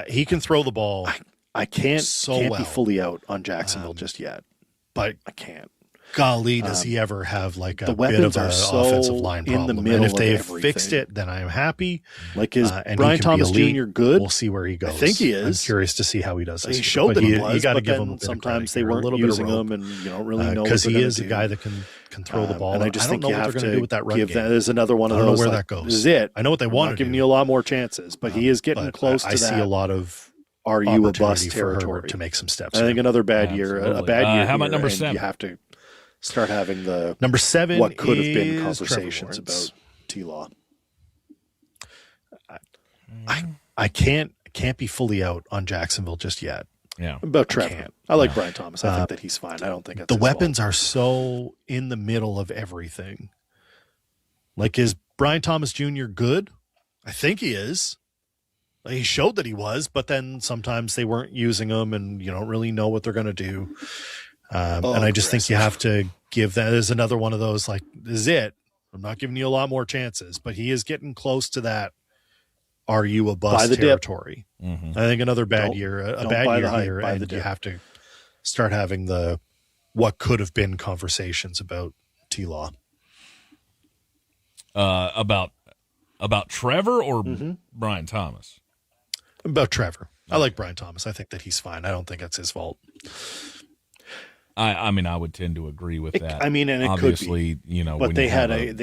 He can throw the ball. I can't be fully out on Jacksonville just yet, but I can't. Golly, does he ever have like a bit of an offensive line problem? In the middle, and if they fixed it, then I am happy. Like is Brian Thomas Jr. good? We'll see where he goes. I think he is. I'm curious to see how he does. He showed that he was. You got to give him. Sometimes they weren't using him, and you don't really know because he is a guy that can throw the ball. And I just think you have to do with that run game. There's another one of those. I don't know where that goes. This is it. I know what they want. I'm not giving you a lot more chances, but he is getting close to that. I see a lot of. Are you a bust territory to make some steps? I think another bad year. A bad year. How about number 7? You have to start having the number 7. What could have been conversations about T-Law. I can't be fully out on Jacksonville just yet. Yeah, about Trevor. I like Brian Thomas. I think that he's fine. I don't think that's the weapons are so in the middle of everything. Like, is Brian Thomas Jr. good? I think he is. He showed that he was, but then sometimes they weren't using him, and you don't really know what they're going to do. And I just think you have to give that as another one of those, like, this is it. I'm not giving you a lot more chances, but he is getting close to that. Are you a bust territory? Mm-hmm. I think another bad year, and you have to start having the what could have been conversations about T-Law. About Trevor or Brian Thomas? About Trevor. I like Brian Thomas. I think that he's fine. I don't think that's his fault. I mean, I would tend to agree with that. I mean, and it obviously, could be. You know, but they had a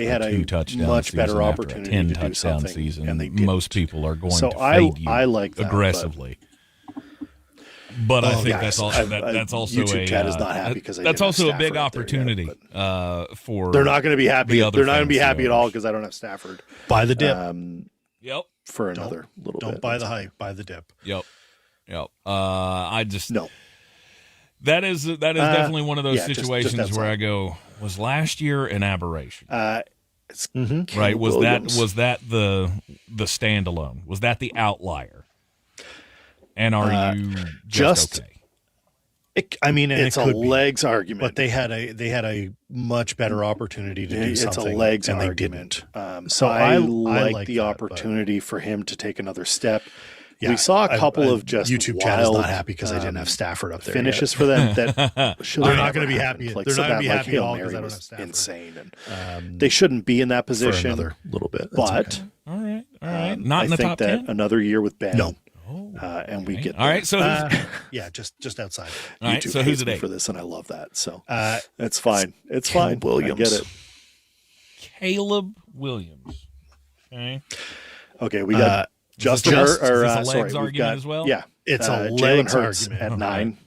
much better opportunity to do something, season, and they didn't. Most people are going to fade you I like that, aggressively. But I think that's also YouTube chat is not happy because that's also a big opportunity for. They're not going to be happy. They're not going to be happy at all because I don't have Stafford. Buy the dip. Yep. For another little bit. Don't buy the hype. Buy the dip. Yep. I just no. That is definitely one of those situations where I go, was last year an aberration? Right? Was that the standalone? Was that the outlier? And are you just okay? It's a legs argument, but they had a much better opportunity to do something. It's a legs and argument. They didn't. So I like the opportunity for him to take another step. Yeah, we saw a couple of just YouTube chat is not happy because I didn't have Stafford up there. Finishes for them that they're not going to be happy. They're not going to be happy at all because I don't have Stafford. Insane, and they shouldn't be in that position for another little bit. But all right, not in the top 10. Another year with Ben. No. And we get all right. So just outside. All right. YouTube so who's me it for this, and I love that. So it's fine. It's fine. Williams. I get it. Caleb Williams. Okay. We got. Justin, legs argument as well? Yeah, it's a legs argument at 9.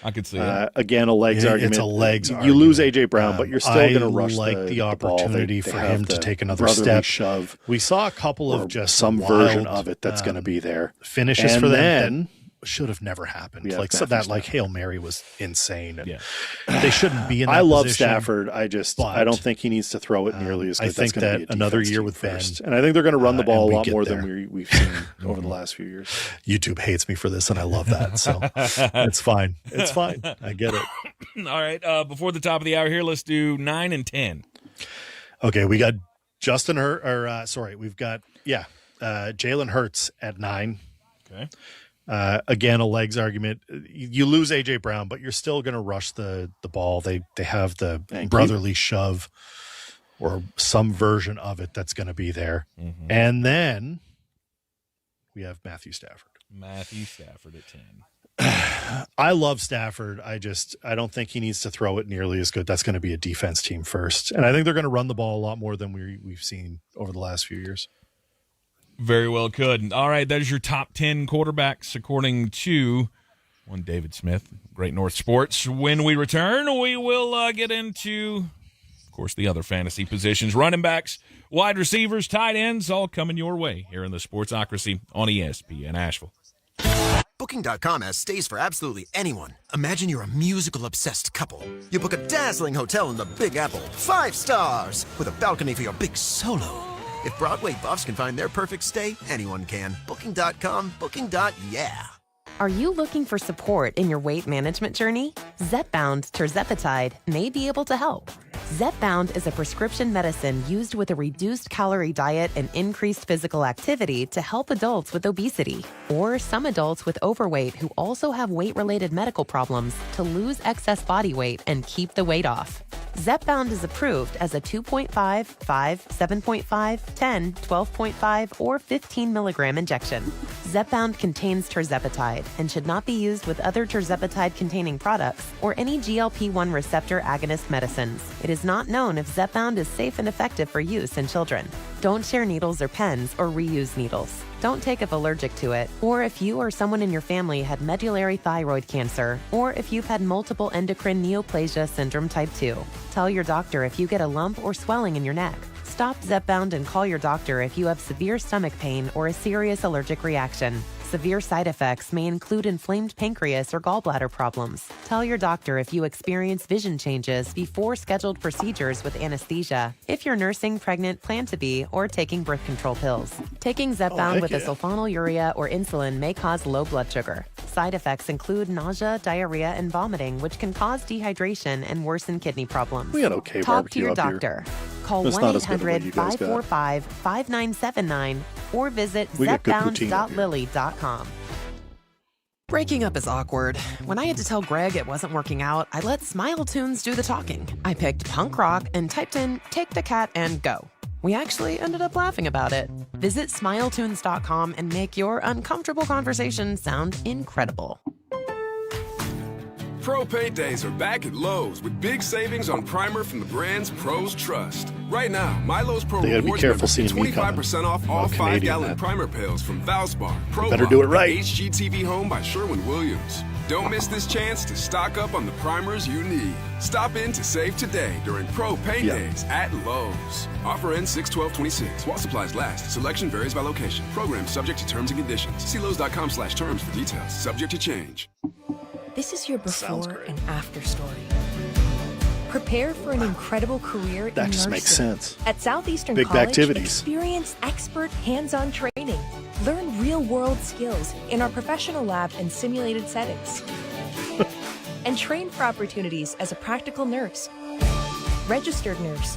I could see it. Again, a legs argument. It's a legs argument. You lose A.J. Brown, but you're still going to rush the opportunity for him to take another step. Shove. We saw a couple of just some version of it that's going to be there. Finishes for them. Should have never happened. Like Hail Mary was insane. And they shouldn't be in that I love position. Stafford. I don't think he needs to throw it nearly as good. I think that another year with Ben. And I think they're going to run the ball a lot more than we've seen over the last few years. YouTube hates me for this, and I love that. So it's fine. It's fine. I get it. All right. Before the top of the hour here, let's do 9 and 10. Okay. We got we've got Jalen Hurts at 9. Okay. Again, a legs argument. You lose A.J. Brown, but you're still going to rush the ball. They have the brotherly shove or some version of it that's going to be there. Mm-hmm. And then we have Matthew Stafford. Matthew Stafford at 10. I love Stafford. I don't think he needs to throw it nearly as good. That's going to be a defense team first. And I think they're going to run the ball a lot more than we've seen over the last few years. Very well could. All right, that is your top 10 quarterbacks according to one David Smith, Great North Sports. When we return, we will get into, of course, the other fantasy positions, running backs, wide receivers, tight ends, all coming your way here in the Sportsocracy on ESPN Asheville. Booking.com has stays for absolutely anyone. Imagine you're a musical-obsessed couple. You book a dazzling hotel in the Big Apple, 5 stars, with a balcony for your big solo. If Broadway buffs can find their perfect stay, anyone can. Booking.com, booking.yeah. Are you looking for support in your weight management journey? Zepbound tirzepatide may be able to help. Zepbound is a prescription medicine used with a reduced calorie diet and increased physical activity to help adults with obesity or some adults with overweight who also have weight-related medical problems to lose excess body weight and keep the weight off. Zepbound is approved as a 2.5, 5, 7.5, 10, 12.5, or 15 milligram injection. Zepbound contains tirzepatide and should not be used with other tirzepatide-containing products or any GLP-1 receptor agonist medicines. It is not known if Zepbound is safe and effective for use in children. Don't share needles or pens or reuse needles. Don't take if allergic to it, or if you or someone in your family had medullary thyroid cancer, or if you've had multiple endocrine neoplasia syndrome type 2. Tell your doctor if you get a lump or swelling in your neck. Stop Zepbound and call your doctor if you have severe stomach pain or a serious allergic reaction. Severe side effects may include inflamed pancreas or gallbladder problems. Tell your doctor if you experience vision changes before scheduled procedures with anesthesia. If you're nursing, pregnant, plan to be, or taking birth control pills. Taking Zepbound with a sulfonylurea or insulin may cause low blood sugar. Side effects include nausea, diarrhea, and vomiting, which can cause dehydration and worsen kidney problems. We got okay Talk to your barbecue doctor. Call 1-800-545-5979 or visit zepbound.lily.com. Breaking up is awkward. When I had to tell Greg it wasn't working out, I let Smile Tunes do the talking. I picked punk rock and typed in "Take the Cat and Go." We actually ended up laughing about it. Visit smiletunes.com and make your uncomfortable conversation sound incredible. Pro Paint Days are back at Lowe's with big savings on primer from the brands pros trust. Right now, My Lowe's Pro Rewards members get 25% off all 5-gallon primer pails from Valspar, Pro better do it right. and HGTV Home by Sherwin-Williams. Don't miss this chance to stock up on the primers you need. Stop in to save today during Pro Paint Days at Lowe's. Offer ends 6/12/26 while supplies last. Selection varies by location. Program subject to terms and conditions. See Lowe's.com/terms for details. Subject to change. This is your before and after story. Prepare for an incredible career in nursing. That just makes sense. At Southeastern Big College, activities. Experience expert hands-on training. Learn real-world skills in our professional lab and simulated settings. And train for opportunities as a practical nurse, registered nurse,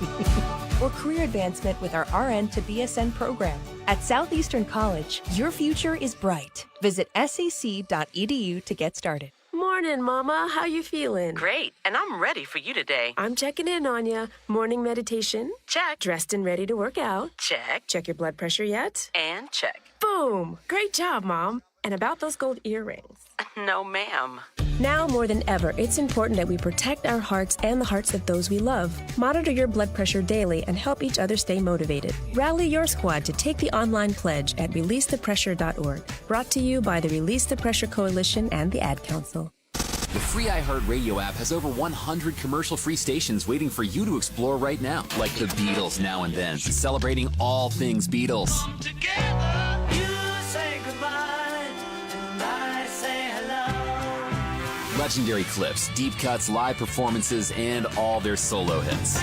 or career advancement with our RN to BSN program. At Southeastern College, your future is bright. Visit sec.edu to get started. Morning, Mama. How you feeling? Great, and I'm ready for you today. I'm checking in on ya. Morning meditation? Check. Dressed and ready to work out? Check. Check your blood pressure yet? And check. Boom! Great job, Mom. And about those gold earrings? No, ma'am. Now more than ever, it's important that we protect our hearts and the hearts of those we love. Monitor your blood pressure daily and help each other stay motivated. Rally your squad to take the online pledge at releasethepressure.org. Brought to you by the Release the Pressure Coalition and the Ad Council. The free iHeartRadio app has over 100 commercial-free stations waiting for you to explore right now, like the Beatles Now and Then, celebrating all things Beatles. Legendary clips, deep cuts, live performances, and all their solo hits.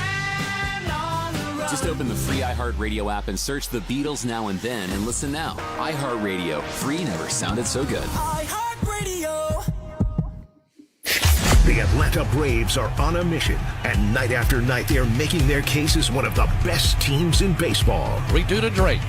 Just open the free iHeartRadio app and search the Beatles Now and Then and listen now. iHeartRadio. Free never sounded so good. iHeartRadio. The Atlanta Braves are on a mission, and night after night they're making their case as one of the best teams in baseball. 3-2 to Drake.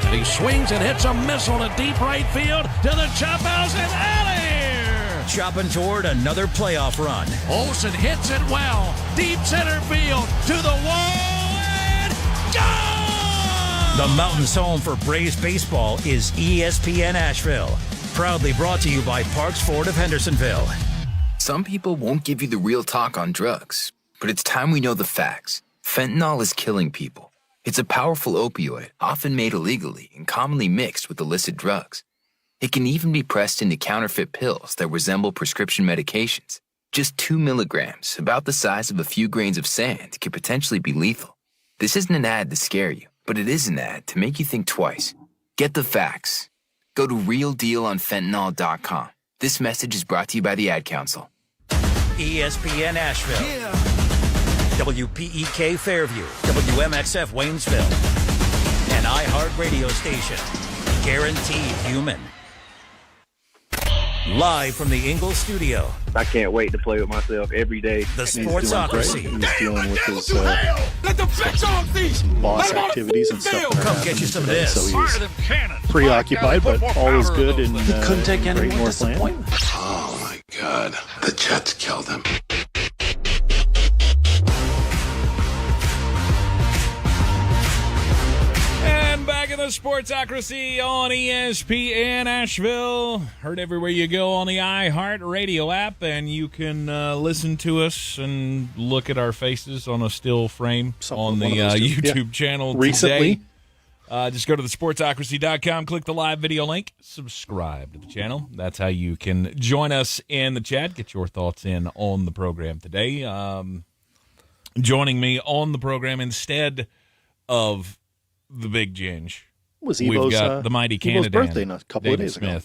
And he swings and hits a missile to deep right field to the chop house and out of here. Chopping toward another playoff run. Olsen hits it well. Deep center field to the wall and gone! The Mountains' home for Braves baseball is ESPN Asheville. Proudly brought to you by Parks Ford of Hendersonville. Some people won't give you the real talk on drugs, but it's time we know the facts. Fentanyl is killing people. It's a powerful opioid, often made illegally and commonly mixed with illicit drugs. It can even be pressed into counterfeit pills that resemble prescription medications. Just 2 milligrams, about the size of a few grains of sand, could potentially be lethal. This isn't an ad to scare you, but it is an ad to make you think twice. Get the facts. Go to realdealonfentanyl.com. This message is brought to you by the Ad Council. ESPN Asheville. Yeah. WPEK Fairview. WMXF Waynesville. An iHeart radio station. Guaranteed human. Live from the Ingles studio. I can't wait to play with myself every day. The Sportsocracy. He's dealing with his Let the fix off these boss activities and stuff. Come get you some of this. So he's preoccupied, but all is good in couldn't take any Great more Northland. disappointment. Oh my God, the Jets killed him. And back in the Sportsocracy on ESPN Asheville. Heard everywhere you go on the iHeart Radio app, and you can listen to us and look at our faces on a still frame on the YouTube channel recently. Today. Just go to thesportsocracy.com, click the live video link, subscribe to the channel. That's how you can join us in the chat, get your thoughts in on the program today. Joining me on the program instead of the Big Ginge, we've got the mighty Canada birthday a couple of days Smith ago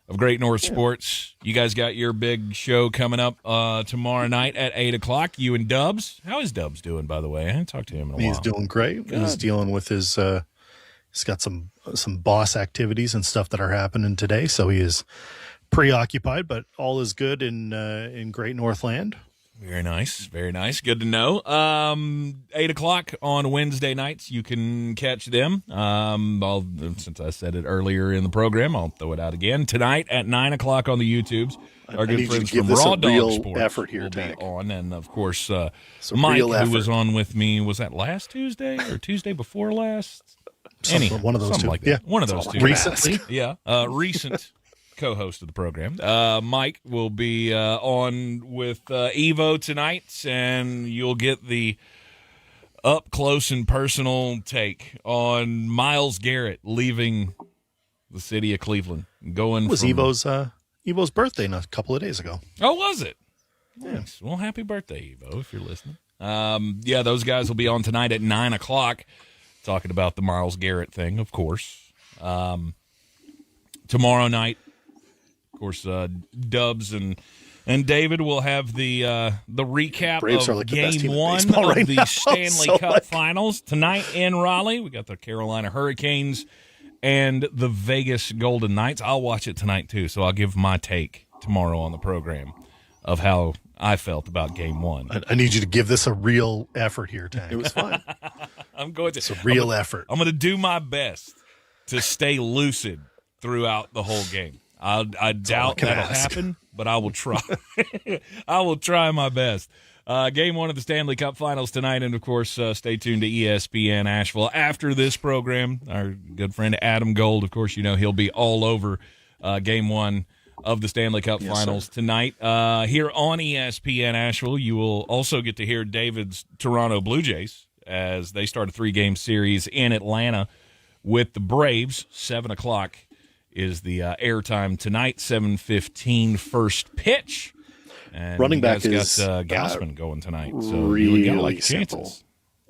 of Great North Sports. You guys got your big show coming up tomorrow night at 8 o'clock. You and Dubs. How is Dubs doing, by the way? I haven't talked to him in a while. He's doing great. Good. He's dealing with his he's got some boss activities and stuff that are happening today, so he is preoccupied, but all is good in Great Northland. Very nice. Very nice. Good to know. 8 o'clock on Wednesday nights, you can catch them. Since I said it earlier in the program, I'll throw it out again. Tonight at 9 o'clock on the YouTubes, our good friends from Raw Dog Sports will be on. And, of course, Mike, who was on with me, was that last Tuesday or Tuesday before last? One of those two. Like that. Yeah. One of those two. Recently. Yeah. Recent co-host of the program. Mike will be on with Evo tonight, and you'll get the up close and personal take on Myles Garrett leaving the city of Cleveland. It was Evo's birthday a couple of days ago. Oh, was it? Yeah. Nice. Well, happy birthday, Evo, if you're listening. Those guys will be on tonight at 9 o'clock talking about the Myles Garrett thing, of course. Tomorrow night, of course, Dubs and David will have the recap of Game 1 of the Stanley Cup Finals tonight in Raleigh. We got the Carolina Hurricanes and the Vegas Golden Knights. I'll watch it tonight too, so I'll give my take tomorrow on the program of how I felt about Game 1. I need you to give this a real effort here, Tank. It was fun. I'm going to. It's a real effort. I'm going to do my best to stay lucid throughout the whole game. I doubt that'll happen, but I will try. I will try my best. Game 1 of the Stanley Cup Finals tonight, and, of course, stay tuned to ESPN Asheville. After this program, our good friend Adam Gold, of course, he'll be all over Game 1 of the Stanley Cup Finals tonight. Here on ESPN Asheville, you will also get to hear David's Toronto Blue Jays as they start a 3-game series in Atlanta with the Braves. 7 o'clock is the airtime tonight. 7:15 first pitch. And running back is got Gausman going tonight, so really you like simple. chances.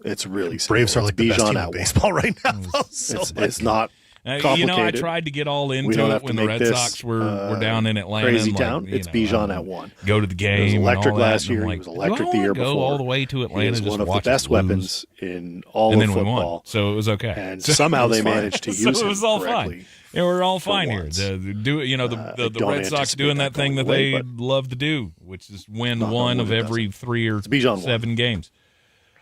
It's really simple. Braves are like the best team in baseball right now. It's not complicated. I tried to get all into it when the Red Sox were down in Atlanta. Crazy town. It's Bijan at 1. Go to the game. He was electric and all last that. year. He was electric the year before. Go all the way to Atlanta. He was just one of watch the best weapons in all of football. We won, so it was okay. And somehow they managed to use him. So it was all correctly. fine. Yeah, we're all fine here. The Red Sox doing that thing that they love to do, which is win one of every 3 or 7 games.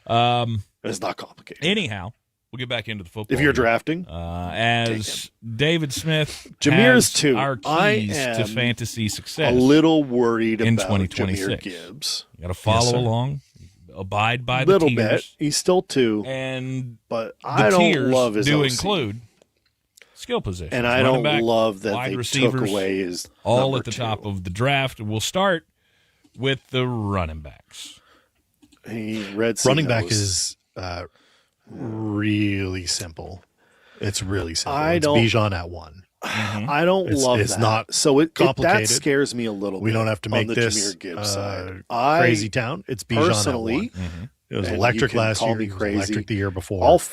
It's not complicated. Anyhow, We'll get back into the football. If you're drafting, as David Smith, Jameer's has our keys to fantasy success. A little worried in about 2026. Jameer Gibbs. You got to follow along, abide by the little tiers. Bit. He's still 2, but I don't love his OC. Include skill positions, and I don't love that wide they receivers, took away his all at the 2. top of the draft. We'll start with the running backs. Running back is really simple. It's really simple. It's Bijan at 1. I don't love it's that. Not so complicated. That scares me a little bit. We don't have to make on the this Jameer Gibbs side. crazy town. It's Bijan personally, at 1. It was electric last year. He was electric the year before. I'll he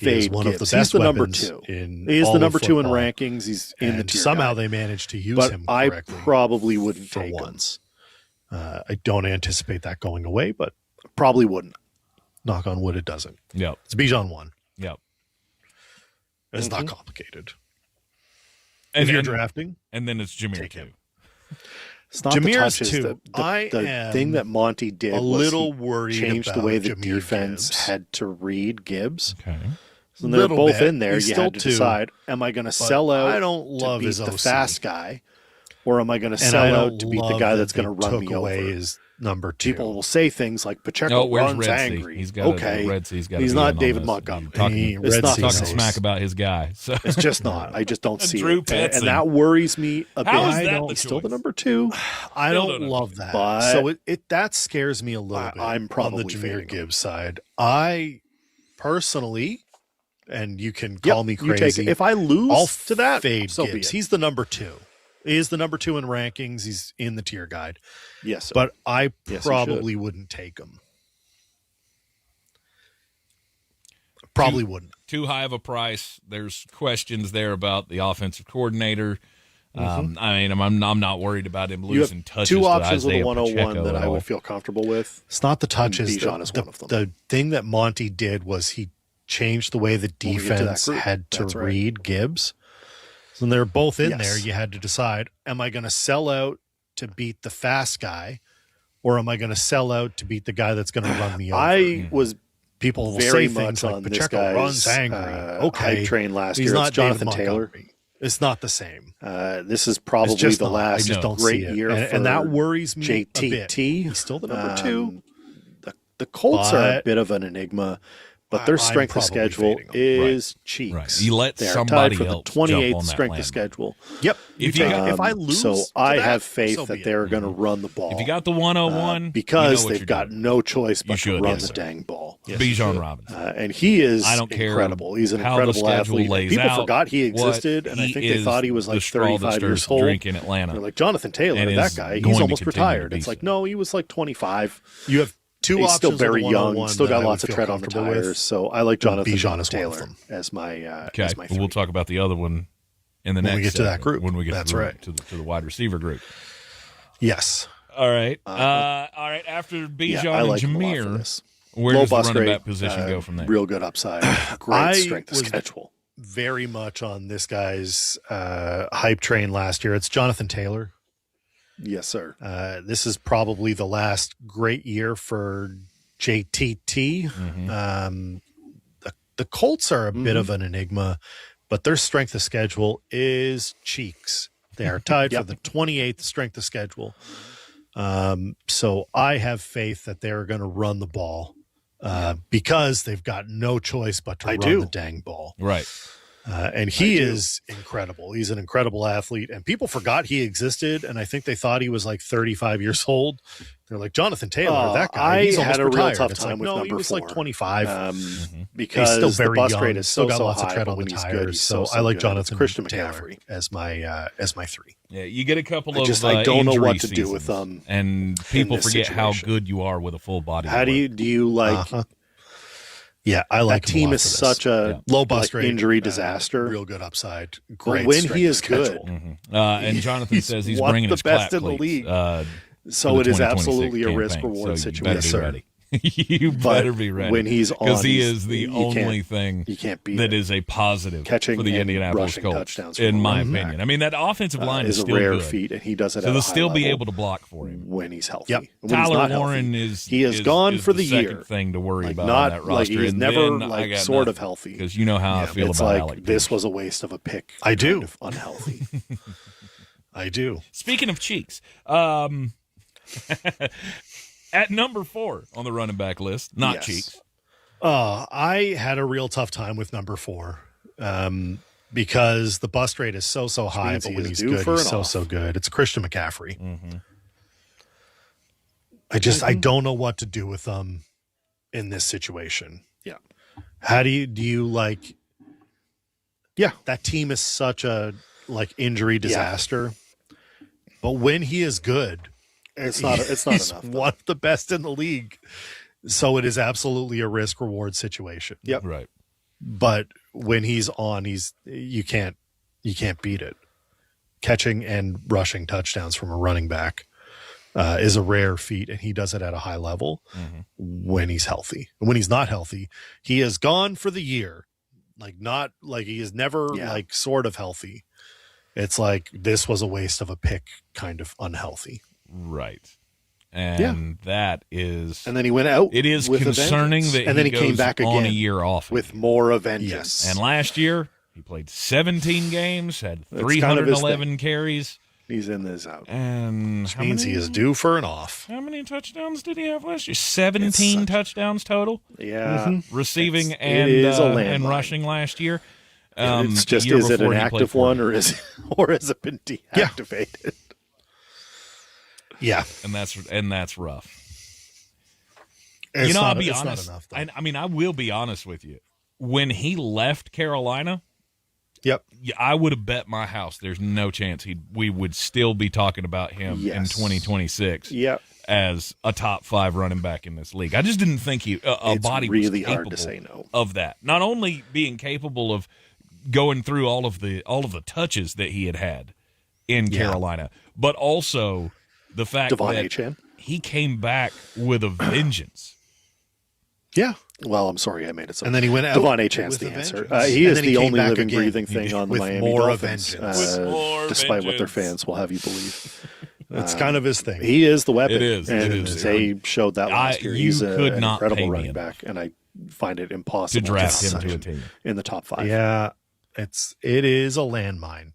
is fade one Gibbs. of the best He's the number weapons 2. In He is all the of number 2 in football. rankings. He's in the tier somehow guide. they managed to use but him I correctly. probably wouldn't for take once. I don't anticipate that going away, but probably wouldn't. Knock on wood, it doesn't. Yep. It's Bijan 1. Yep. It's not complicated. And if you're drafting, and then it's Jameer 2. It's not Jameer's the touches. 2. The thing that Monty did a was little he worried changed about the way the Jameer defense Gibbs. had to read Gibbs. Okay. So they're Little both bit. in there. He's You still had to 2, decide: am I going to sell out? I don't love to beat his the OC. fast guy, or am I going to And sell I out don't to beat the love guy that that's going to they run took me away over? his number 2. People will say things like Pacheco where's runs Red Sea? angry. He's got okay, Red Sea's got he's to be not in on David this. Montgomery. It's not Red talking Sea smack about his guy. So it's just not. I just don't see Drew it, and Petzing. that worries me a bit. How is that the He's still the choice? number 2. I don't love that. But so that scares me a little bit. I'm probably on the Jameer fading him. Gibbs side. I personally, and you can call me You take crazy. it. If I lose I'll to that, fade so be Gibbs. it. He's the number 2. He is the number 2 in rankings. He's in the tier guide. Yes, sir. But I Yes, he probably wouldn't take him. Probably wouldn't. Too high of a price. There's questions there about the offensive coordinator. I mean, I'm not worried about him You losing have touches. 2 to options with a Isaiah 101 Pacheco that at I all. would feel comfortable with. It's not the touches. Bijan is one of them. The thing that Monty did was he changed the way the When we get to that defense group, had to that's right. read Gibbs. So they're both in Yes. there. You had to decide, am I going to sell out to beat the fast guy, or am I going to sell out to beat the guy that's going to run me over? I was People will very say much things like on this Pacheco guy's runs angry. Okay, hype train last he's year. not It's Jonathan David Taylor. Montgomery. It's not the same. This is probably It's just the not. last I just don't great see it. year and that for worries me a bit. JTT. He's still the number 2. The Colts are a But bit of an enigma, but their I'm strength of probably schedule fading them. is cheeks. Right. You let they are somebody tied for the else jump 28th on that strength land. of schedule. Yep. If I lose, so to I that, have faith so that be it. they're going to run the ball. If you got the 101, because you know what they've you're got doing. no choice but to should, run yes, the sir. dang ball. Yes, Bijan Robinson. And he is I don't care incredible. He's an how the incredible schedule athlete. lays People out, forgot he what existed, and I he think they is thought he was the like straw that 35 stirs years the old. drink in Atlanta. They're like, Jonathan Taylor, And that is guy, going he's to almost continue to retired. be It's so. like, no, he was like 25. You have 2 He's options still with the very young, 101 still that got I would lots of feel tread on the comfortable with. tires. So I like Jonathan Bijan is one of Taylor them. as my Okay, as my 3. we'll talk about the other one in the When next we get to that segment, group. When we get That's to, the, right. to the wide receiver group. Yes. All right. All right. After Bijan I like and him a lot for Jameer, this. where Low does the bust running rate, back position go from there? Real good upside. Great I strength of was schedule. very much on this guy's hype train last year. It's Jonathan Taylor. Yes, sir. This is probably the last great year for JTT. The Colts are a bit of an enigma, but their strength of schedule is cheeks. They are tied for the 28th strength of schedule. So I have faith that they're going to run the ball because they've got no choice but to run the dang ball. Right. And he is incredible. He's an incredible athlete. And people forgot he existed. And I think they thought he was like 35 years old. They're like, Jonathan Taylor, that guy. He's I had almost a real retired. tough It's time like, with no, number he was 4. like 25. Because he's still very the bust young. rate is still got so lots high, of tread but on the when he's tires. good, he's so so I like good. Jonathan It's Christian Taylor McCaffrey as my 3. Yeah, you get a couple of I don't know injury what to do with seasons, and people this forget how situation. good you are with a full body. How do you like? Yeah, I like that him a team lot is for this. such a low bust like, rate, injury disaster. Real good upside. But Great when strength he is of schedule. good, and Jonathan says he's one bringing of his the best clap in the cleats, league. for So the it is 2026 absolutely a campaign, risk reward so you better situation. be ready. You better be ready. When he's on, because he is the only thing you can't beat that it. is a positive Catching for the and Indianapolis rushing Colts, touchdowns in from my running opinion. back, I mean, that offensive line is a still rare good. feat, and he does it So at a they'll high still be level able to block for him when he's healthy. Yep. When Tyler he's not Warren healthy, is gone for the second year. thing to worry about not, on that roster. Like he's and never then I got sort of nothing, healthy. because you know how I feel it's about like Alec. This was a waste of a pick. I do. Kind of unhealthy. I do. Speaking of cheeks, at number 4 on the running back list, not Cheeks. I had a real tough time with number 4 because the bust rate is so high, but when he's good, he's so good. It's Christian McCaffrey. Mm-hmm. I don't know what to do with them in this situation. Yeah. How do you like? Yeah, that team is such a injury disaster. But when he is good, it's not he's enough. One of the best in the league. So it is absolutely a risk reward situation. Yep. Right. But when he's on, you can't beat it. Catching and rushing touchdowns from a running back is a rare feat, and he does it at a high level when he's healthy. When he's not healthy, he is gone for the year. He is never sort of healthy. It's like this was a waste of a pick, kind of unhealthy. Right. And that is... And then he went out. It is concerning that and then he goes came back on again a year off. With more of vengeance. And last year, he played 17 games, had 311 carries. He's in this out. And which means he is due for an off. How many touchdowns did he have last year? 17 touchdowns total? Yeah. Receiving and rushing last year. It's just, is it an active one or is it been deactivated? Yeah. And that's rough. It's I'll be honest. Not enough, I mean, I will be honest with you. When he left Carolina, I would have bet my house there's no chance we would still be talking about him in 2026 as a top 5 running back in this league. I just didn't think a body really was capable hard to say no. of that. Not only being capable of going through all of the touches that he had in Carolina, but also the fact that he came back with a vengeance. Yeah. Well, I'm sorry I made it so. And then he went out. Devon Achane's the answer. He is the only living, breathing thing on the Miami Dolphins, despite what their fans will have you believe. That's kind of his thing. He is the weapon. It is. And they showed that last year. He's an incredible running back, and I find it impossible to draft him to a team in the top 5. Yeah, it is a landmine.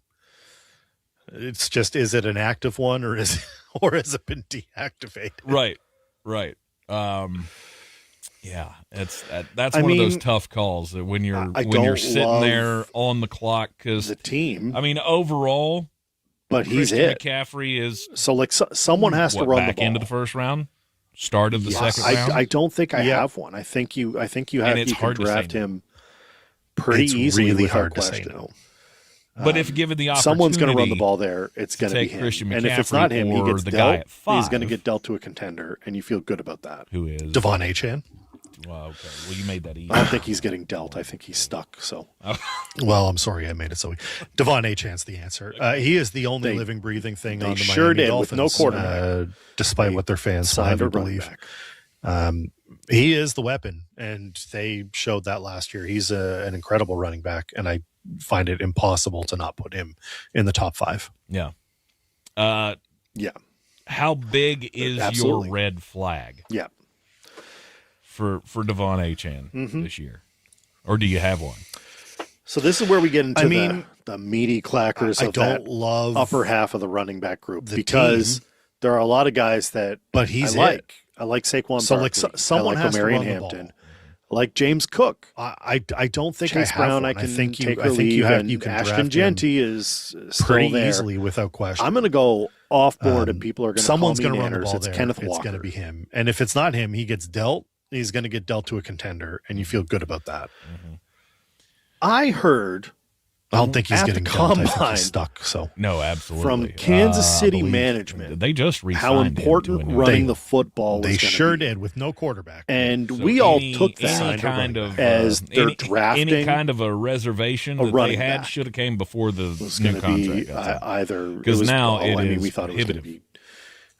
It's just, is it an active one or has it been deactivated? Right. Yeah, that's one of those tough calls that when you're sitting there on the clock, because the team. I mean, overall, but Christian McCaffrey is so someone has to run back the ball. Into the first round, start of the second round. I don't think I have one. I think you have. You can draft him pretty easily. Really without hard question. To say no. But if given the opportunity, someone's going to run the ball there. It's going to be him. Christian and if it's not him, he gets the dealt. Guy at 5, he's going to get dealt to a contender, and you feel good about that. Who is Devon Achane? Well, okay. Well, you made that easy. I don't think he's getting dealt. I think he's stuck. So, well, I'm sorry I made it so. Devon Achane's the answer. He is the only living, breathing thing on the Miami Dolphins. With no quarterback, despite what their fans will have you believe. He is the weapon, and they showed that last year. He's an incredible running back, and I find it impossible to not put him in the top 5. Yeah. Yeah. How big is your red flag? Yeah. For Devon Achane this year, or do you have one? So this is where we get into the meaty clackers of that upper half of the running back group, because there are a lot of guys that he's I like Saquon Barkley. Someone I like has Marion to run Hampton. the ball. I like James Cook. I don't think Chase I have Brown. one. I can think take you, or leave. You can Ashton Genty is still pretty there. easily without question. I'm going to go off board, and people are going to someone's going to run the ball It's there. Kenneth It's Walker. going to be him, and if it's not him, he gets dealt. He's going to get dealt to a contender, and you feel good about that. Mm-hmm. I heard. I don't think he's getting dealt. I think combine he's stuck. So no, absolutely. From Kansas City management, they just re-signed how important running the football. They sure did with no quarterback, and so we all took that kind of as they're drafting any kind of a reservation that they had should have came before the new contract. Either because now we thought it was going to be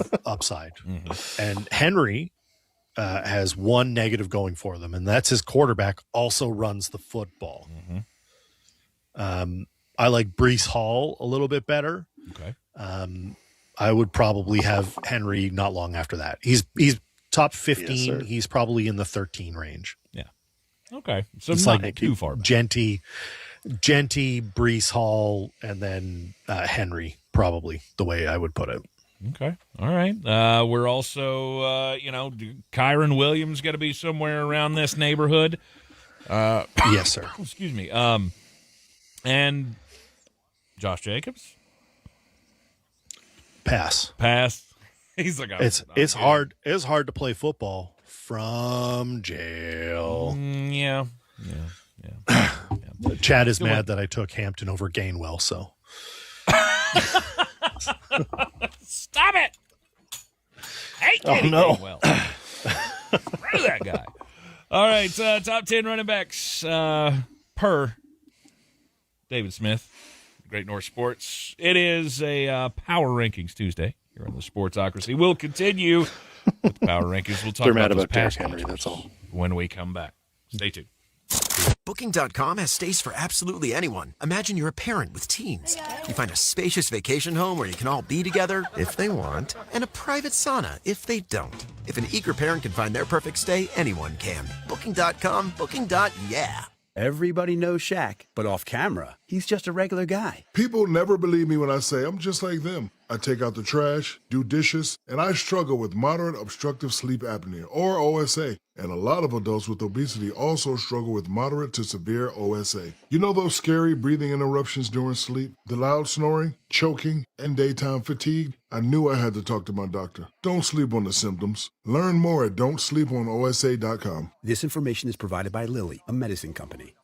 of upside. And Henry has one negative going for them, and that's his quarterback also runs the football. I like Breece Hall a little bit better. Okay. I would probably have Henry not long after that. He's top 15. Yes, he's probably in the 13 range. Yeah. Okay. So it's not like too far back. Genty, Breece Hall, and then Henry, probably the way I would put it. Okay. All right. We're also, Kyron Williams got to be somewhere around this neighborhood. Yes, sir. Excuse me. And Josh Jacobs? Pass. He's like, it's hard to play football from jail. Yeah. Chad is mad that I took Hampton over Gainwell, so. Stop it! Hey, no. Well, screw that guy. All right, top 10 running backs per David Smith, Great North Sports. It is a Power Rankings Tuesday here on the Sportsocracy. We'll continue with the Power Rankings. We'll talk about those Derrick past Henry, that's all. when we come back. Stay tuned. Booking.com has stays for absolutely anyone. Imagine you're a parent with teens. You find a spacious vacation home where you can all be together, if they want, and a private sauna if they don't. If an eager parent can find their perfect stay, anyone can. Booking.com, booking.yeah. Everybody knows Shaq, but off camera, he's just a regular guy. People never believe me when I say I'm just like them. I take out the trash, do dishes, and I struggle with moderate obstructive sleep apnea, or OSA. And a lot of adults with obesity also struggle with moderate to severe OSA. You know those scary breathing interruptions during sleep? The loud snoring, choking, and daytime fatigue? I knew I had to talk to my doctor. Don't sleep on the symptoms. Learn more at don'tsleeponosa.com. This information is provided by Lilly, a medicine company.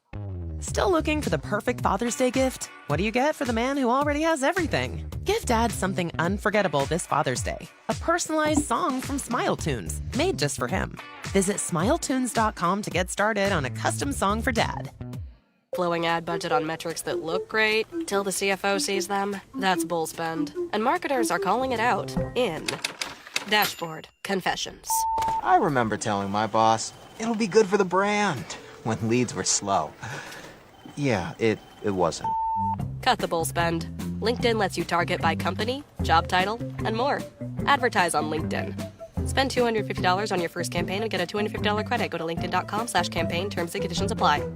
Still looking for the perfect Father's Day gift? What do you get for the man who already has everything? Give Dad something unforgettable this Father's Day. A personalized song from Smile Tunes, made just for him. Visit SmileTunes.com to get started on a custom song for Dad. Blowing ad budget on metrics that look great till the CFO sees them, that's bull spend. And marketers are calling it out in Dashboard Confessions. I remember telling my boss, it'll be good for the brand, when leads were slow. Yeah, it wasn't. Cut the bull spend. LinkedIn lets you target by company, job title, and more. Advertise on LinkedIn. Spend $250 on your first campaign and get a $250 credit. Go to linkedin.com/campaign. Terms and conditions apply.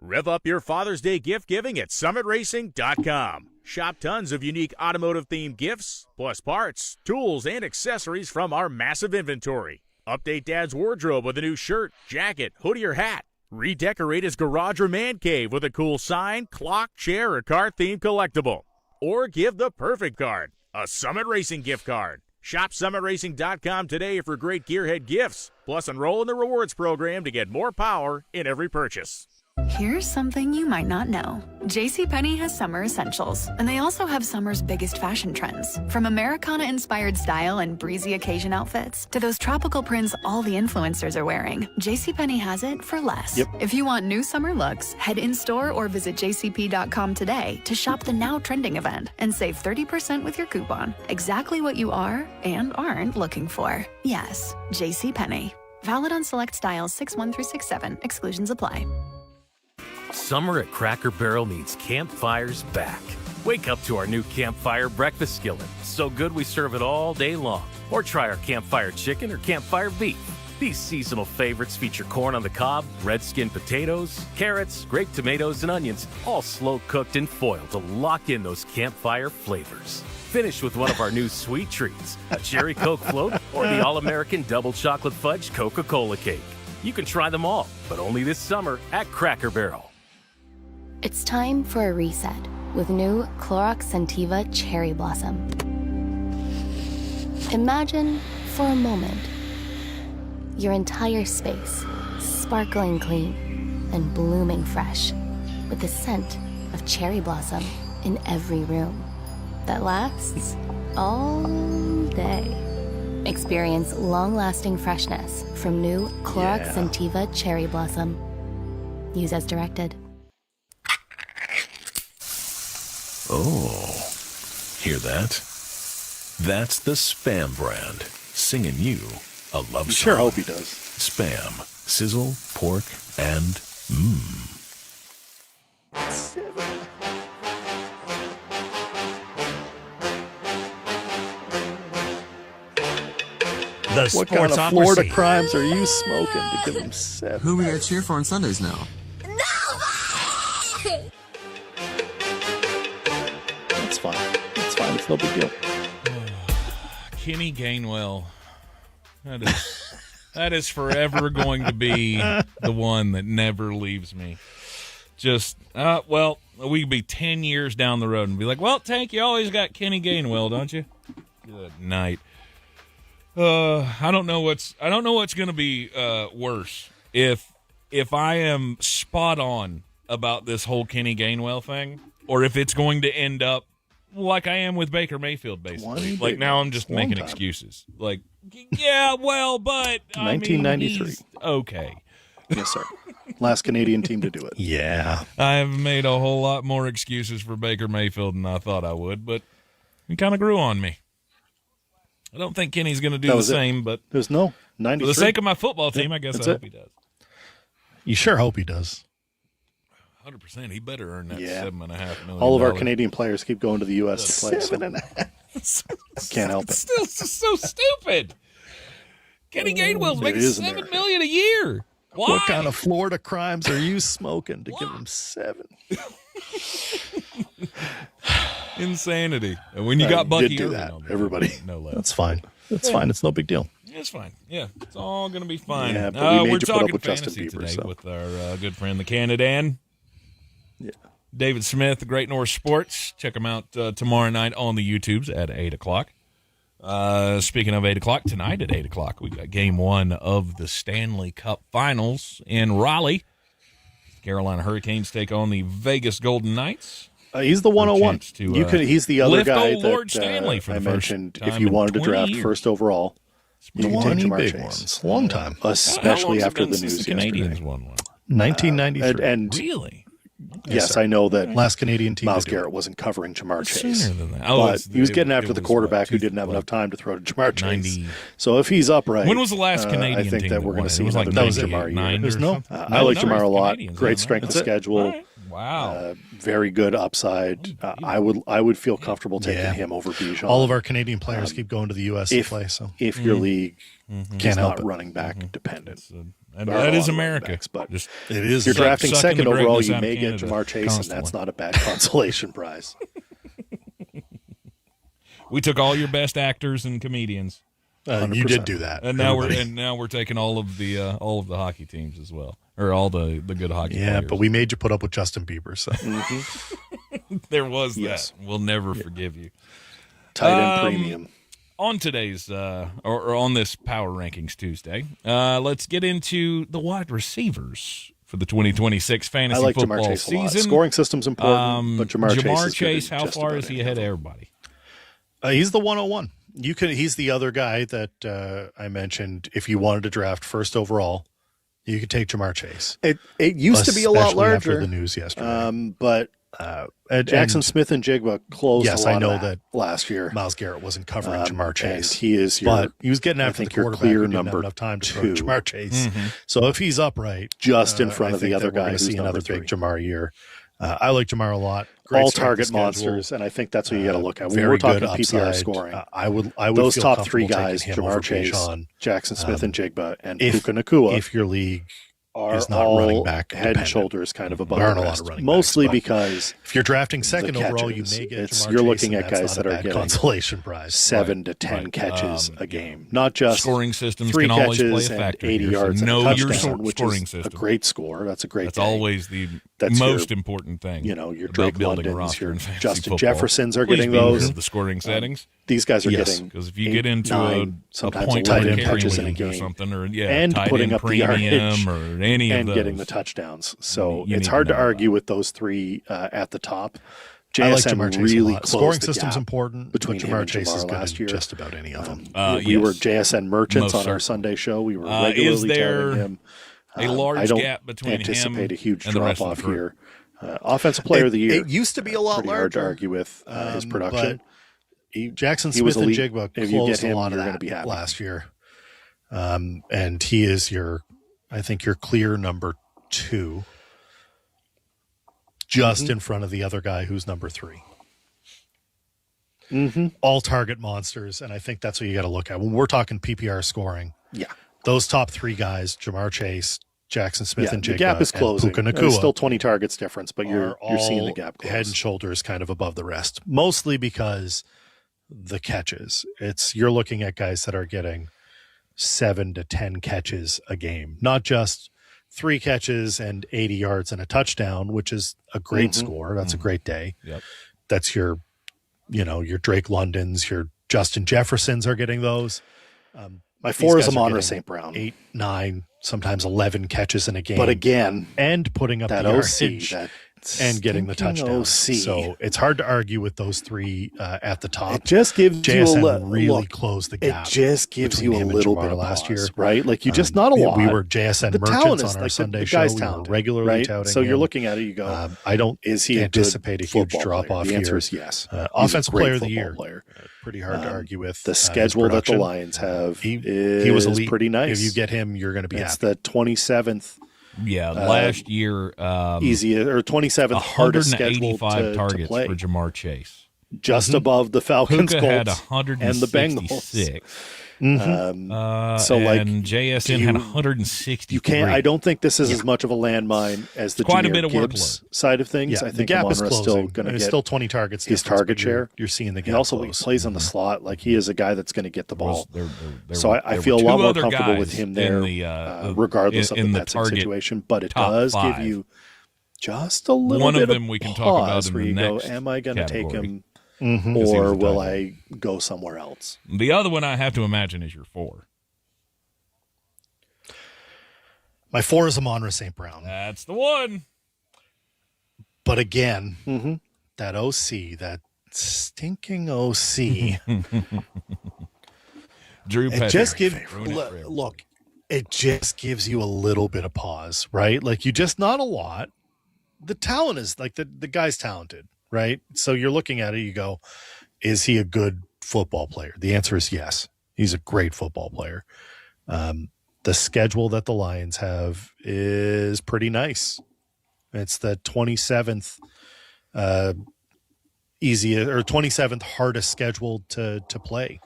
Rev up your Father's Day gift giving at summitracing.com. Shop tons of unique automotive-themed gifts, plus parts, tools, and accessories from our massive inventory. Update Dad's wardrobe with a new shirt, jacket, hoodie, or hat. Redecorate his garage or man cave with a cool sign, clock, chair, or car-themed collectible. Or give the perfect card, a Summit Racing gift card. Shop summitracing.com today for great gearhead gifts. Plus, enroll in the rewards program to get more power in every purchase. Here's something you might not know. JCPenney has summer essentials, and they also have summer's biggest fashion trends. From Americana-inspired style and breezy occasion outfits to those tropical prints all the influencers are wearing, JCPenney has it for less. Yep. If you want new summer looks, head in-store or visit jcp.com today to shop the now trending event and save 30% with your coupon. Exactly what you are and aren't looking for. Yes, JCPenney. Valid on select styles 6/1 through 6/7. Exclusions apply. Summer at Cracker Barrel needs campfires back. Wake up to our new campfire breakfast skillet. So good we serve it all day long. Or try our campfire chicken or campfire beef. These seasonal favorites feature corn on the cob, red skin potatoes, carrots, grape tomatoes, and onions, all slow cooked in foil to lock in those campfire flavors. Finish with one of our new sweet treats, a cherry Coke float or the all-American double chocolate fudge Coca-Cola cake. You can try them all, but only this summer at Cracker Barrel. It's time for a reset with new Clorox Scentiva Cherry Blossom. Imagine, for a moment, your entire space sparkling clean and blooming fresh with the scent of cherry blossom in every room that lasts all day. Experience long-lasting freshness from new Clorox Scentiva Cherry Blossom. Use as directed. Oh, hear that? That's the Spam brand, singing you a love song. Sure hope he does. Spam, sizzle, pork, and The what kind of Florida crimes are you smoking to give him 7? Who we got to cheer for on Sundays now? That's fine. It's fine. It's no big deal. Kenny Gainwell. That is forever going to be the one that never leaves me. Just, well, we could be 10 years down the road and be like, well, Tank, you always got Kenny Gainwell, don't you? Good night. I don't know what's going to be worse if I am spot on about this whole Kenny Gainwell thing, or if it's going to end up like I am with Baker Mayfield, basically. Like now I'm just making excuses. Like, yeah, well, but 1993. Okay. Yes, sir. Last Canadian team to do it. Yeah. I've made a whole lot more excuses for Baker Mayfield than I thought I would, but he kind of grew on me. I don't think Kenny's going to do the same, but there's no 93. For the sake of my football team, I guess I hope he does. You sure hope he does. 100%. He better earn that $7.5 million. All of our Canadian players keep going to the U.S. to play. 7.5. Can't help it. Still so stupid. Kenny Gainwell's making $7 million a year. Why? What kind of Florida crimes are you smoking to give him 7? Insanity. And when you got Bucky do Irving that, on there, everybody. No less. That's fine. That's fine. It's no big deal. It's fine. Yeah, it's all going to be fine. Yeah, but we made we're you put up talking with fantasy Justin Bieber, today so. with our good friend, the Canadan. Yeah. David Smith, the Great North Sports. Check him out tomorrow night on the YouTubes at 8 o'clock. Speaking of 8 o'clock, tonight at 8 o'clock, we got game 1 of the Stanley Cup Finals in Raleigh. Carolina Hurricanes take on the Vegas Golden Knights. He's the 101. He's the other guy Lord that Stanley for I the mentioned. first If you wanted to draft years. first overall, you can take Jamar big Chase. ones. Long time. Especially after the news the Canadians yesterday. won one. 1993. And Really? yes, I know that Last Canadian team. Miles to do it. Garrett wasn't covering Jamar Chase. Sooner than that. But he was getting it after the was, quarterback who what, didn't have enough time to throw to Jamar Chase. 90. So if he's upright, When was the last Canadian I think team that that we're going won to it? see It was another like big Jamar 99 year. or something? I like Jamar a lot. Canadians, Great right? strength of That's it. schedule. All right. Wow. Very good upside. I would feel comfortable taking him over Bijan. All of our Canadian players keep going to the U.S. to play. So if your league Can't is help not it. running back dependent. And There are that a is lot of America. running backs, but Just, it is. If you're drafting sucking second the overall, greatness you out of may get Canada Jamar Chase, constantly. and that's not a bad consolation prize. We took all your best actors and comedians, you did do that, and now we're taking all of the hockey teams as well, or all the good hockey Yeah, players. but we made you put up with Justin Bieber. So There was Yes. that. We'll never forgive you. Tight end premium. On today's or on this Power Rankings Tuesday, let's get into the wide receivers for the 2026 fantasy I like football Jamar Chase a lot. season. Scoring system's important, but Jamar Chase is good in how just far about is he any ahead of of them. everybody? he's the 101. He's the other guy that I mentioned. If you wanted to draft first overall, you could take Jamar Chase. It used to be a lot Especially larger. after the news yesterday. But Jackson Smith and Jigba closed Yes, a lot I know of that last year. Miles Garrett wasn't covering Jamar Chase. And he is but he was getting I after the think your quarterback clear who didn't have number enough time to 2. throw Jamar Chase. So if he's upright, Just in front I of the think other that we're guy gonna who's see number another big 3. Jamar year. I like Jamar a lot. Great All strength target of schedule. monsters, and I think that's what you got to look at. When Very we're talking good PPR upside. scoring, I would those feel top 3 comfortable guys, taking him over Jamar Chase, Bijan. Jackson Smith and Jigba, and if- Puka Nacua, If your league are is not all running back head and dependent. shoulders kind of above There aren't the a lot rest. of running Mostly backs, but because if you're drafting the second overall, you catches. may get It's Jamar you're Chase, looking and at that's guys not that a are bad getting consolation prize. 7 to 10 catches a game, not just Scoring systems 3 can always play catches a and factor 80 here, so yards and a know your touchdown, which scoring is system. a great score. That's a great That's day. always the That's most your- important thing. You know, your about Drake building a Londons, roster your in fantasy Justin football. Jeffersons are Please getting be aware those. of the scoring settings. These guys are Yes, getting because if you 8, get into 9, a sometimes point tight 11 end catches in a premium game, or something, or and tight putting end up the premium yardage or any of and those. getting the touchdowns. So You it's need hard to to know argue with those 3 at the top. I like JSN Jamar Chase a really lot. closed Scoring the system's gap important, between but him Jamar and Chase is Jamar good last in year. just about any of them. We were Yes. JSN merchants Most on our certainly. Sunday show. We were Is regularly there touting him. a large I don't gap between anticipate him a huge and the rest of drop the off crew? here. Offensive Player of the Year. It used to be a lot Pretty hard to larger. argue with his production. Jackson he was Smith and elite. Jigba If you closed get him, a lot of you're gonna that be happy. last year. And he is your clear number 2, just in front of the other guy who's number 3. All target monsters, and I think that's what you got to look at when we're talking PPR scoring. Yeah, those top 3 guys, Jamar Chase, Jackson Smith, and Jigba, the gap is closing. Puka Nacua, still 20 targets difference, but you're seeing the gap close. Head and shoulders kind of above the rest, mostly because the catches. You're looking at guys that are getting 7 to 10 catches a game, not just 3 catches and 80 yards and a touchdown, which is a great score. That's a great day. Yep. That's your Drake Londons, your Justin Jeffersons are getting those. My 4 is Amon-Ra St. Brown. 8, 9, sometimes 11 catches in a game. But again, and putting up that the yardage, OC, and getting the touchdown. OC. So it's hard to argue with those 3 at the top. It just gives JSN really closed the gap. It just gives you a little bit of last year, right? Like you just not a lot. We were JSN merchants on our Sunday show. We were regularly touting so you're him. looking at it, you go, I don't is he anticipate a huge drop off here. The answer is yes. Offensive player of the year. Pretty hard to argue with. The schedule that the Lions have he was elite. Pretty nice. If you get him, you're going to be happy. It's the 27th. Yeah, last year, easy or 27th hardest schedule targets to play for Jamar Chase, just above the Falcons, Puka Colts, had 166. and the Bengals. So JSN had 160. You can't. I don't think this is as much of a landmine as the quite Jahmyr a bit of Gibbs side of things. Yeah, I think the gap is Amon-Ra's closing. Still going to get still 20 targets. His target share. You're seeing the gap. And also, close. he plays on the slot. Like he is a guy that's going to get the ball. So I feel a lot more comfortable with him there, regardless of the Petson situation. But it does give you just a little bit of them we can talk about in where the you next go, am I going to take him, Mm-hmm. or will I go somewhere else? The other one I have to imagine is your 4. My 4 is Amon-Ra St. Brown. That's the one. But again, that OC, that stinking OC. Drew it just gives look, it just gives you a little bit of pause, right? Like you just not a lot. The talent is like the guy's talented, right? So you're looking at it, you go, is he a good football player? The answer is yes. He's a great football player. The schedule that the Lions have is pretty nice. It's the 27th 27th hardest schedule to play.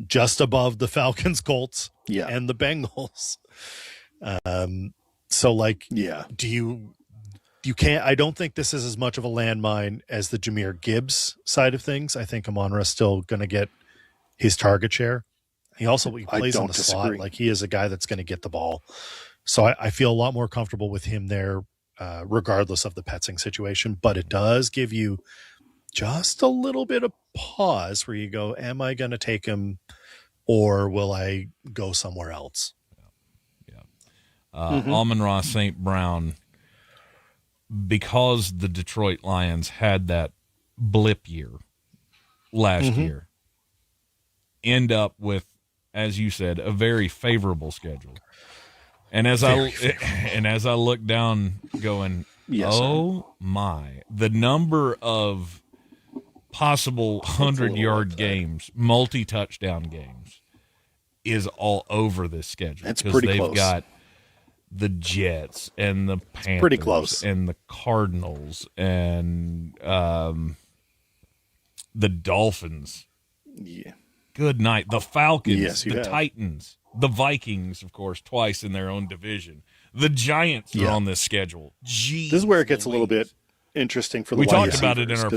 Just above the Falcons, Colts, and the Bengals. You can't. I don't think this is as much of a landmine as the Jahmyr Gibbs side of things. I think Amon-Ra's still going to get his target share. He plays on the slot. Like he is a guy that's going to get the ball. So I feel a lot more comfortable with him there, regardless of the Petsing situation. But it does give you just a little bit of pause where you go, am I going to take him or will I go somewhere else? Amon-Ra St. Brown, because the Detroit Lions had that blip year last year, end up with, as you said, a very favorable schedule. And as I look down going, my, the number of possible 100-yard games, multi-touchdown games is all over this schedule. That's pretty close. They've got the Jets and the Panthers pretty close. And the Cardinals and the Dolphins. Yeah. Good night. The Falcons, yes, the Titans, the Vikings, of course, twice in their own division. The Giants are on this schedule. Jeez, this is where it gets a little bit interesting for the we wide talked about it in our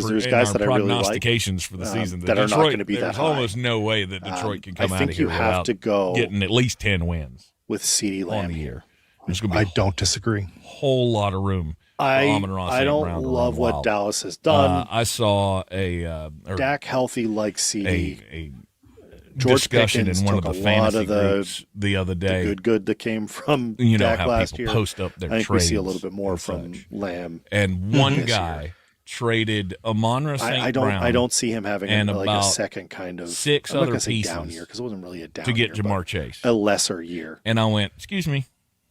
prognostications for the season. That Detroit, are not going to be that there's high. almost no way that Detroit can come out of here you have without to go getting at least 10 wins with CeeDee Lamb on the year. I don't disagree. Whole lot of room. I don't love what Dallas has done. I saw a Dak healthy like CeeDee. A George discussion Pickens in one of the fantasy groups the other day. The good that came from Dak how last year. Post up their I think trades we see a little bit more from Lamb. And one guy traded Amon-Ra St. Brown. I don't see him having and like a second kind of 6 other pieces down year because it wasn't really a down to get year, Jamar Chase. A lesser year. And I went, excuse me.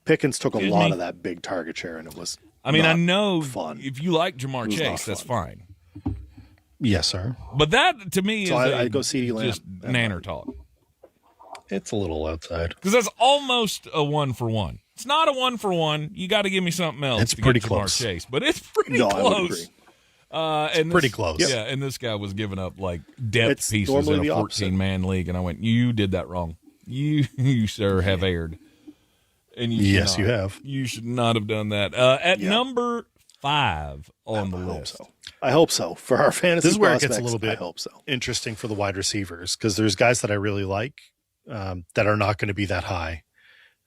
Pickens took a lot of that big target share, and it was. I know fun. If you like Jamar Chase, that's fine. Yes, sir. But that to me is I go CeeDee Lamb. just nanner talk. It's a little outside. Because that's almost a 1-for-1. It's not a 1-for-1. You got to give me something else. It's pretty close. Chase, but it's pretty close. I would agree. Pretty close. Yeah, and this guy was giving up like depth pieces in a 14-man league, and I went, "You did that wrong. You sir, have erred." And you have. You should not have done that. At number 5 on the list. I hope so. For our fantasy, this is where it gets a little bit I hope so. Interesting for the wide receivers because there's guys that I really like that are not going to be that high.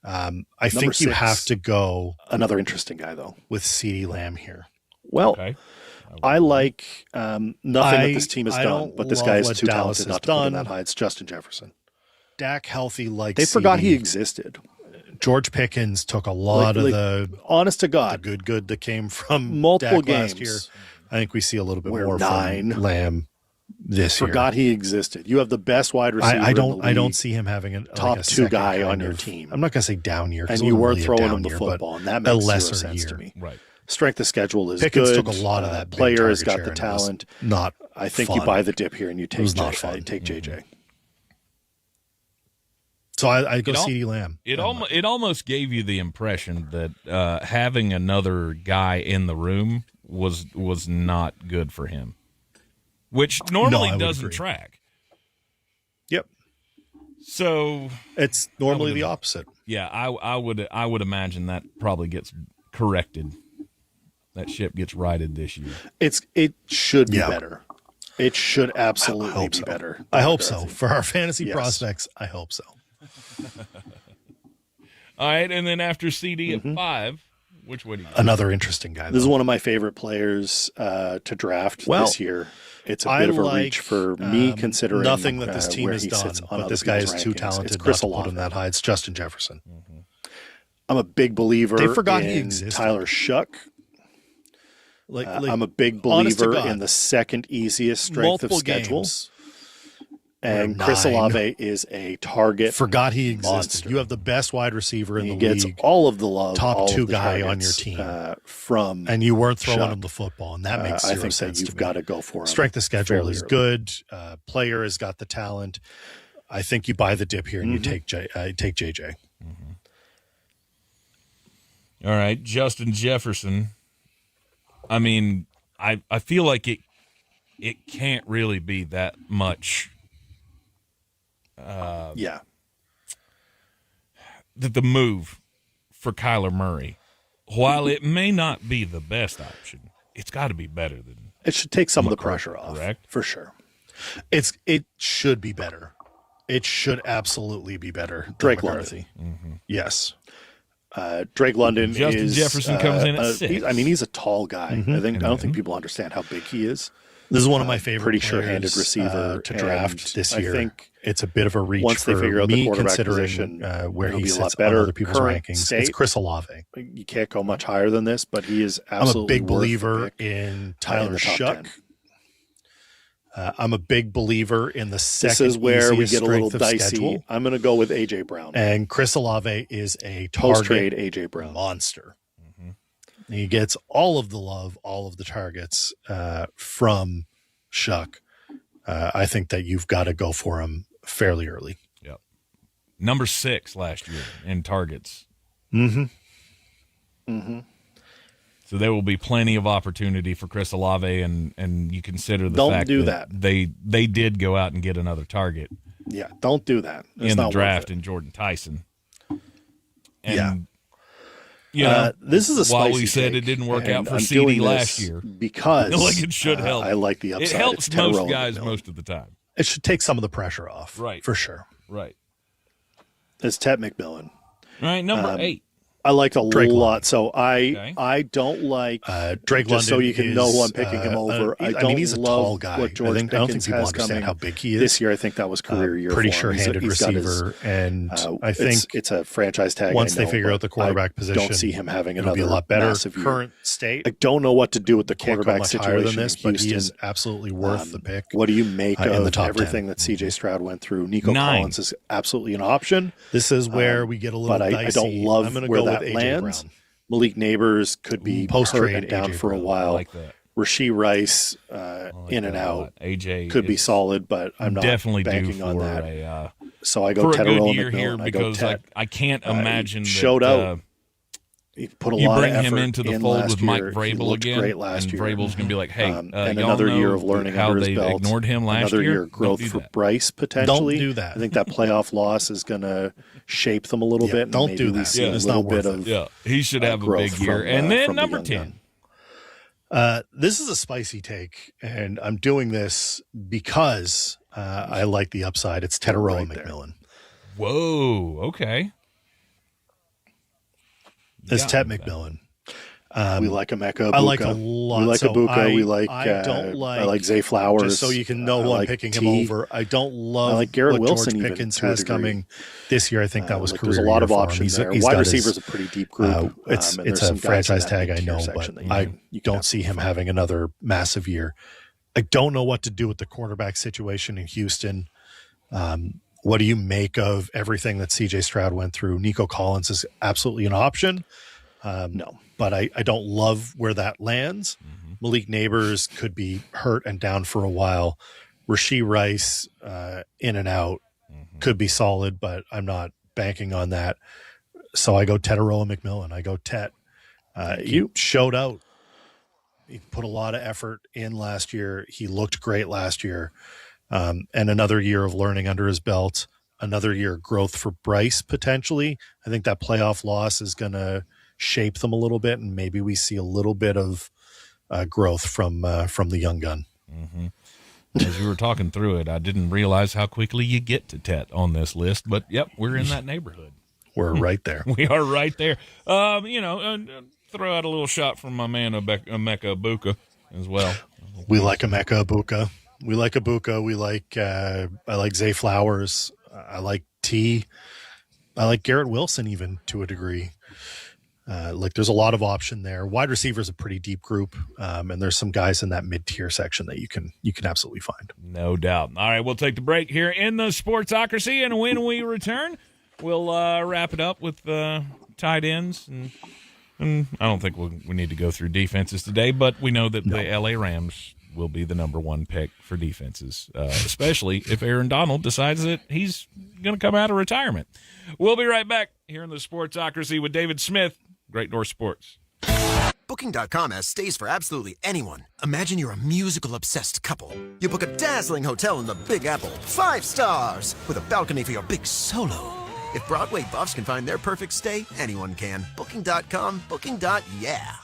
I think you have to go another interesting guy though with CeeDee Lamb here. Well. Okay. I like nothing that this team has done, but this guy is too talented not to put him that high. It's Justin Jefferson. Dak healthy like they forgot he existed. George Pickens took a lot of the honest to God the good that came from multiple Dak games last year. I think we see a little bit more 9 from Lamb this year. Forgot he existed. You have the best wide receiver. I don't see him having a top 2 guy on your team. I'm not going to say down year, and you weren't throwing him the football, and that makes zero sense to me. Right. Strength of schedule is Pickens good. Took a lot of that. Player has got the talent. I think fun. you buy the dip here and you take JJ. JJ. So I go CeeDee Lamb. It almost gave you the impression that having another guy in the room was not good for him, which normally doesn't track. Yep. So it's normally the opposite. Yeah, I would imagine that probably gets corrected. That ship gets righted this year. It should be better. It should absolutely be better. I hope so. For our fantasy prospects, I hope so. All right, and then after CD at 5, which one do you got? Another interesting guy. This is one of my favorite players to draft this year. It's a bit of a reach for me, considering nothing that this team has done. But this guy is too talented not to put him that high. It's Justin Jefferson. Mm-hmm. I'm a big believer. They forgot he existed. Tyler Shuck. I'm a big believer in the second easiest strength of schedule. Games. And Chris Olave is a target. Forgot he existed. Monster. You have the best wide receiver in the league. He gets all of the love. Top 2 guy on your team. From and you weren't throwing him the football, and that makes zero I think sense. That you've got to go for him. Strength of schedule is good. Player has got the talent. I think you buy the dip here and you take JJ. Mm-hmm. All right, Justin Jefferson. I mean, I feel like it can't really be that much. That the move for Kyler Murray, while it may not be the best option, it's got to be better than. It should take some of the pressure off, correct? For sure. It should be better. It should absolutely be better. Drake London. Mm-hmm. Yes. Drake London Justin Jefferson comes in at 6. He's a tall guy. Mm-hmm. I don't think people understand how big he is. This is one of my favorite pretty sure-handed receiver to draft this year. I think it's a bit of a reach once for they figure out me, the quarterback considering position, where he sits a lot better. on other people's rankings. State, it's Chris Olave. You can't go much higher than this, but he is absolutely I'm a big believer in Tyler Shuck. I'm a big believer in the second. This is where we get a little dicey. Schedule. I'm going to go with AJ Brown. And Chris Olave is a post-trade AJ Brown monster. Mm-hmm. He gets all of the love, all of the targets from Shuck. I think that you've got to go for him fairly early. Yep. Number 6 last year in targets. Mm-hmm. Mm-hmm. So there will be plenty of opportunity for Chris Olave, and you consider the fact that they did go out and get another target. Yeah, don't do that. It's in the draft in Jordan Tyson. And, you know, this is a while spicy we said take, it didn't work out for I'm CD last year, because like it should help. I like the upside. It helps most guys most of the time. It should take some of the pressure off, right? For sure, right. It's Ted McMillan. All right, number 8. I liked a Drake lot, London. so I don't like Drake London. So you can know who I'm picking him over. I don't he's a love tall guy. What George I don't think people has understand coming how big he is. This year, I think that was career year. Pretty for him. sure-handed He's got receiver, his, and I think it's a franchise tag. Once they figure out the quarterback position, don't see him having it'll another be a lot better. Massive Current year. state. I don't know what to do with the Can't quarterback go much situation higher than this, but Houston. he is absolutely worth the pick. What do you make in the of top everything 10. that CJ Stroud went through? Nico 9. Collins is absolutely an option. This is where we get a little but dicey. I don't love I'm going to where go that with AJ lands. Brown. Malik Neighbors could be Post-trade hurt down AJ for a Brown. while. I like that. Rasheed Rice in and out. AJ could be solid, but I'm not definitely banking due on for that. a So I go Teteroa McMillan. I go Tet. I can't imagine that showed out. He put a lot of effort him into the fold with Mike Vrabel again, great last year. Vrabel's going to be like, "Hey, and another year of learning how under they his belt. ignored him last another year of growth for Bryce potentially. Don't do that. I think that playoff loss is going to shape them a little bit. Don't and do maybe that. See a little bit of he should have a big year. And then number 10. This is a spicy take, and I'm doing this because I like the upside. It's Teteroa McMillan. Whoa, okay. It's Tet McMillan. We like Emeka Egbuka. I like a lot. We like Egbuka. We like. I don't like. I like Zay Flowers. Just so you can know who I'm picking him over. I don't love. I like Garrett what Wilson. George Pickens has coming this year. I think that was career. There's a lot of year for him. options there. He's Wide got receiver's a pretty deep group. It's a franchise tag, I know, but I don't see him having another massive year. I don't know what to do with the quarterback situation in Houston. What do you make of everything that C.J. Stroud went through? Nico Collins is absolutely an option. No, but I don't love where that lands. Malik Neighbors could be hurt and down for a while. Rashee Rice, in and out, could be solid, but I'm not banking on that. So I go Teteroa McMillan. I go Tet. You showed out. He put a lot of effort in last year. He looked great last year. And another year of learning under his belt. Another year of growth for Bryce, potentially. I think that playoff loss is going to shape them a little bit, and maybe we see a little bit of growth from the young gun. As you were talking through it, I didn't realize how quickly you get to Tet on this list, but yep, we're in that neighborhood. We're right there. We are right there. Throw out a little shot from my man Emeka Egbuka as well. We like Emeka Egbuka. We like Egbuka. We like I like Zay Flowers. I like T. I like Garrett Wilson even to a degree. There's a lot of option there. Wide receiver is a pretty deep group, and there's some guys in that mid-tier section that you can absolutely find. No doubt. All right, we'll take the break here in the Sportsocracy, and when we return, we'll wrap it up with tight ends. And I don't think we need to go through defenses today, but we know that the L.A. Rams will be the number one pick for defenses, especially if Aaron Donald decides that he's going to come out of retirement. We'll be right back here in the Sportsocracy with David Smith, Great North Sports. Booking.com has stays for absolutely anyone. Imagine you're a musical-obsessed couple. You book a dazzling hotel in the Big Apple, 5 stars, with a balcony for your big solo. If Broadway buffs can find their perfect stay, anyone can. Booking.com, booking.yeah.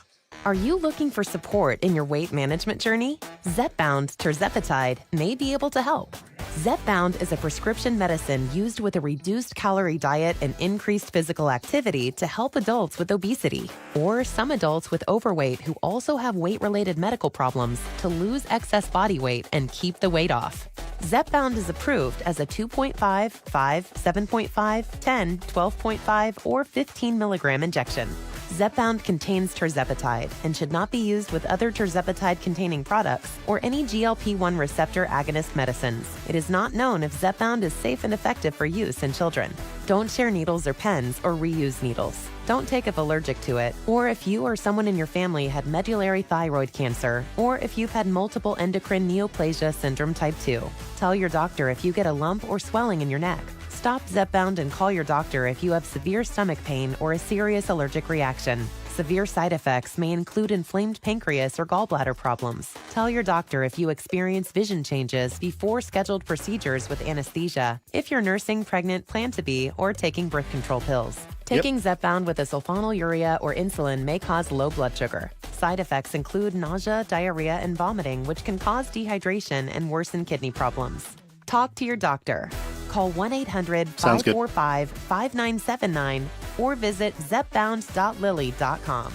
Are you looking for support in your weight management journey? Zepbound tirzepatide may be able to help. Zepbound is a prescription medicine used with a reduced calorie diet and increased physical activity to help adults with obesity or some adults with overweight who also have weight-related medical problems to lose excess body weight and keep the weight off. Zepbound is approved as a 2.5, 5, 7.5, 10, 12.5, or 15 milligram injection. Zepbound contains tirzepatide and should not be used with other tirzepatide-containing products or any GLP-1 receptor agonist medicines. It is not known if Zepbound is safe and effective for use in children. Don't share needles or pens or reuse needles. Don't take if allergic to it, or if you or someone in your family had medullary thyroid cancer, or if you've had multiple endocrine neoplasia syndrome type 2. Tell your doctor if you get a lump or swelling in your neck. Stop Zepbound and call your doctor if you have severe stomach pain or a serious allergic reaction. Severe side effects may include inflamed pancreas or gallbladder problems. Tell your doctor if you experience vision changes before scheduled procedures with anesthesia, if you're nursing, pregnant, plan to be, or taking birth control pills. Taking Zepbound with a sulfonylurea or insulin may cause low blood sugar. Side effects include nausea, diarrhea, and vomiting, which can cause dehydration and worsen kidney problems. Talk to your doctor. Call 1-800-545-5979 or visit zepbound.lilly.com.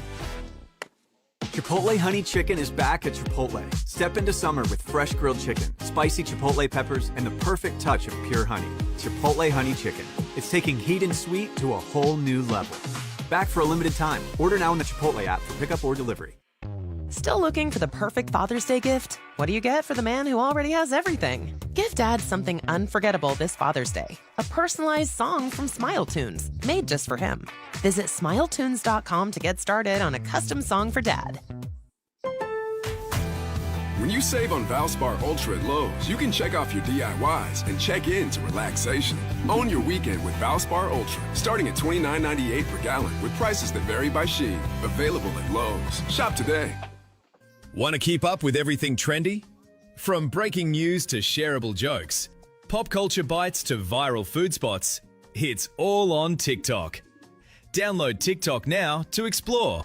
Chipotle Honey Chicken is back at Chipotle. Step into summer with fresh grilled chicken, spicy Chipotle peppers, and the perfect touch of pure honey. Chipotle Honey Chicken. It's taking heat and sweet to a whole new level. Back for a limited time. Order now in the Chipotle app for pickup or delivery. Still looking for the perfect Father's Day gift? What do you get for the man who already has everything? Give Dad something unforgettable this Father's Day. A personalized song from Smile Tunes, made just for him. Visit smiletunes.com to get started on a custom song for Dad. When you save on Valspar Ultra at Lowe's, you can check off your DIYs and check in to relaxation. Own your weekend with Valspar Ultra, starting at $29.98 per gallon with prices that vary by sheen. Available at Lowe's. Shop today. Want to keep up with everything trendy? From breaking news to shareable jokes, pop culture bites to viral food spots, it's all on TikTok. Download TikTok now to explore.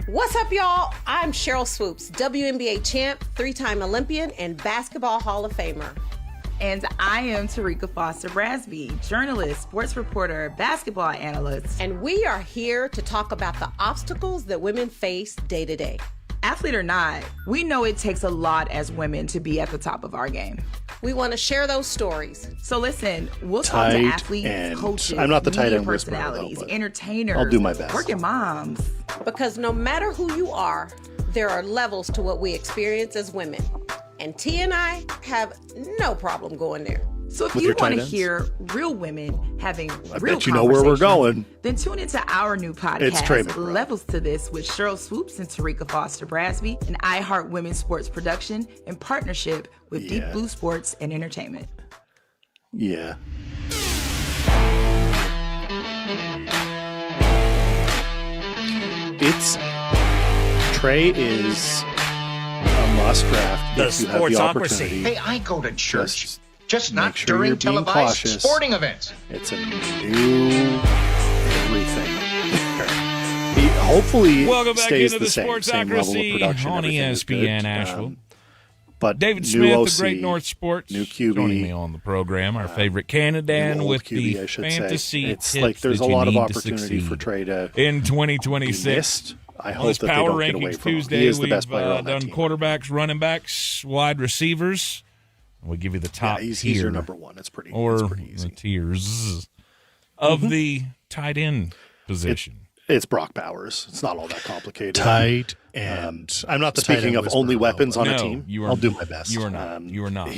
What's up, y'all? I'm Cheryl Swoops, WNBA champ, 3-time Olympian, and Basketball Hall of Famer. And I am Tarika Foster Brasby, journalist, sports reporter, basketball analyst. And we are here to talk about the obstacles that women face day to day. Athlete or not, we know it takes a lot as women to be at the top of our game. We want to share those stories. So listen, we'll talk to athletes, coaches, I'm not the tight media end personalities, whisperer, entertainers, I'll do my best. working moms. Because no matter who you are, there are levels to what we experience as women. And T and I have no problem going there. So if you want to hear real women having I real bet you know where we're going. Then tune into our new podcast, Levels to This, with Cheryl Swoops and Tarika Foster Brasby, an iHeart Women's Sports production in partnership with Deep Blue Sports and Entertainment. Yeah. Trey is a must draft if you have the opportunity. Hey, I go to church. Just not sure during televised sporting events. It's a new everything. He hopefully welcome back stays into the same level of production on ESPN Asheville. But David Smith, the Great North Sports, new QB, joining me on the program. Our favorite Canadian with QB, the fantasy it's tips like there's that a you lot of need opportunity for Trey to in 2026. I hope that they don't get away from him. He is the best player on that done team. Quarterbacks, running backs, wide receivers. We'll give you the top he's tier. your number one. It's pretty easy. The tiers of the tight end position. It's Brock Bowers. It's not all that complicated. Tight end. I'm not the speaking of only weapons on a team. I'll do my best. You are not. You are not.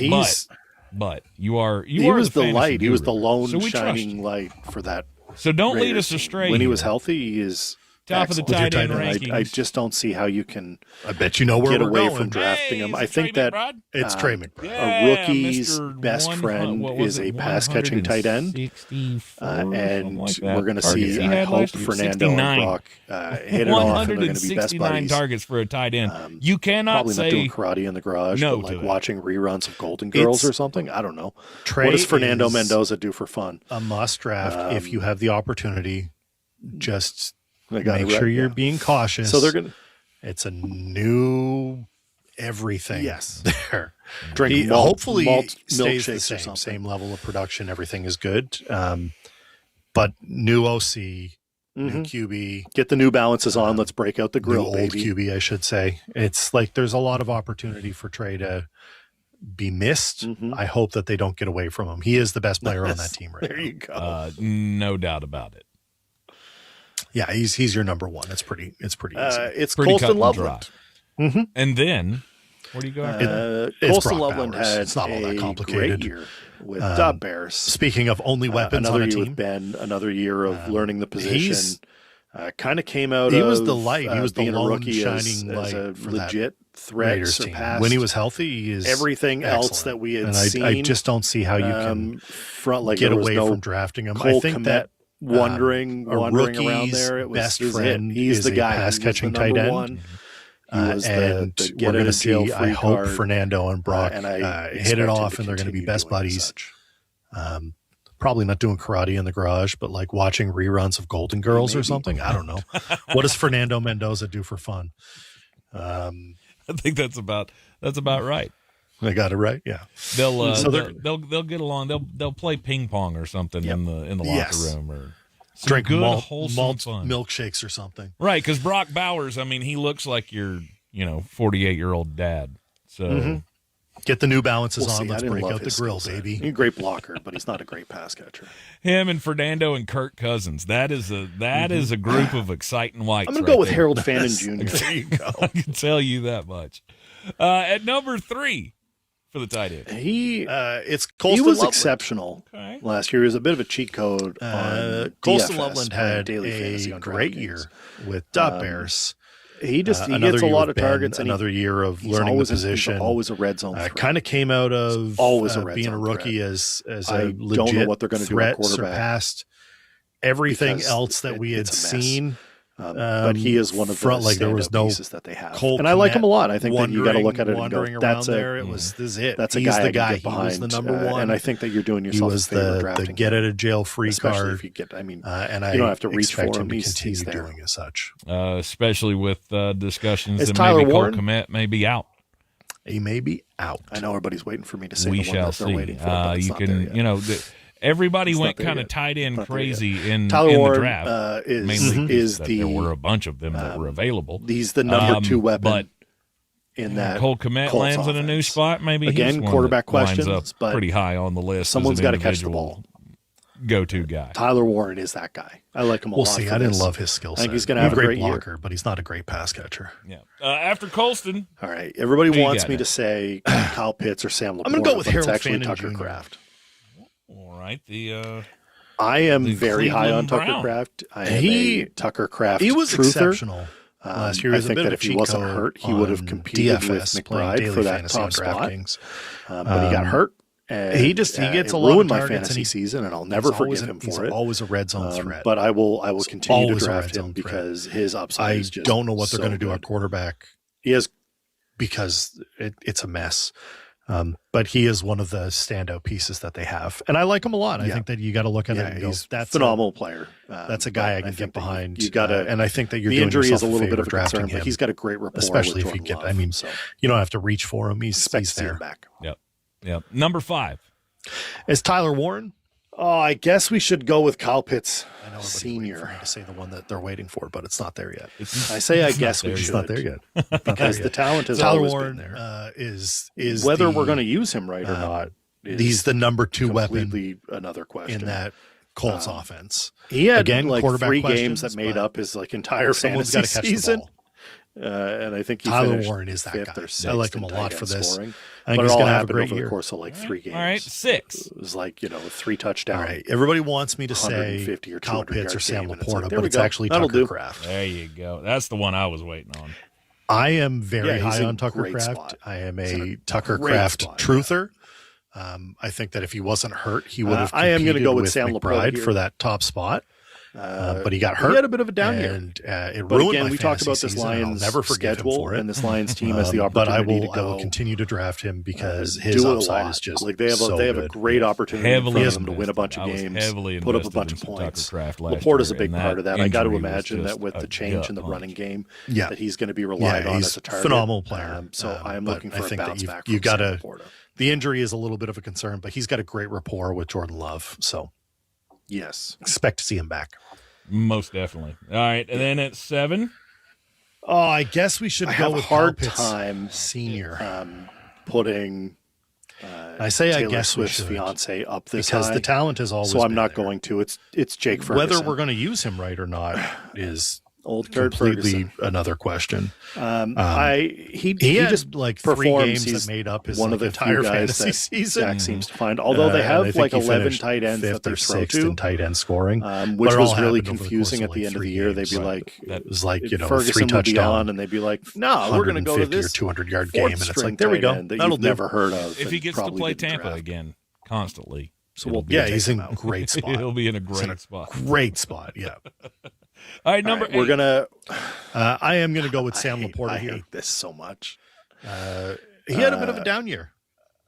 But you are. He was the light. Guru. He was the lone shining light for that. So don't lead Raiders us astray. When he here. was healthy, he is top excellent. of the tight end rankings. I just don't see how you can. I bet you know where get we're away going. from drafting him. I think that it's Trey McBride. A rookie's best friend is a pass catching tight end, and we're going to see. I hope Fernando and Brock hit it off, and they're going to be best buddies. Targets for a tight end. You cannot probably say not doing karate in the garage, no but like watching reruns of Golden Girls or something. I don't know. What does Fernando Mendoza do for fun? A must draft if you have the opportunity. Just make sure you're being cautious. So they're going to. It's a new everything. Yes. There. Drink hopefully stays the same level of production. Everything is good. But new OC, new QB. Get the New Balances on. Let's break out the grill, old baby. QB, I should say. It's like there's a lot of opportunity for Trey to be missed. I hope that they don't get away from him. He is the best player on that team right now. There you go. No doubt about it. Yeah, he's your number one. It's pretty easy. It's pretty Colston Loveland. And then where do you go? Colston Loveland had it's not all that great complicated. year with the Bears. Speaking of only weapons another on a year team, with Ben, another year of learning the position. Kind of came out. He was the light. He was the being lone a rookie shining as light a for legit that threat. Raiders team. Surpassed When he was healthy, he is everything else excellent. that we had and seen. I just don't see how you can get away from drafting him. Cole I think Kmet that wandering around there. It was best friend. He's the guy. Pass catching tight end. One. He was and the we're going to see. I hope card, Fernando and Brock hit it off, and they're going to be best buddies. Probably not doing karate in the garage, but like watching reruns of Golden Girls or something. I don't know. What does Fernando Mendoza do for fun? I think that's about right. They got it right. Yeah. They'll get along. They'll play ping pong or something in the locker room or drink good wholesome fun. Milkshakes or something. Right, because Brock Bowers, I mean, he looks like your 48-year-old dad. So get the New Balances on. See. Let's break out the grill, baby. He's a great blocker, but he's not a great pass catcher. Him and Fernando and Kirk Cousins. That is a group of exciting whites. I'm gonna go with Harold Fannin Jr. There you go. I can tell you that much. At number 3 for the tight end, he Colston was Loveland. Exceptional last year. He was a bit of a cheat code on Colston DFS, Loveland had daily fantasy a on great DraftKings. year with Bears. He gets a lot of targets. Another year of learning the position. He's always a red zone threat. Kind of came out of being a rookie as a legit don't know what they're going to do at quarterback. Surpassed everything else that we had seen. But he is one of the there was no pieces that they have, and I like him a lot. I think that you got to look at it and go, "That's this is it. That's He's a guy the guy. Get behind, he was the number one, and I think that you're doing yourself a favor drafting him. The get out of jail free card. If you get, and you don't have to reach for him. He's there doing as such, especially with discussions that Tyler maybe Warren? Cole Kmet may be out. He may be out. I know everybody's waiting for me to say we the one shall that they're see. waiting for. But it's not there yet. Everybody went kind of tight end crazy in Tyler the Warren, draft. There were a bunch of them that were available. He's the number 2 weapon but in that. Cole Kmet lands in a new spot. Maybe again, quarterback questions, up but pretty high on the list. Someone's got to catch the ball. Go-to guy. Tyler Warren is that guy. I like him a lot. We'll see. I didn't love his skill set. I think he's going to have a great blocker, year. but he's not a great pass catcher. Yeah. After Colston. All right. Everybody wants me to say Kyle Pitts or Sam Laporta. I'm going to go with Harold actually Fannin Tucker Jr. Kraft. All right. I am very high on Tucker Brown. Kraft. I am a Tucker Kraft He was truther. exceptional last year. He was I think a bit that of if a he cheat wasn't code hurt, he would have competed with McBride for that top spot. But he got hurt. And he gets a lot ruined of my fantasy season, and I'll never forgive him for it. He's always a red zone threat. But I will continue to draft him because his upside is just don't know what they're so going to do good. at quarterback. He is because it's a mess. But he is one of the standout pieces that they have, and I like him a lot. I think that you got to look at it. And He's that's a phenomenal player. That's a guy I can get behind. You got to, and I think that you're the doing injury yourself is a little bit of a drafting concern, him, but he's got a great rapport, especially with if you Jordan get. Love, I mean, so you don't have to reach for him. He's expect to see there. him back. Yep. Number 5 is Tyler Warren. Oh, I guess we should go with Kyle Pitts, I know Senior. For me to say the one that they're waiting for, but it's not there yet. I guess we should. It's not there yet because the talent has Tyler always Warren been there. Is whether we're going to use him right or not. He's the number 2 weapon. Completely another question in that Colts offense. He had again like quarterback 3 games that made up his entire fantasy season. And I think Tyler Warren is that guy. I like him a lot for this. I think he's going to have a great year. Over the course of 3 games. All right, 6. It was 3 touchdowns. All right, everybody wants me to say Kyle Pitts or Sam Laporta, but it's actually Tucker Kraft. There you go. That's the one I was waiting on. I am very high on Tucker Kraft. I am a Tucker Kraft truther. I think that if he wasn't hurt, he would have. I am going to go with Sam McBride for that top spot. But he got hurt. He had a bit of a down year, and it but ruined again, my we talked about this season, Lions never schedule and this Lions team has the but opportunity to go. I will continue to draft him because his upside is just they have a great opportunity for him to win a bunch of games, put up a bunch of points. Laporta's a big part of that. I got to imagine that with the change in the running game, that he's going to be relied on as a target. Phenomenal player. So I am looking for a bounce back. You got to. The injury is a little bit of a concern, but he's got a great rapport with Jordan Love. So yes, expect to see him back. Most definitely. All right, and then at 7. Oh, I guess we should go with hard Kyle Pitts time Senior putting. I say Taylor I guess Swift's we should fiance up this because high. the talent is always. So I'm not there. going to. It's Jake Ferguson. Whether we're going to use him right or not is old Kurt completely Ferguson. Another question. He had just like 3 games that made up his one of the entire few guys fantasy that season. Zach seems to find. Although they have 11 tight ends that they're throw to in tight end scoring, which was really confusing at the end of the year. They'd be like, that was like Ferguson 3 touchdowns, and they'd be like, no, we're going to go to this 200-yard game, and it's like, there we go. That'll never heard of. If he gets to play Tampa again constantly, so he's in a great spot. He'll be in a great spot. Great spot, yeah. All right, number 8. We're gonna. I am gonna go with Sam Laporta here. I hate this so much. He had a bit of a down year,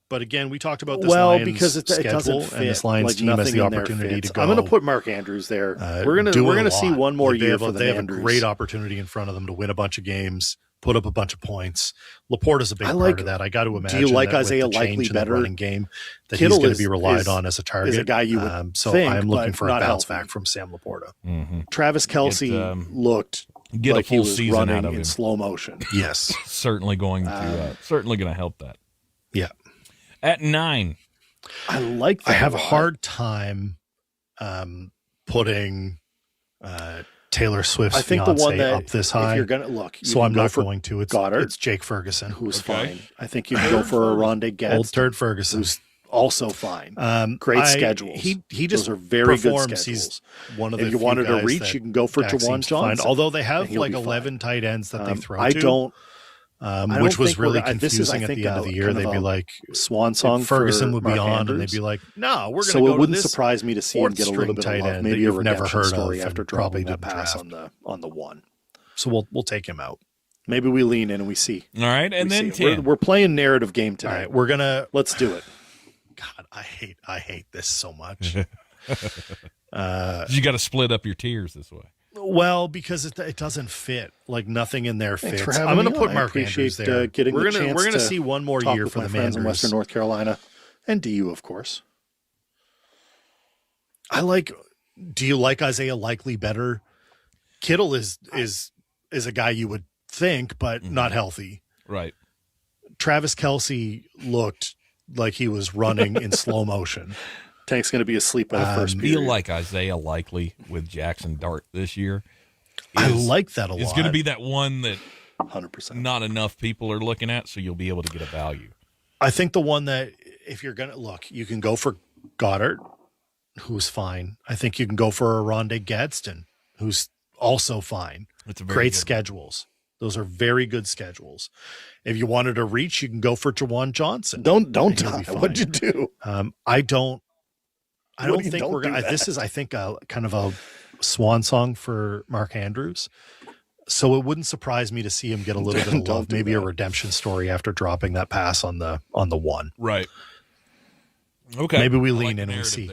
but again, we talked about this Lions because it doesn't fit. And this Lions team has the opportunity to go. I'm gonna put Mark Andrews there. We're gonna see one more year for They have Andrews. a great opportunity in front of them to win a bunch of games, put up a bunch of points. Laporta's a big part of that. I got to imagine. Do you like that Isaiah with the Likely change better? In the running game that Kittle he's going to be relied on as a target. Is a guy you would so think, I'm looking for a bounce healthy. back from Sam Laporta. Mm-hmm. Travis Kelce looked get like a full he was season running out of in him. slow motion. Yes, certainly going to help that. Yeah. At 9, I like that. I have a hard time putting Taylor Swift's I think the one that up this high. If you're gonna look, so I'm not going to. Goddard. It's Jake Ferguson, who's fine. I think you can go for a Rondé Getz, old turd Ferguson, who's also fine. Great schedules. He just those are very good schedules. He's one of the if you wanted to reach, you can go for Jawan Johnson. Although they have like 11 tight ends that they throw to. Which was really confusing at the end of the year. They'd be like, swan song. Ferguson would be on, and they'd be like, "No, we're going to go." So it to wouldn't this surprise me to see him get a little bit of love. Maybe you've never heard story of after dropping that pass on the one. So we'll take him out. Maybe we lean in and we see. All right, and then 10. We're playing narrative game today. All right, let's do it. God, I hate this so much. You got to split up your tiers this way. Well, because it doesn't fit. Like nothing in there fits. I'm going to put Mark Andrews there. We're going to see one more year for the friends in Western North Carolina, and DU, of course. Do you like Isaiah Likely better? Kittle is a guy you would think, but not healthy. Right. Travis Kelce looked like he was running in slow motion. Tank's going to be asleep by the first period. Feel like Isaiah Likely with Jackson Dart this year. I like that a lot. It's going to be that one that 100% not enough people are looking at, so you'll be able to get a value. I think the one that if you're going to look, you can go for Goddard, who's fine. I think you can go for Rondé Gadsden, who's also fine. It's a great schedules. Those are very good schedules. If you wanted to reach, you can go for Jawan Johnson. Don't die. What'd you do? I don't think we're going to. This is, I think, kind of a swan song for Mark Andrews. So it wouldn't surprise me to see him get a little bit of love, maybe a redemption story after dropping that pass on the one. Right. Okay. Maybe we lean in and we see.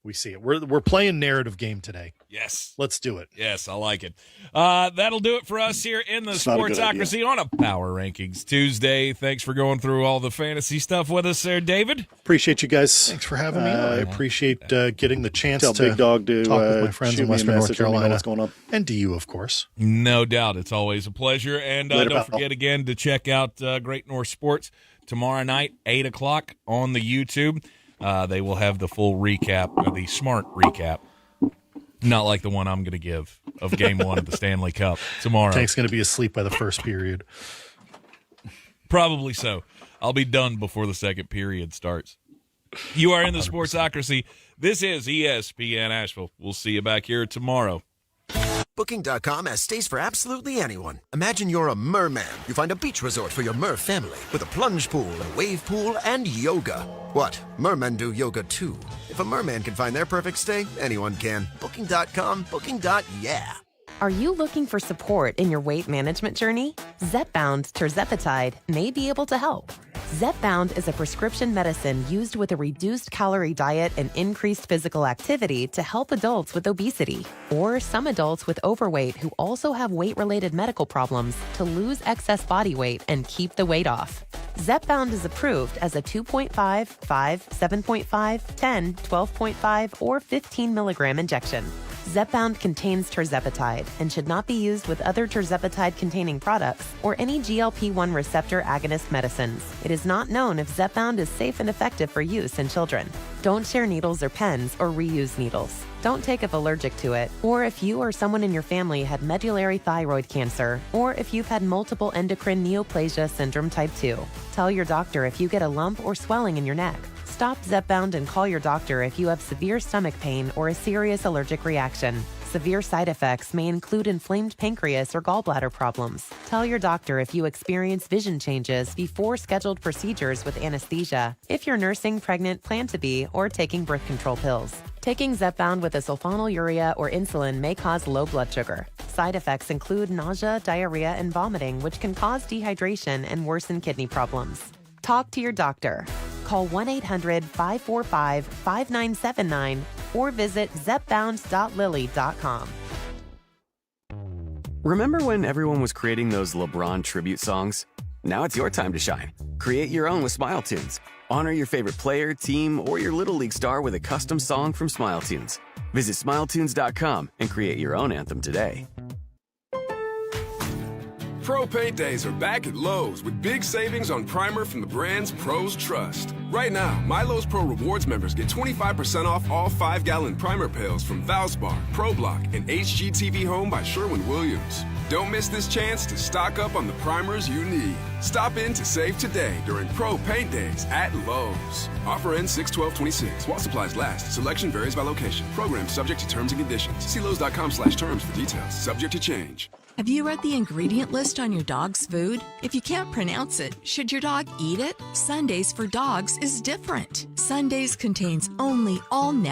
We see it. We're playing narrative game today. Yes. Let's do it. Yes, I like it. That'll do it for us here in the Sportsocracy on a Power Rankings Tuesday. Thanks for going through all the fantasy stuff with us there, David. Appreciate you guys. Thanks for having me. I appreciate getting the chance to Big Dog to talk with my friends in Western North Carolina. What's going on. And to you, of course. No doubt. It's always a pleasure. And don't forget again to check out Great North Sports tomorrow night, 8 o'clock on the YouTube. They will have the full recap, or the smart recap, not like the one I'm going to give of Game 1 of the Stanley Cup tomorrow. Tank's going to be asleep by the first period. Probably so. I'll be done before the second period starts. You are in the 100%. Sportsocracy. This is ESPN Asheville. We'll see you back here tomorrow. Booking.com has stays for absolutely anyone. Imagine you're a merman. You find a beach resort for your mer family with a plunge pool, a wave pool, and yoga. What? Mermen do yoga too. If a merman can find their perfect stay, anyone can. Booking.com, booking.yeah. Are you looking for support in your weight management journey? Zepbound tirzepatide may be able to help. Zepbound is a prescription medicine used with a reduced calorie diet and increased physical activity to help adults with obesity or some adults with overweight who also have weight-related medical problems to lose excess body weight and keep the weight off. Zepbound is approved as a 2.5, 5, 7.5, 10, 12.5, or 15 milligram injection. Zepbound contains tirzepatide and should not be used with other tirzepatide-containing products or any GLP-1 receptor agonist medicines. It is not known if Zepbound is safe and effective for use in children. Don't share needles or pens or reuse needles. Don't take if allergic to it, or if you or someone in your family had medullary thyroid cancer, or if you've had multiple endocrine neoplasia syndrome type 2. Tell your doctor if you get a lump or swelling in your neck. Stop Zepbound and call your doctor if you have severe stomach pain or a serious allergic reaction. Severe side effects may include inflamed pancreas or gallbladder problems. Tell your doctor if you experience vision changes before scheduled procedures with anesthesia, if you're nursing, pregnant, plan to be, or taking birth control pills. Taking Zepbound with a sulfonylurea or insulin may cause low blood sugar. Side effects include nausea, diarrhea, and vomiting, which can cause dehydration and worsen kidney problems. Talk to your doctor. Call 1-800-545-5979 or visit zepbound.lily.com. Remember when everyone was creating those LeBron tribute songs? Now it's your time to shine. Create your own with Smile Tunes. Honor your favorite player, team, or your Little League star with a custom song from Smile Tunes. Visit smiletunes.com and create your own anthem today. Pro Paint Days are back at Lowe's with big savings on primer from the brands pros trust. Right now, My Lowe's Pro Rewards members get 25% off all 5-gallon primer pails from Valspar, ProBlock, and HGTV Home by Sherwin-Williams. Don't miss this chance to stock up on the primers you need. Stop in to save today during Pro Paint Days at Lowe's. Offer ends 6/12/26 while supplies last. Selection varies by location. Program subject to terms and conditions. See Lowe's.com/terms for details. Subject to change. Have you read the ingredient list on your dog's food? If you can't pronounce it, should your dog eat it? Sundays for Dogs is different. Sundays contains only all-natural